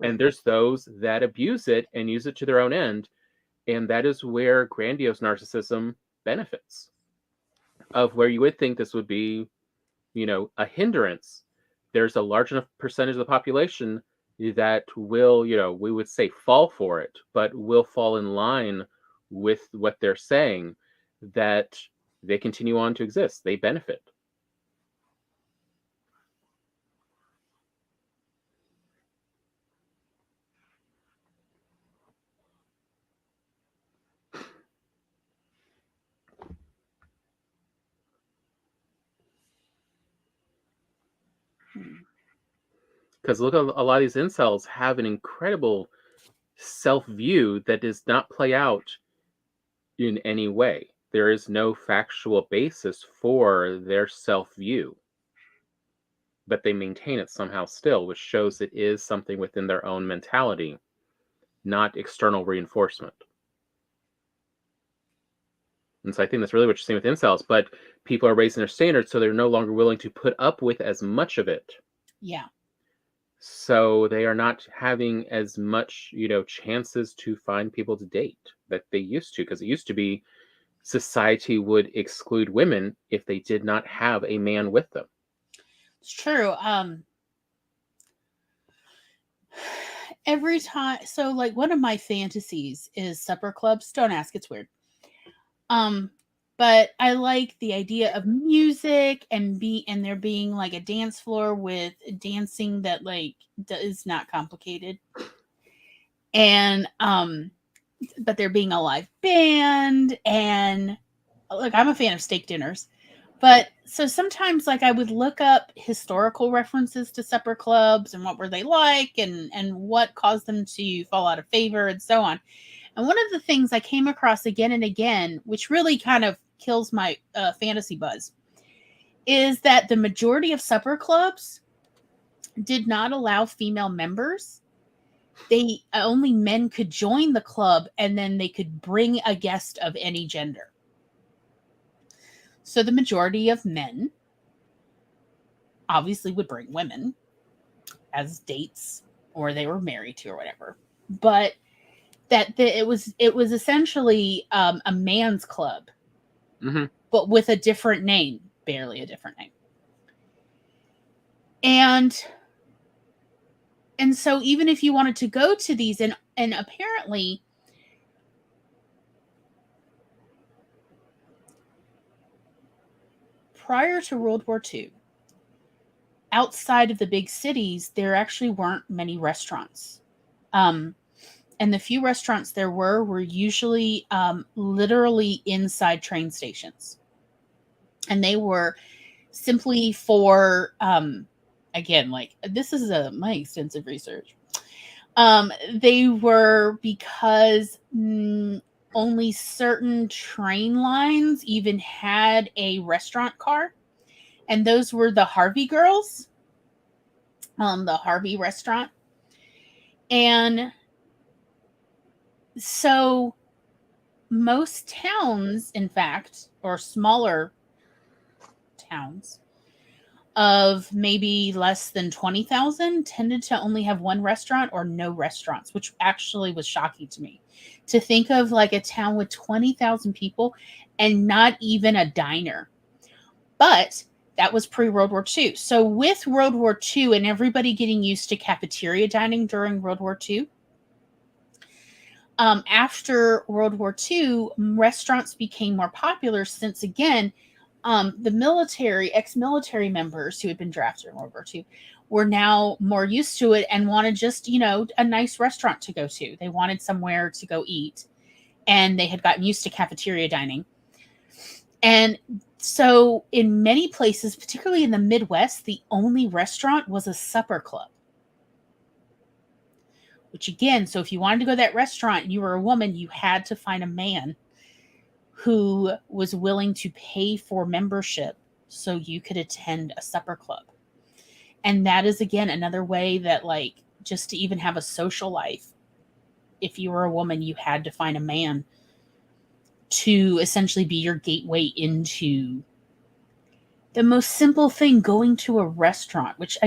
And there's those that abuse it and use it to their own end. And that is where grandiose narcissism benefits. Of where you would think this would be, a hindrance. There's a large enough percentage of the population that will, we would say fall for it, but will fall in line with what they're saying, that they continue on to exist. They benefit. Because look, a lot of these incels have an incredible self-view that does not play out in any way. There is no factual basis for their self-view, but they maintain it somehow still, which shows it is something within their own mentality, not external reinforcement. And so I think that's really what you're seeing with incels, but people are raising their standards, so they're no longer willing to put up with as much of it. Yeah. So they are not having as much, chances to find people to date that they used to, because it used to be society would exclude women if they did not have a man with them. It's true. Every time, so like one of my fantasies is supper clubs. Don't ask, it's weird. But I like the idea of music and there being like a dance floor with dancing that like is not complicated. And but there being a live band, and like I'm a fan of steak dinners. But so sometimes like I would look up historical references to supper clubs and what were they like and what caused them to fall out of favor and so on. And one of the things I came across again and again, which really kind of kills my fantasy buzz, is that the majority of supper clubs did not allow female members. Only men could join the club, and then they could bring a guest of any gender. So the majority of men obviously would bring women as dates, or they were married to or whatever. But it was essentially a man's club, but with a different name, barely a different name. And so even if you wanted to go to these, and apparently prior to World War II, outside of the big cities, there actually weren't many restaurants. And the few restaurants there were usually literally inside train stations. And they were simply for, again, like this is my extensive research. They were because only certain train lines even had a restaurant car. And those were the Harvey girls, the Harvey restaurant. And so most towns, in fact, or smaller towns of maybe less than 20,000 tended to only have one restaurant or no restaurants, which actually was shocking to me. To think of like a town with 20,000 people and not even a diner. But that was pre-World War II. So with World War II and everybody getting used to cafeteria dining during World War II, after World War II, restaurants became more popular since, again, the military, ex-military members who had been drafted in World War II were now more used to it and wanted just, a nice restaurant to go to. They wanted somewhere to go eat, and they had gotten used to cafeteria dining. And so in many places, particularly in the Midwest, the only restaurant was a supper club. Which again, so if you wanted to go to that restaurant and you were a woman, you had to find a man who was willing to pay for membership so you could attend a supper club. And that is, again, another way that, like, just to even have a social life, if you were a woman, you had to find a man to essentially be your gateway into the most simple thing, going to a restaurant, which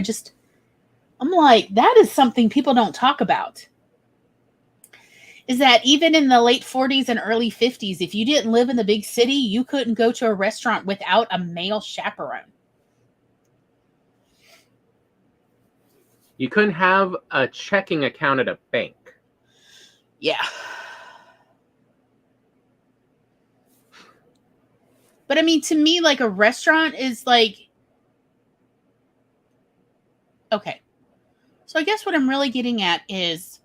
I'm like, that is something people don't talk about. Is that even in the late 40s and early 50s, if you didn't live in the big city, you couldn't go to a restaurant without a male chaperone. You couldn't have a checking account at a bank. Yeah. But I mean, to me, like, a restaurant is like, okay. So I guess what I'm really getting at is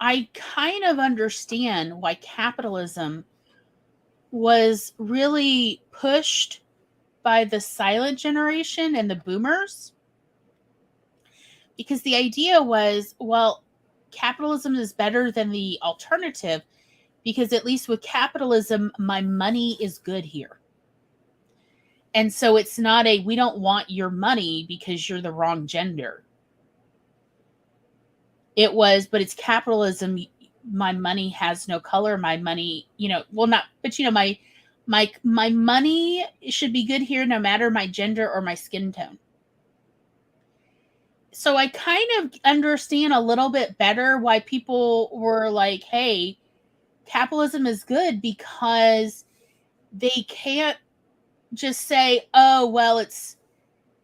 I kind of understand why capitalism was really pushed by the silent generation and the boomers. Because the idea was, well, capitalism is better than the alternative because at least with capitalism, my money is good here. And so it's not we don't want your money because you're the wrong gender. It was, but it's capitalism. My money has no color. My money, my money should be good here no matter my gender or my skin tone. So I kind of understand a little bit better why people were like, hey, capitalism is good, because they can't just say, oh, well, it's,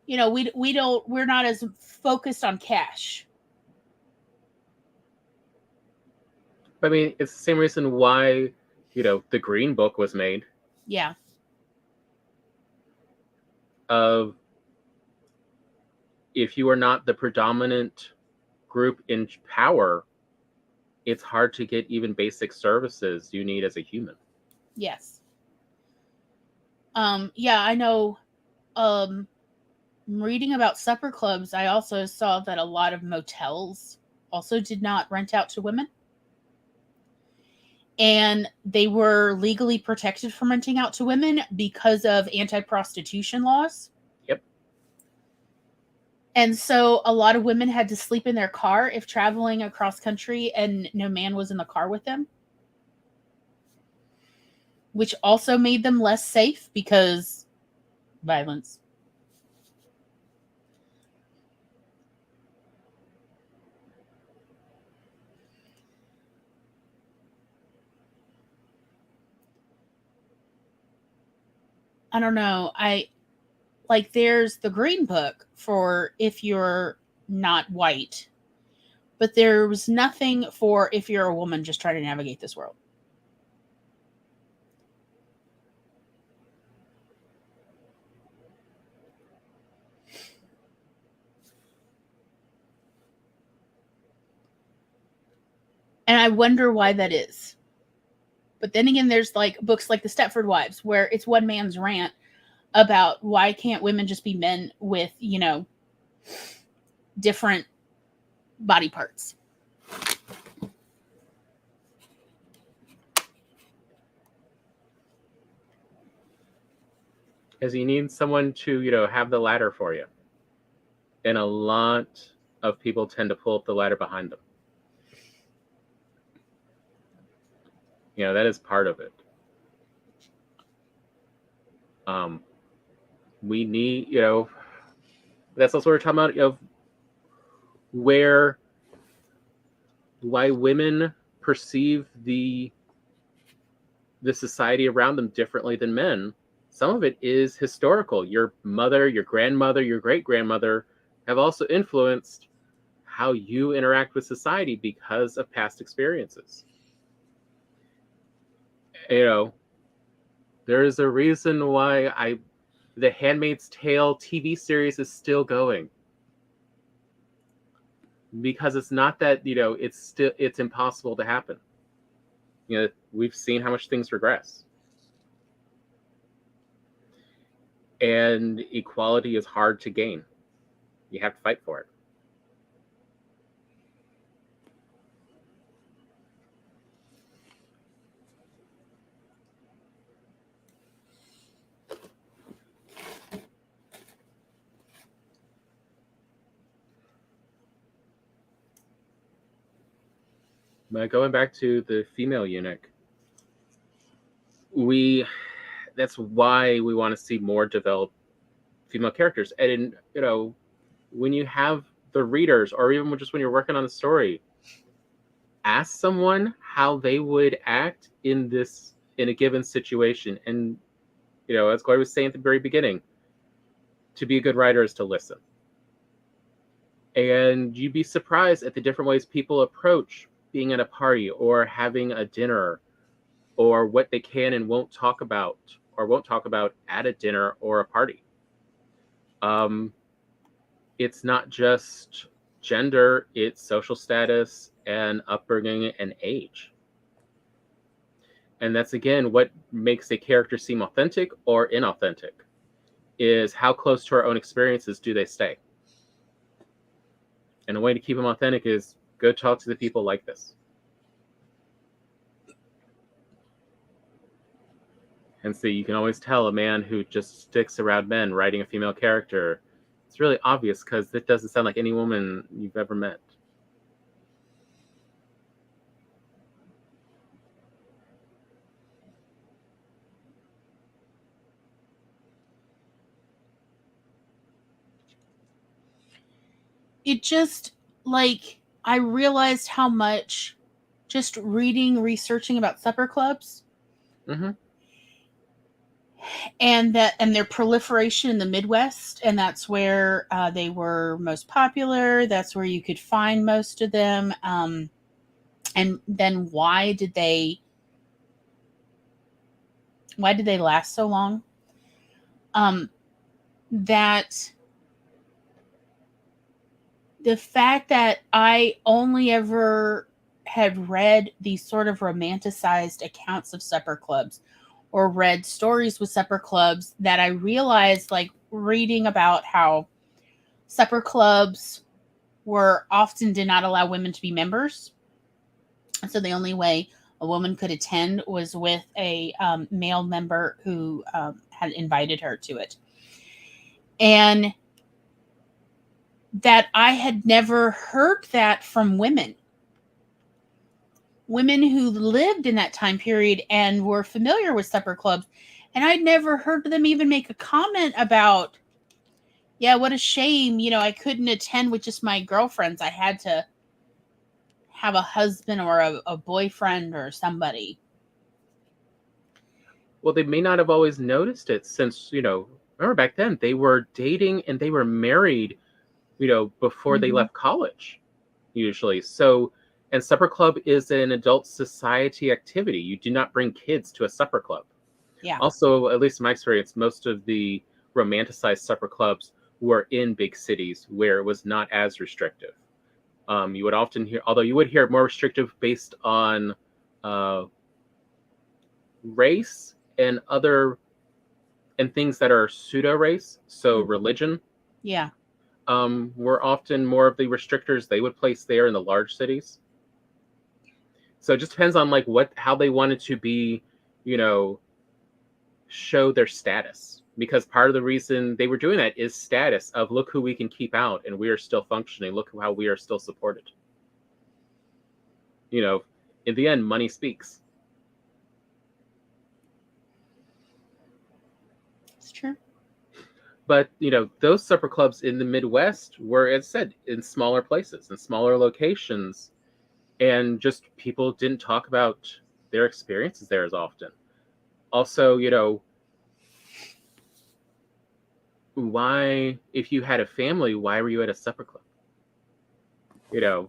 we're not as focused on cash. I mean, it's the same reason why, the Green Book was made. Yeah. Of if you are not the predominant group in power, it's hard to get even basic services you need as a human. Yes. Yeah, I know. Reading about supper clubs, I also saw that a lot of motels also did not rent out to women. And they were legally protected from renting out to women because of anti-prostitution laws. Yep. And so a lot of women had to sleep in their car if traveling across country and no man was in the car with them, which also made them less safe because violence. I don't know. There's the Green Book for if you're not white, but there was nothing for if you're a woman just trying to navigate this world. And I wonder why that is. But then again, there's like books like The Stepford Wives, where it's one man's rant about why can't women just be men with, different body parts. Because you need someone to, have the ladder for you. And a lot of people tend to pull up the ladder behind them. That is part of it. We need, that's also what we're talking about, of why women perceive the society around them differently than men. Some of it is historical. Your mother, your grandmother, your great-grandmother have also influenced how you interact with society because of past experiences. There is a reason why the Handmaid's Tale TV series is still going. Because it's not that, it's impossible to happen. We've seen how much things regress. And equality is hard to gain. You have to fight for it. But going back to the female eunuch, that's why we want to see more developed female characters. And when you have the readers, or even just when you're working on the story, ask someone how they would act in a given situation. And as Gloria was saying at the very beginning, to be a good writer is to listen. And you'd be surprised at the different ways people approach being at a party or having a dinner, or what they can and won't talk about at a dinner or a party. It's not just gender, it's social status and upbringing and age. And that's, again, what makes a character seem authentic or inauthentic, is how close to our own experiences do they stay. And a way to keep them authentic is go talk to the people like this. And so you can always tell a man who just sticks around men writing a female character. It's really obvious because it doesn't sound like any woman you've ever met. It just, I realized how much just researching about supper clubs, and their proliferation in the Midwest, and that's where they were most popular. That's where you could find most of them. And then why did they last so long? That the fact that I only ever had read these sort of romanticized accounts of supper clubs, or read stories with supper clubs, that I realized, reading about how supper clubs often did not allow women to be members. So the only way a woman could attend was with a male member who had invited her to it. And that I had never heard that from women who lived in that time period and were familiar with supper clubs. And I'd never heard them even make a comment about, yeah, what a shame, I couldn't attend with just my girlfriends. I had to have a husband or a boyfriend or somebody. Well, they may not have always noticed it, since, remember back then they were dating and they were married, before they left college, usually. So, and supper club is an adult society activity. You do not bring kids to a supper club. Yeah. Also, at least in my experience, most of the romanticized supper clubs were in big cities where it was not as restrictive. You would often hear, although you would hear more restrictive based on race and things that are pseudo race, so religion. Yeah. Were often more of the restrictors they would place there in the large cities. So it just depends on how they wanted to be, show their status. Because part of the reason they were doing that is status of, look who we can keep out and we are still functioning. Look how we are still supported. In the end, money speaks. It's true. But, those supper clubs in the Midwest were, as said, in smaller places, in smaller locations, and just people didn't talk about their experiences there as often. Also, why, if you had a family, why were you at a supper club?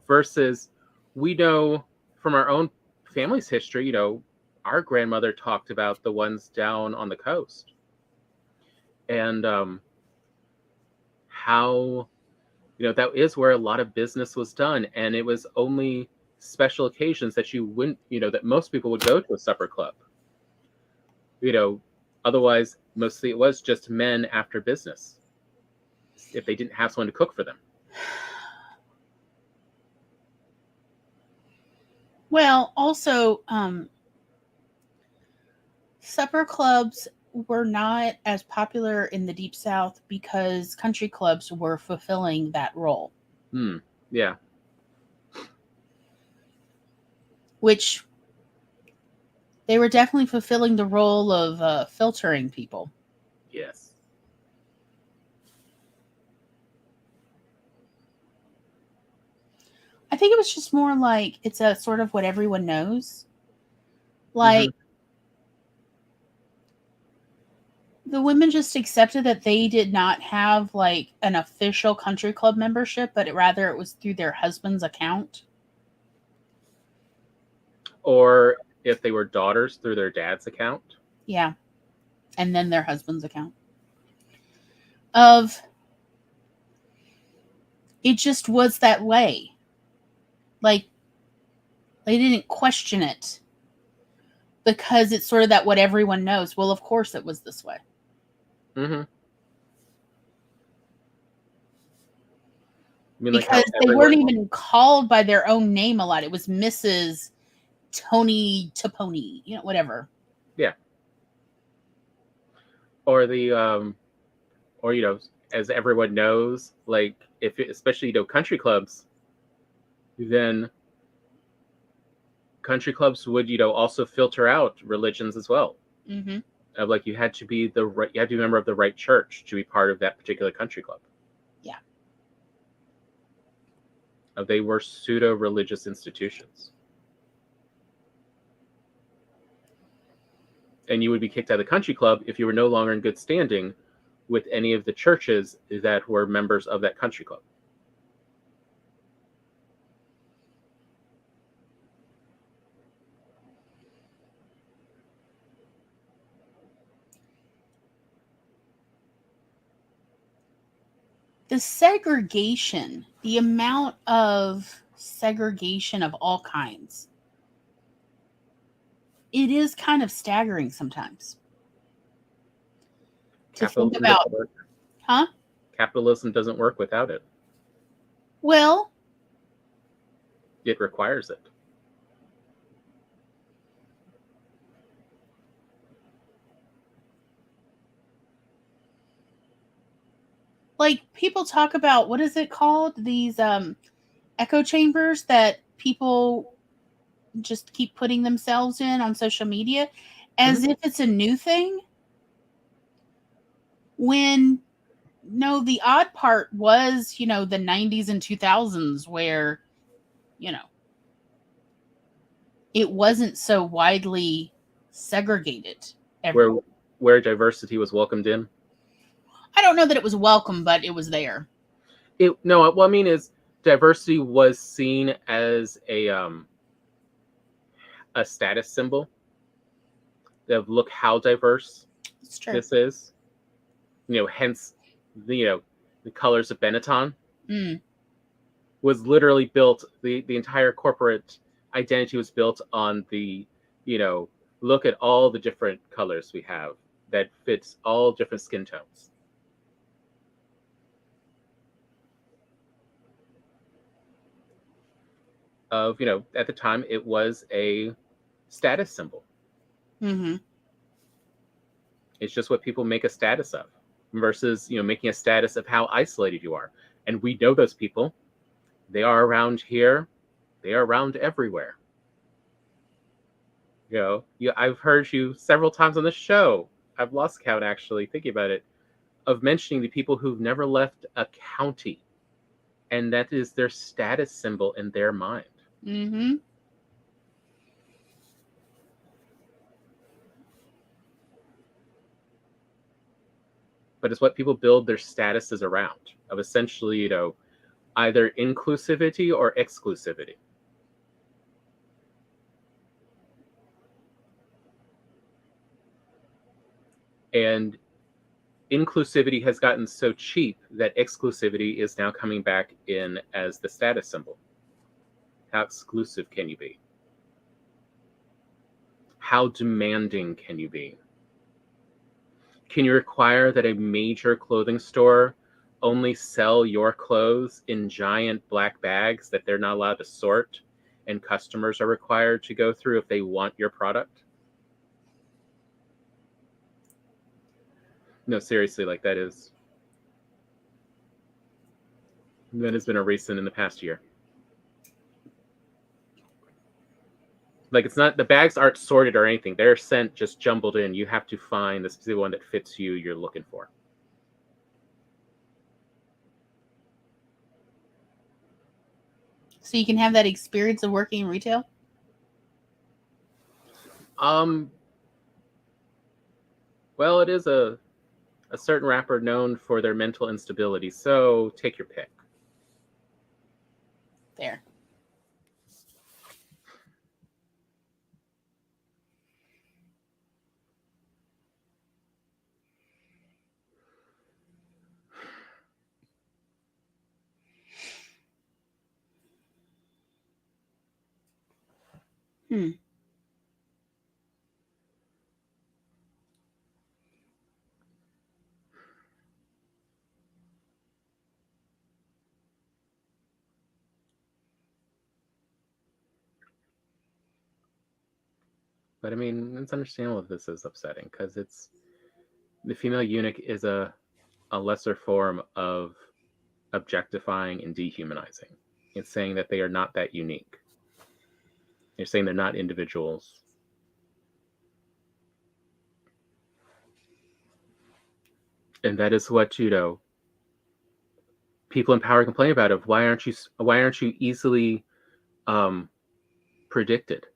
Versus we know from our own family's history, our grandmother talked about the ones down on the coast. And how, that is where a lot of business was done. And it was only special occasions that you wouldn't, that most people would go to a supper club. Otherwise, mostly it was just men after business if they didn't have someone to cook for them. Well, also, supper clubs were not as popular in the Deep South because country clubs were fulfilling that role. Yeah. Which they were definitely fulfilling the role of filtering people. Yes. I think it was just more like it's a sort of what everyone knows. Like, the women just accepted that they did not have like an official country club membership, but rather it was through their husband's account. Or if they were daughters, through their dad's account. Yeah. And then their husband's account. It just was that way. Like, they didn't question it because it's sort of that what everyone knows. Well, of course it was this way. Because they weren't even called by their own name a lot. It was Mrs. Tony Taponi, whatever. Yeah. Or as everyone knows, like especially country clubs, then country clubs would also filter out religions as well. Of like you had to be a member of the right church to be part of that particular country club. Yeah. They were pseudo-religious institutions. And you would be kicked out of the country club if you were no longer in good standing with any of the churches that were members of that country club. The segregation, the amount of segregation of all kinds, it is kind of staggering sometimes. To think about, Capitalism doesn't work without it. Well, it requires it. Like, people talk about, what is it called? These echo chambers that people just keep putting themselves in on social media as if it's a new thing. When, no, the odd part was, the 90s and 2000s where, it wasn't so widely segregated. Where diversity was welcomed in. I don't know that it was welcome, but it was there. What I mean is diversity was seen as a status symbol of look how diverse this is. Hence the colors of Benetton was literally built. The entire corporate identity was built on the look at all the different colors we have that fits all different skin tones. Of at the time it was a status symbol. It's just what people make a status of versus making a status of how isolated you are. And we know those people. They are around here. They are around everywhere. I've heard you several times on this show I've lost count actually thinking about it, of mentioning the people who've never left a county, and that is their status symbol in their mind. Mm-hmm. But it's what people build their statuses around, of essentially, either inclusivity or exclusivity. And inclusivity has gotten so cheap that exclusivity is now coming back in as the status symbol. How exclusive can you be? How demanding can you be? Can you require that a major clothing store only sell your clothes in giant black bags that they're not allowed to sort, and customers are required to go through if they want your product? No, seriously, like that has been a recent in the past year. Like, it's not, the bags aren't sorted or anything. They're sent just jumbled in. You have to find the specific one that fits you're looking for. So you can have that experience of working in retail? Well, it is a certain rapper known for their mental instability, so take your pick. There. But I mean, it's understandable if this is upsetting, because it's the female eunuch is a lesser form of objectifying and dehumanizing. It's saying that they are not that unique. You're saying they're not individuals. And that is what, people in power complain about, of why aren't you easily predicted?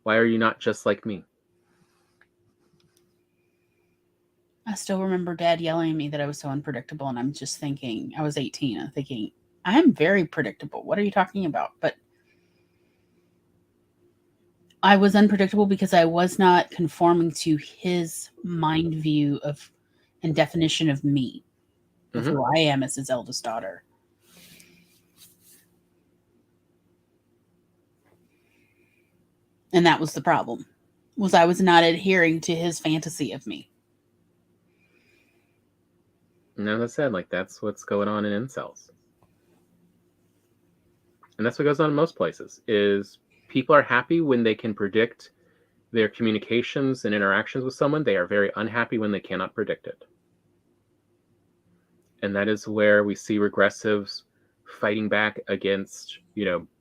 Why are you not just like me? I still remember Dad yelling at me that I was so unpredictable, and I'm just thinking, I was 18, I'm thinking, I'm very predictable. What are you talking about? But I was unpredictable because I was not conforming to his mind view of and definition of me, of who I am as his eldest daughter. And that was the problem, was I was not adhering to his fantasy of me. No, that's said, like, that's what's going on in incels. And that's what goes on in most places, is people are happy when they can predict their communications and interactions with someone. They are very unhappy when they cannot predict it. And that is where we see regressives fighting back against,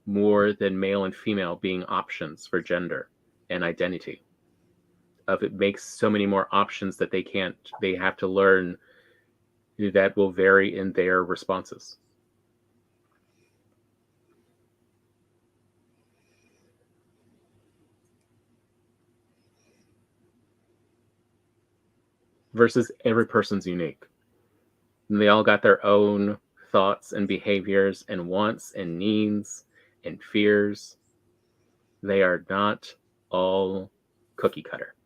more than male and female being options for gender and identity. Of it makes so many more options that they have to learn that will vary in their responses. Versus every person's unique. And they all got their own thoughts and behaviors and wants and needs and fears. They are not all cookie cutter.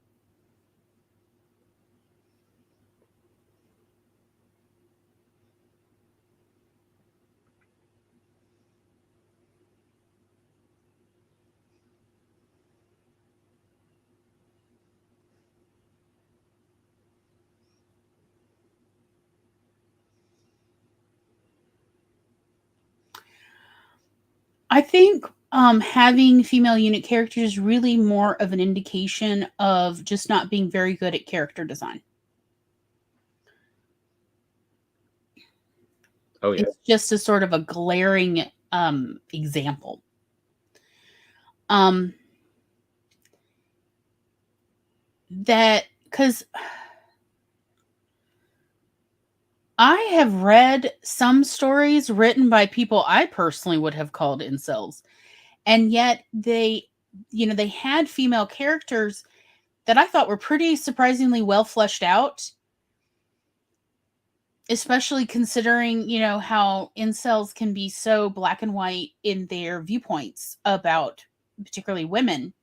I think having female eunuch characters is really more of an indication of just not being very good at character design. Oh, yeah. It's just a sort of a glaring example. That because I have read some stories written by people I personally would have called incels, and yet they had female characters that I thought were pretty surprisingly well fleshed out, especially considering, how incels can be so black and white in their viewpoints about particularly women,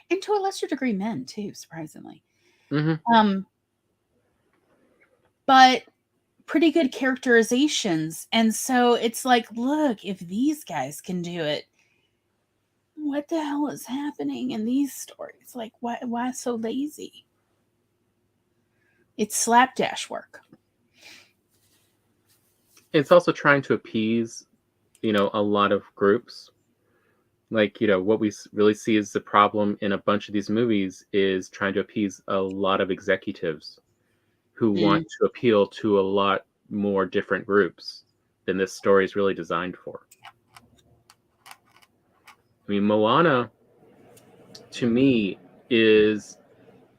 and to a lesser degree men too, surprisingly. Mm-hmm. But pretty good characterizations. And so it's like, look, if these guys can do it, what the hell is happening in these stories? Like, why so lazy? It's slapdash work. It's also trying to appease, a lot of groups. Like, what we really see is the problem in a bunch of these movies is trying to appease a lot of executives who want to appeal to a lot more different groups than this story is really designed for. I mean, Moana, to me, is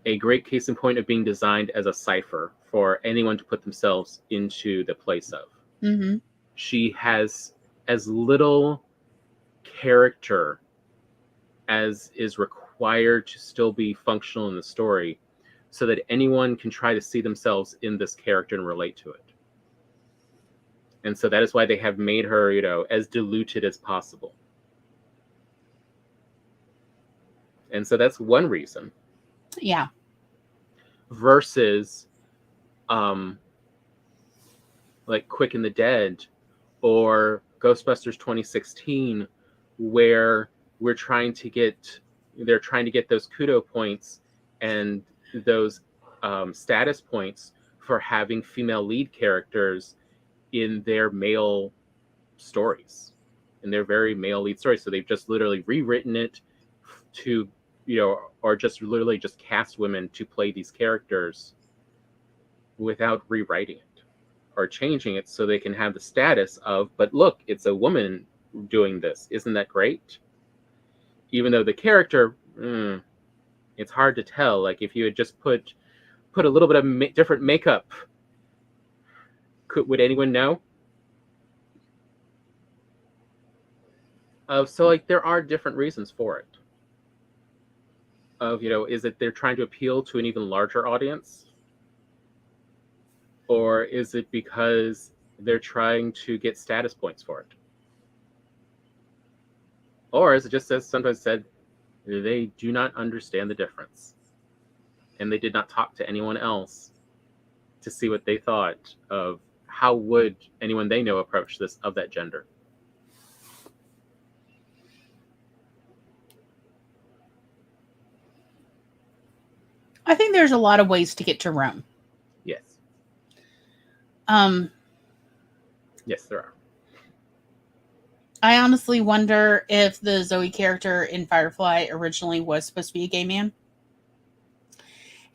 a great case in point of being designed as a cipher for anyone to put themselves into the place of. Mm-hmm. She has as little character as is required to still be functional in the story, so that anyone can try to see themselves in this character and relate to it. And so that is why they have made her, as diluted as possible. And so that's one reason. Yeah. Versus like Quick and the Dead or Ghostbusters 2016, where they're trying to get those kudo points and those status points for having female lead characters in their male stories, in their very male lead stories. So they've just literally rewritten it to, or just literally just cast women to play these characters without rewriting it or changing it so they can have the status of, but look, it's a woman doing this. Isn't that great? Even though the character, it's hard to tell. Like if you had just put a little bit of different makeup, would anyone know? So like there are different reasons for it. Is it they're trying to appeal to an even larger audience? Or is it because they're trying to get status points for it? Or as it just says, sometimes said, they do not understand the difference. And they did not talk to anyone else to see what they thought of how would anyone they know approach this of that gender. I think there's a lot of ways to get to Rome. Yes. Yes, there are. I honestly wonder if the Zoe character in Firefly originally was supposed to be a gay man.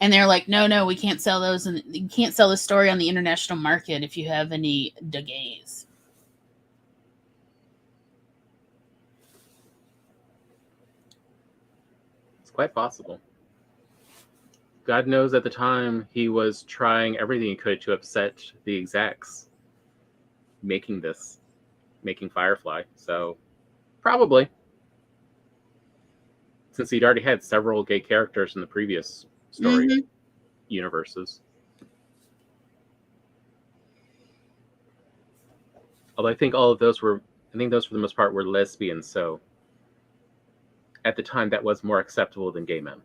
And they're like, no, we can't sell those, and you can't sell this story on the international market if you have any gays. It's quite possible. God knows at the time he was trying everything he could to upset the execs making Firefly. So probably, since he'd already had several gay characters in the previous story universes. Although I think those for the most part were lesbians, so at the time that was more acceptable than gay men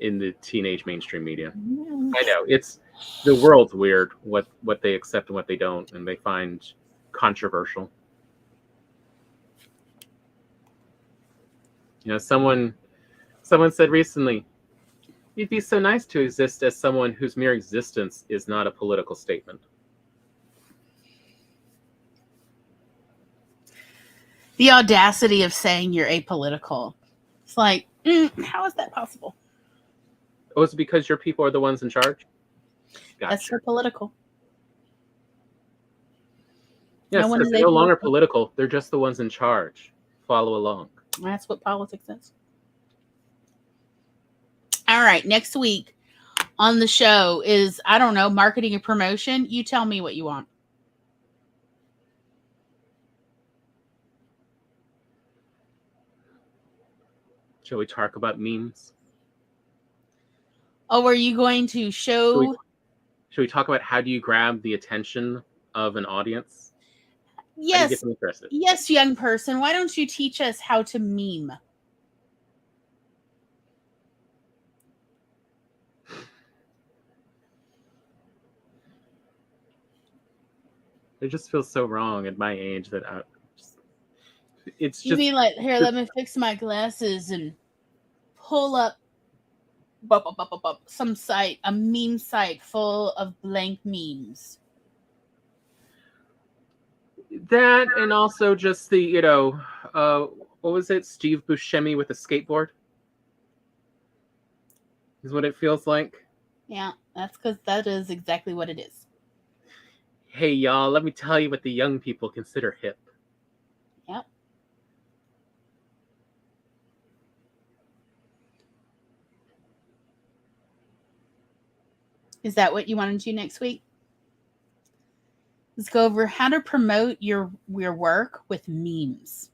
in the teenage mainstream media. I know, it's the world's weird, what they accept and what they don't, and they find controversial. Someone said recently, you'd be so nice to exist as someone whose mere existence is not a political statement. The audacity of saying you're apolitical. It's like, how is that possible? Oh, is it because your people are the ones in charge? Gotcha. That's for political. Yes, no they're no longer political. They're just the ones in charge. Follow along. That's what politics is. All right, next week on the show is, I don't know, marketing and promotion. You tell me what you want. Shall we talk about memes? Oh, are you going to show? Should we talk about how do you grab the attention of an audience? Yes. How do you get them interested? Yes, young person. Why don't you teach us how to meme? It just feels so wrong at my age that it's just. You mean like, here, let me fix my glasses and pull up some site, a meme site full of blank memes. That, and also just the, what was it? Steve Buscemi with a skateboard? Is what it feels like. Yeah, that's because that is exactly what it is. Hey, y'all, let me tell you what the young people consider hip. Yep. Is that what you want to do next week? Let's go over how to promote your work with memes.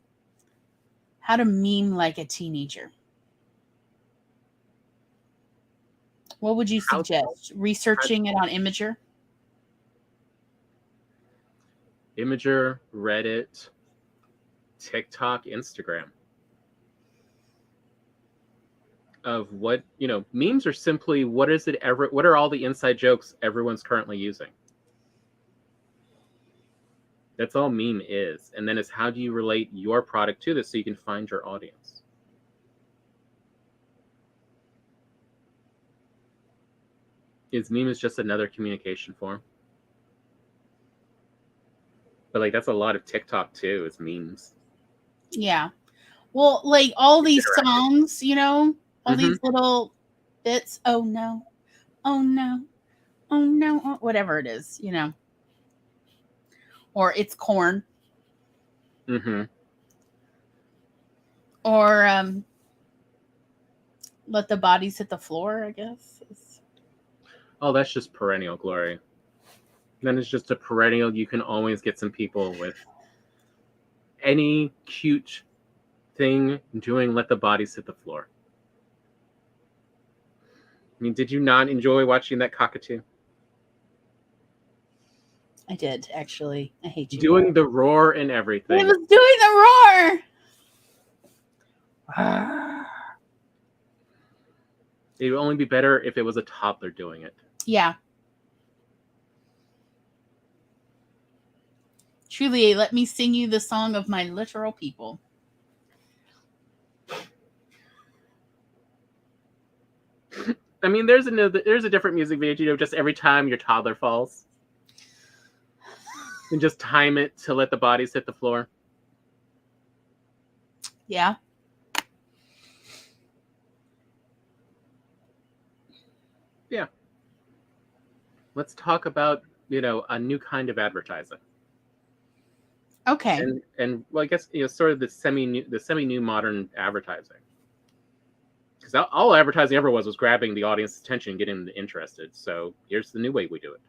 How to meme like a teenager. What would you suggest? Researching it on Imager? Imager, Reddit, TikTok, Instagram. Of what, memes are simply what are all the inside jokes everyone's currently using? That's all meme is. And then it's how do you relate your product to this so you can find your audience? Meme is just another communication form. But that's a lot of TikTok too, is memes. Yeah. Well, all these songs, all these little bits. Oh no. Oh no. Oh no. Oh, whatever it is, Or it's corn. Mm-hmm. Or let the bodies hit the floor, I guess. Oh, that's just perennial glory. Then it's just a perennial. You can always get some people with any cute thing doing let the bodies hit the floor. I mean, did you not enjoy watching that cockatoo? I did, actually. I hate you. Doing the roar and everything. It was doing the roar! It would only be better if it was a toddler doing it. Yeah. Truly, let me sing you the song of my literal people. I mean, there's a different music video, just every time your toddler falls. And just time it to let the bodies hit the floor. Yeah. Yeah. Let's talk about, a new kind of advertising. Okay. And well, I guess, sort of the semi-new modern advertising. Because all advertising ever was grabbing the audience's attention and getting them interested. So here's the new way we do it.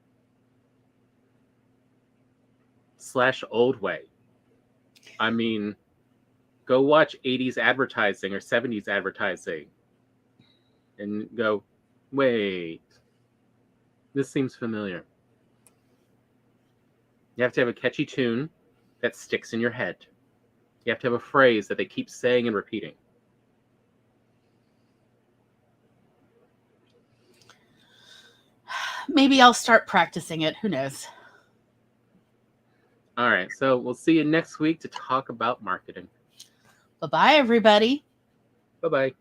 / old way. I mean, go watch 80s advertising or 70s advertising and go, wait, this seems familiar. You have to have a catchy tune that sticks in your head. You have to have a phrase that they keep saying and repeating. Maybe I'll start practicing it. Who knows? All right. So we'll see you next week to talk about marketing. Bye-bye, everybody. Bye-bye.